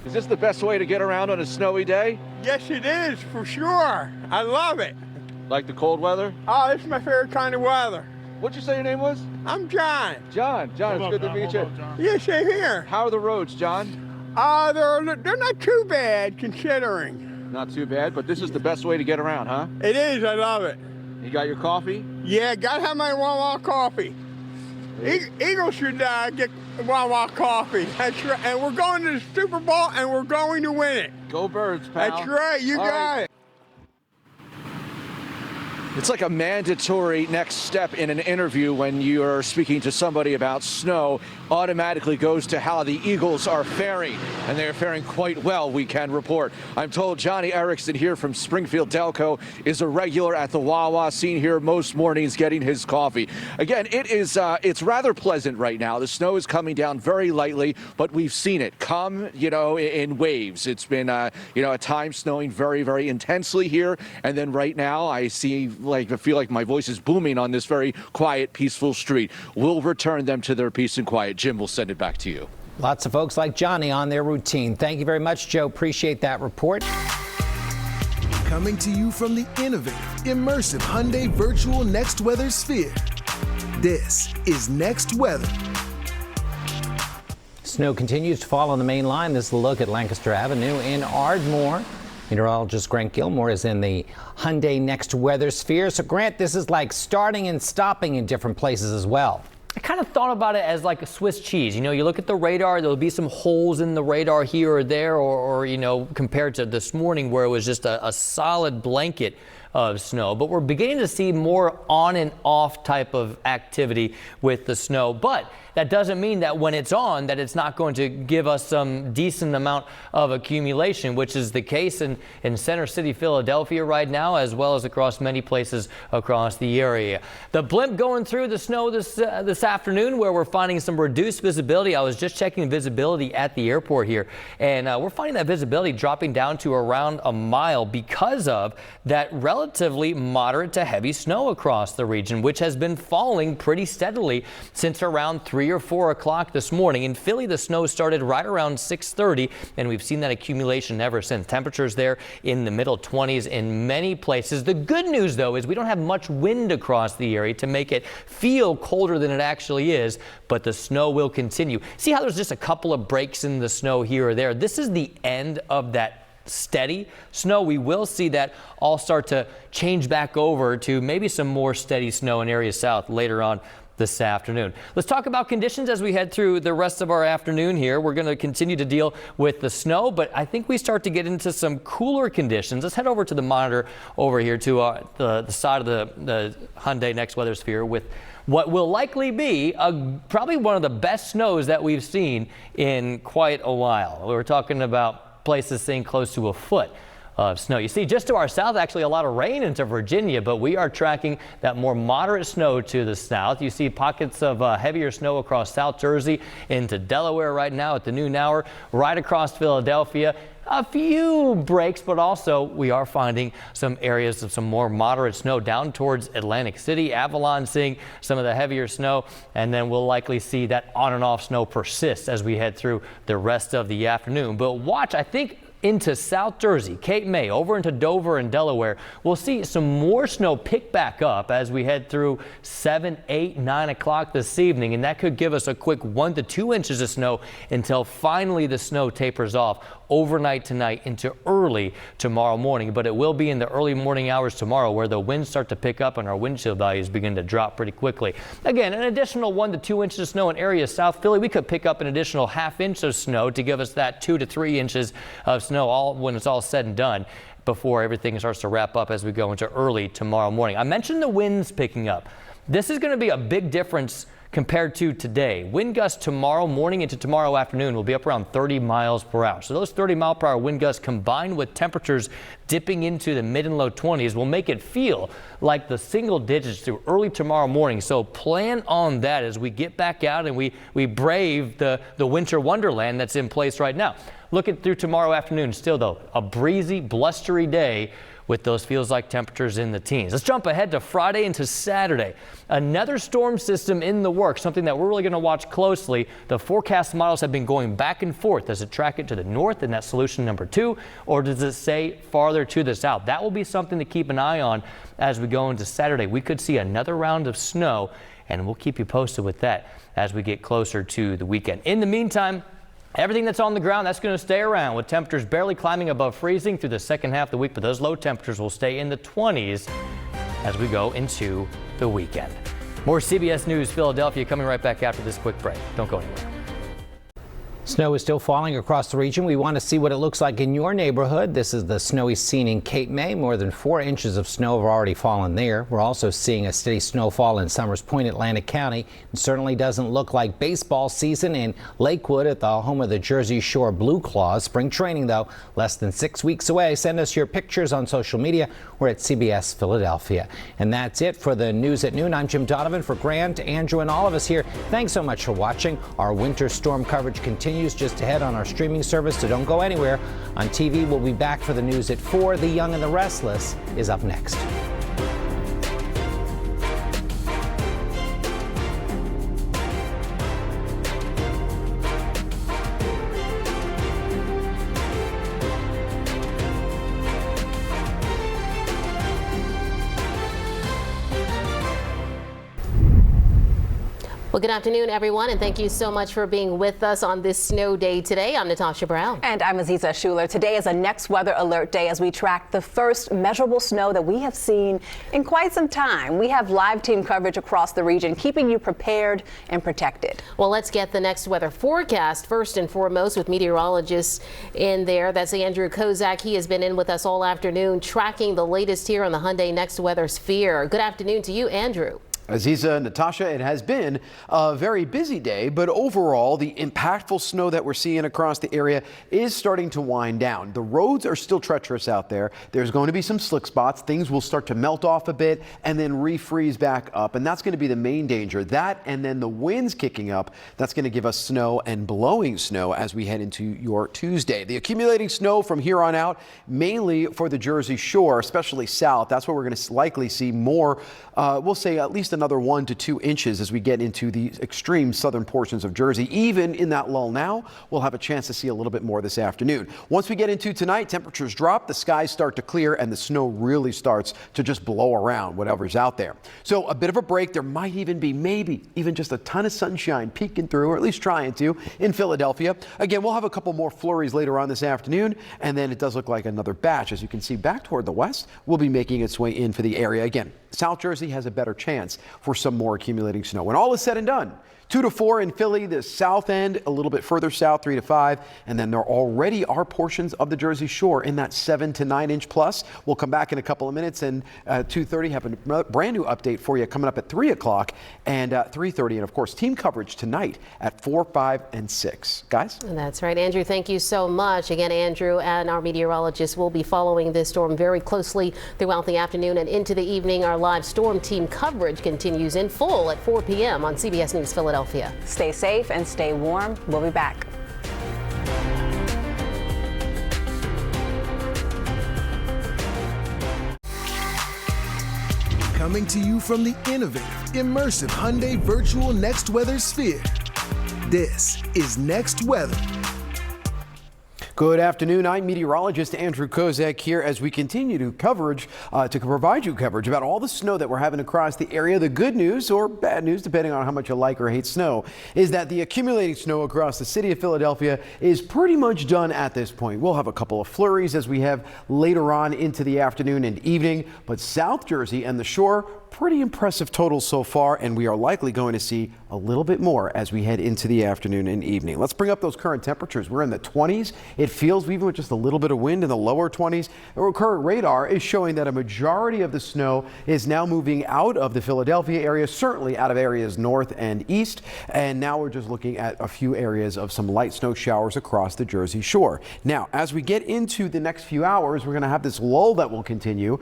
Is this the best way to get around on a snowy day? Yes, it is, for sure. I love it. Like the cold weather? Oh, it's my favorite kind of weather. What'd you say your name was? I'm John. John, it's good to meet you. Yeah, same here. How are the roads, John? They're not too bad, considering. Not too bad, but this is the best way to get around, huh? It is, I love it. You got your coffee? Yeah, gotta have my Wawa coffee. Eagles should get Wawa coffee. That's right. And we're going to the Super Bowl, and we're going to win it. Go Birds, pal. That's right. You got it. It's like a mandatory next step in an interview when you're speaking to somebody about snow, automatically goes to how the Eagles are faring, and they're faring quite well, we can report. I'm told Johnny Erickson here from Springfield Delco is a regular at the Wawa, seen here most mornings getting his coffee. Again, it's rather pleasant right now. The snow is coming down very lightly, but we've seen it come, in waves. It's been, at times snowing very, very intensely here, and then right now I feel like my voice is booming on this very quiet, peaceful street. We'll return them to their peace and quiet. Jim, we'll send it back to you. Lots of folks like Johnny on their routine. Thank you very much, Joe. Appreciate that report. Coming to you from the innovative, immersive Hyundai Virtual Next Weather Sphere. This is Next Weather. Snow continues to fall on the main line. This is a look at Lancaster Avenue in Ardmore. Meteorologist Grant Gilmore is in the Hyundai Next Weather Sphere. So, Grant, this is like starting and stopping in different places as well. I kind of thought about it as like a Swiss cheese. You look at the radar, there'll be some holes in the radar here or there, or compared to this morning where it was just a solid blanket of snow. But we're beginning to see more on and off type of activity with the snow. But that doesn't mean that when it's on, that it's not going to give us some decent amount of accumulation, which is the case in Center City, Philadelphia right now, as well as across many places across the area. The blimp going through the snow this afternoon, where we're finding some reduced visibility. I was just checking visibility at the airport here, and we're finding that visibility dropping down to around a mile because of that relatively moderate to heavy snow across the region, which has been falling pretty steadily since around 3 or 4 o'clock this morning. In Philly, the snow started right around 6:30, and we've seen that accumulation ever since. Temperatures there in the middle 20s in many places. The good news, though, is we don't have much wind across the area to make it feel colder than it actually is, but the snow will continue. See how there's just a couple of breaks in the snow here or there? This is the end of that steady snow. We will see that all start to change back over to maybe some more steady snow in areas south later on this afternoon. Let's talk about conditions as we head through the rest of our afternoon here. We're going to continue to deal with the snow, but I think we start to get into some cooler conditions. Let's head over to the monitor over here to the side of the Hyundai Next Weather Sphere with what will likely be probably one of the best snows that we've seen in quite a while. We're talking about places seeing close to a foot of snow. You see, just to our south, actually a lot of rain into Virginia, but we are tracking that more moderate snow to the south. You see pockets of heavier snow across South Jersey into Delaware right now at the noon hour, right across Philadelphia. A few breaks, but also we are finding some areas of some more moderate snow down towards Atlantic City, Avalon, seeing some of the heavier snow, and then we'll likely see that on and off snow persist as we head through the rest of the afternoon. But watch, I think, into South Jersey, Cape May, over into Dover and Delaware. We'll see some more snow pick back up as we head through 7, 8, 9 o'clock this evening, and that could give us a quick 1 to 2 inches of snow until finally the snow tapers off overnight tonight into early tomorrow morning. But it will be in the early morning hours tomorrow where the winds start to pick up and our wind chill values begin to drop pretty quickly. Again, an additional 1 to 2 inches of snow in areas south Philly. We could pick up an additional ½ inch of snow to give us that 2 to 3 inches of snow all when it's all said and done before everything starts to wrap up as we go into early tomorrow morning. I mentioned the winds picking up. This is going to be a big difference compared to today. Wind gusts tomorrow morning into tomorrow afternoon will be up around 30 miles per hour. So those 30-mile-per-hour wind gusts combined with temperatures dipping into the mid and low 20s will make it feel like the single digits through early tomorrow morning. So plan on that as we get back out and we brave the winter wonderland that's in place right now. Looking through tomorrow afternoon, still though, a breezy, blustery day with those feels like temperatures in the teens. Let's jump ahead to Friday into Saturday. Another storm system in the works, something that we're really going to watch closely. The forecast models have been going back and forth. Does it track it to the north and that's solution number 2, or does it say farther to the south? That will be something to keep an eye on as we go into Saturday. We could see another round of snow, and we'll keep you posted with that as we get closer to the weekend. In the meantime, everything that's on the ground, that's going to stay around with temperatures barely climbing above freezing through the second half of the week, but those low temperatures will stay in the 20s as we go into the weekend. More CBS News Philadelphia coming right back after this quick break. Don't go anywhere. Snow is still falling across the region. We want to see what it looks like in your neighborhood. This is the snowy scene in Cape May. More than 4 inches of snow have already fallen there. We're also seeing a steady snowfall in Summers Point, Atlantic County. It certainly doesn't look like baseball season in Lakewood at the home of the Jersey Shore Blue Claws. Spring training, though, less than 6 weeks away. Send us your pictures on social media. We're at CBS Philadelphia. And that's it for the news at noon. I'm Jim Donovan for Grant, Andrew, and all of us here. Thanks so much for watching. Our winter storm coverage continues just ahead on our streaming service, so don't go anywhere. On TV, we'll be back for the news at 4. The Young and the Restless is up next. Well, good afternoon, everyone, and thank you so much for being with us on this snow day today. I'm Natasha Brown. And I'm Aziza Schuler. Today is a next weather alert day as we track the first measurable snow that we have seen in quite some time. We have live team coverage across the region, keeping you prepared and protected. Well, let's get the next weather forecast first and foremost with meteorologists in there. That's Andrew Kozak. He has been in with us all afternoon, tracking the latest here on the Hyundai Next Weather Sphere. Good afternoon to you, Andrew. Aziza, Natasha, it has been a very busy day, but overall, the impactful snow that we're seeing across the area is starting to wind down. The roads are still treacherous out there. There's going to be some slick spots. Things will start to melt off a bit and then refreeze back up, and that's going to be the main danger. That and then the winds kicking up, that's going to give us snow and blowing snow as we head into your Tuesday. The accumulating snow from here on out, mainly for the Jersey Shore, especially south. That's where we're going to likely see more, we'll say at least another 1 to 2 inches as we get into the extreme southern portions of Jersey. Even in that lull now, we'll have a chance to see a little bit more this afternoon. Once we get into tonight, temperatures drop, the skies start to clear, and the snow really starts to just blow around whatever's out there. So a bit of a break. There might even be maybe even just a ton of sunshine peeking through, or at least trying to, in Philadelphia. Again, we'll have a couple more flurries later on this afternoon, and then it does look like another batch. As you can see, back toward the west will be making its way in for the area. Again, South Jersey has a better chance for some more accumulating snow. When all is said and done, 2 to 4 in Philly, the south end, a little bit further south, 3 to 5. And then there already are portions of the Jersey Shore in that 7 to 9 inch plus. We'll come back in a couple of minutes, and 2:30 have a brand new update for you coming up at 3 o'clock and 3:30. And of course, team coverage tonight at 4, 5, and 6. Guys? That's right. Andrew, thank you so much. Again, Andrew and our meteorologist will be following this storm very closely throughout the afternoon and into the evening. Our live storm team coverage continues in full at 4 p.m. on CBS News Philadelphia. Stay safe and stay warm. We'll be back. Coming to you from the innovative, immersive Hyundai Virtual Next Weather Sphere. This is Next Weather. Good afternoon. I'm meteorologist Andrew Kozak here as we continue to provide you coverage about all the snow that we're having across the area. The good news, or bad news, depending on how much you like or hate snow, is that the accumulating snow across the city of Philadelphia is pretty much done at this point. We'll have a couple of flurries as we have later on into the afternoon and evening, but South Jersey and the shore, pretty impressive totals so far, and we are likely going to see a little bit more as we head into the afternoon and evening. Let's bring up those current temperatures. We're in the 20s. It feels, even with just a little bit of wind, in the lower 20s. Our current radar is showing that a majority of the snow is now moving out of the Philadelphia area, certainly out of areas north and east, and now we're just looking at a few areas of some light snow showers across the Jersey Shore. Now, as we get into the next few hours, we're going to have this lull that will continue.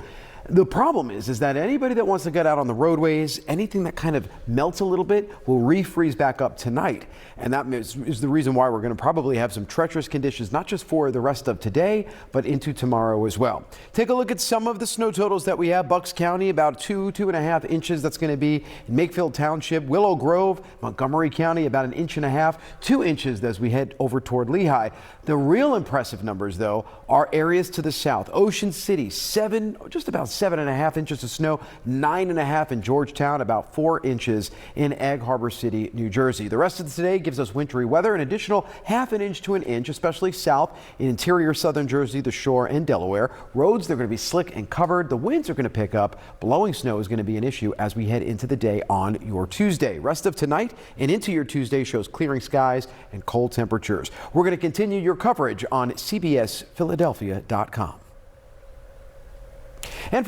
The problem is that anybody that wants to get out on the roadways, anything that kind of melts a little bit will refreeze back up tonight. And that is the reason why we're going to probably have some treacherous conditions, not just for the rest of today, but into tomorrow as well. Take a look at some of the snow totals that we have. Bucks County, about 2.5 inches. That's going to be in Makefield Township. Willow Grove, Montgomery County, about 1.5 inches, 2 inches as we head over toward Lehigh. The real impressive numbers, though, are areas to the south. Ocean City, just about 7.5 inches of snow, 9.5 in Georgetown, about 4 inches in Egg Harbor City, New Jersey. The rest of today gives us wintry weather, an additional 0.5 inch to 1 inch, especially south in interior southern Jersey, the shore, and Delaware. Roads, they're going to be slick and covered. The winds are going to pick up. Blowing snow is going to be an issue as we head into the day on your Tuesday. Rest of tonight and into your Tuesday shows clearing skies and cold temperatures. We're going to continue your coverage on CBSPhiladelphia.com.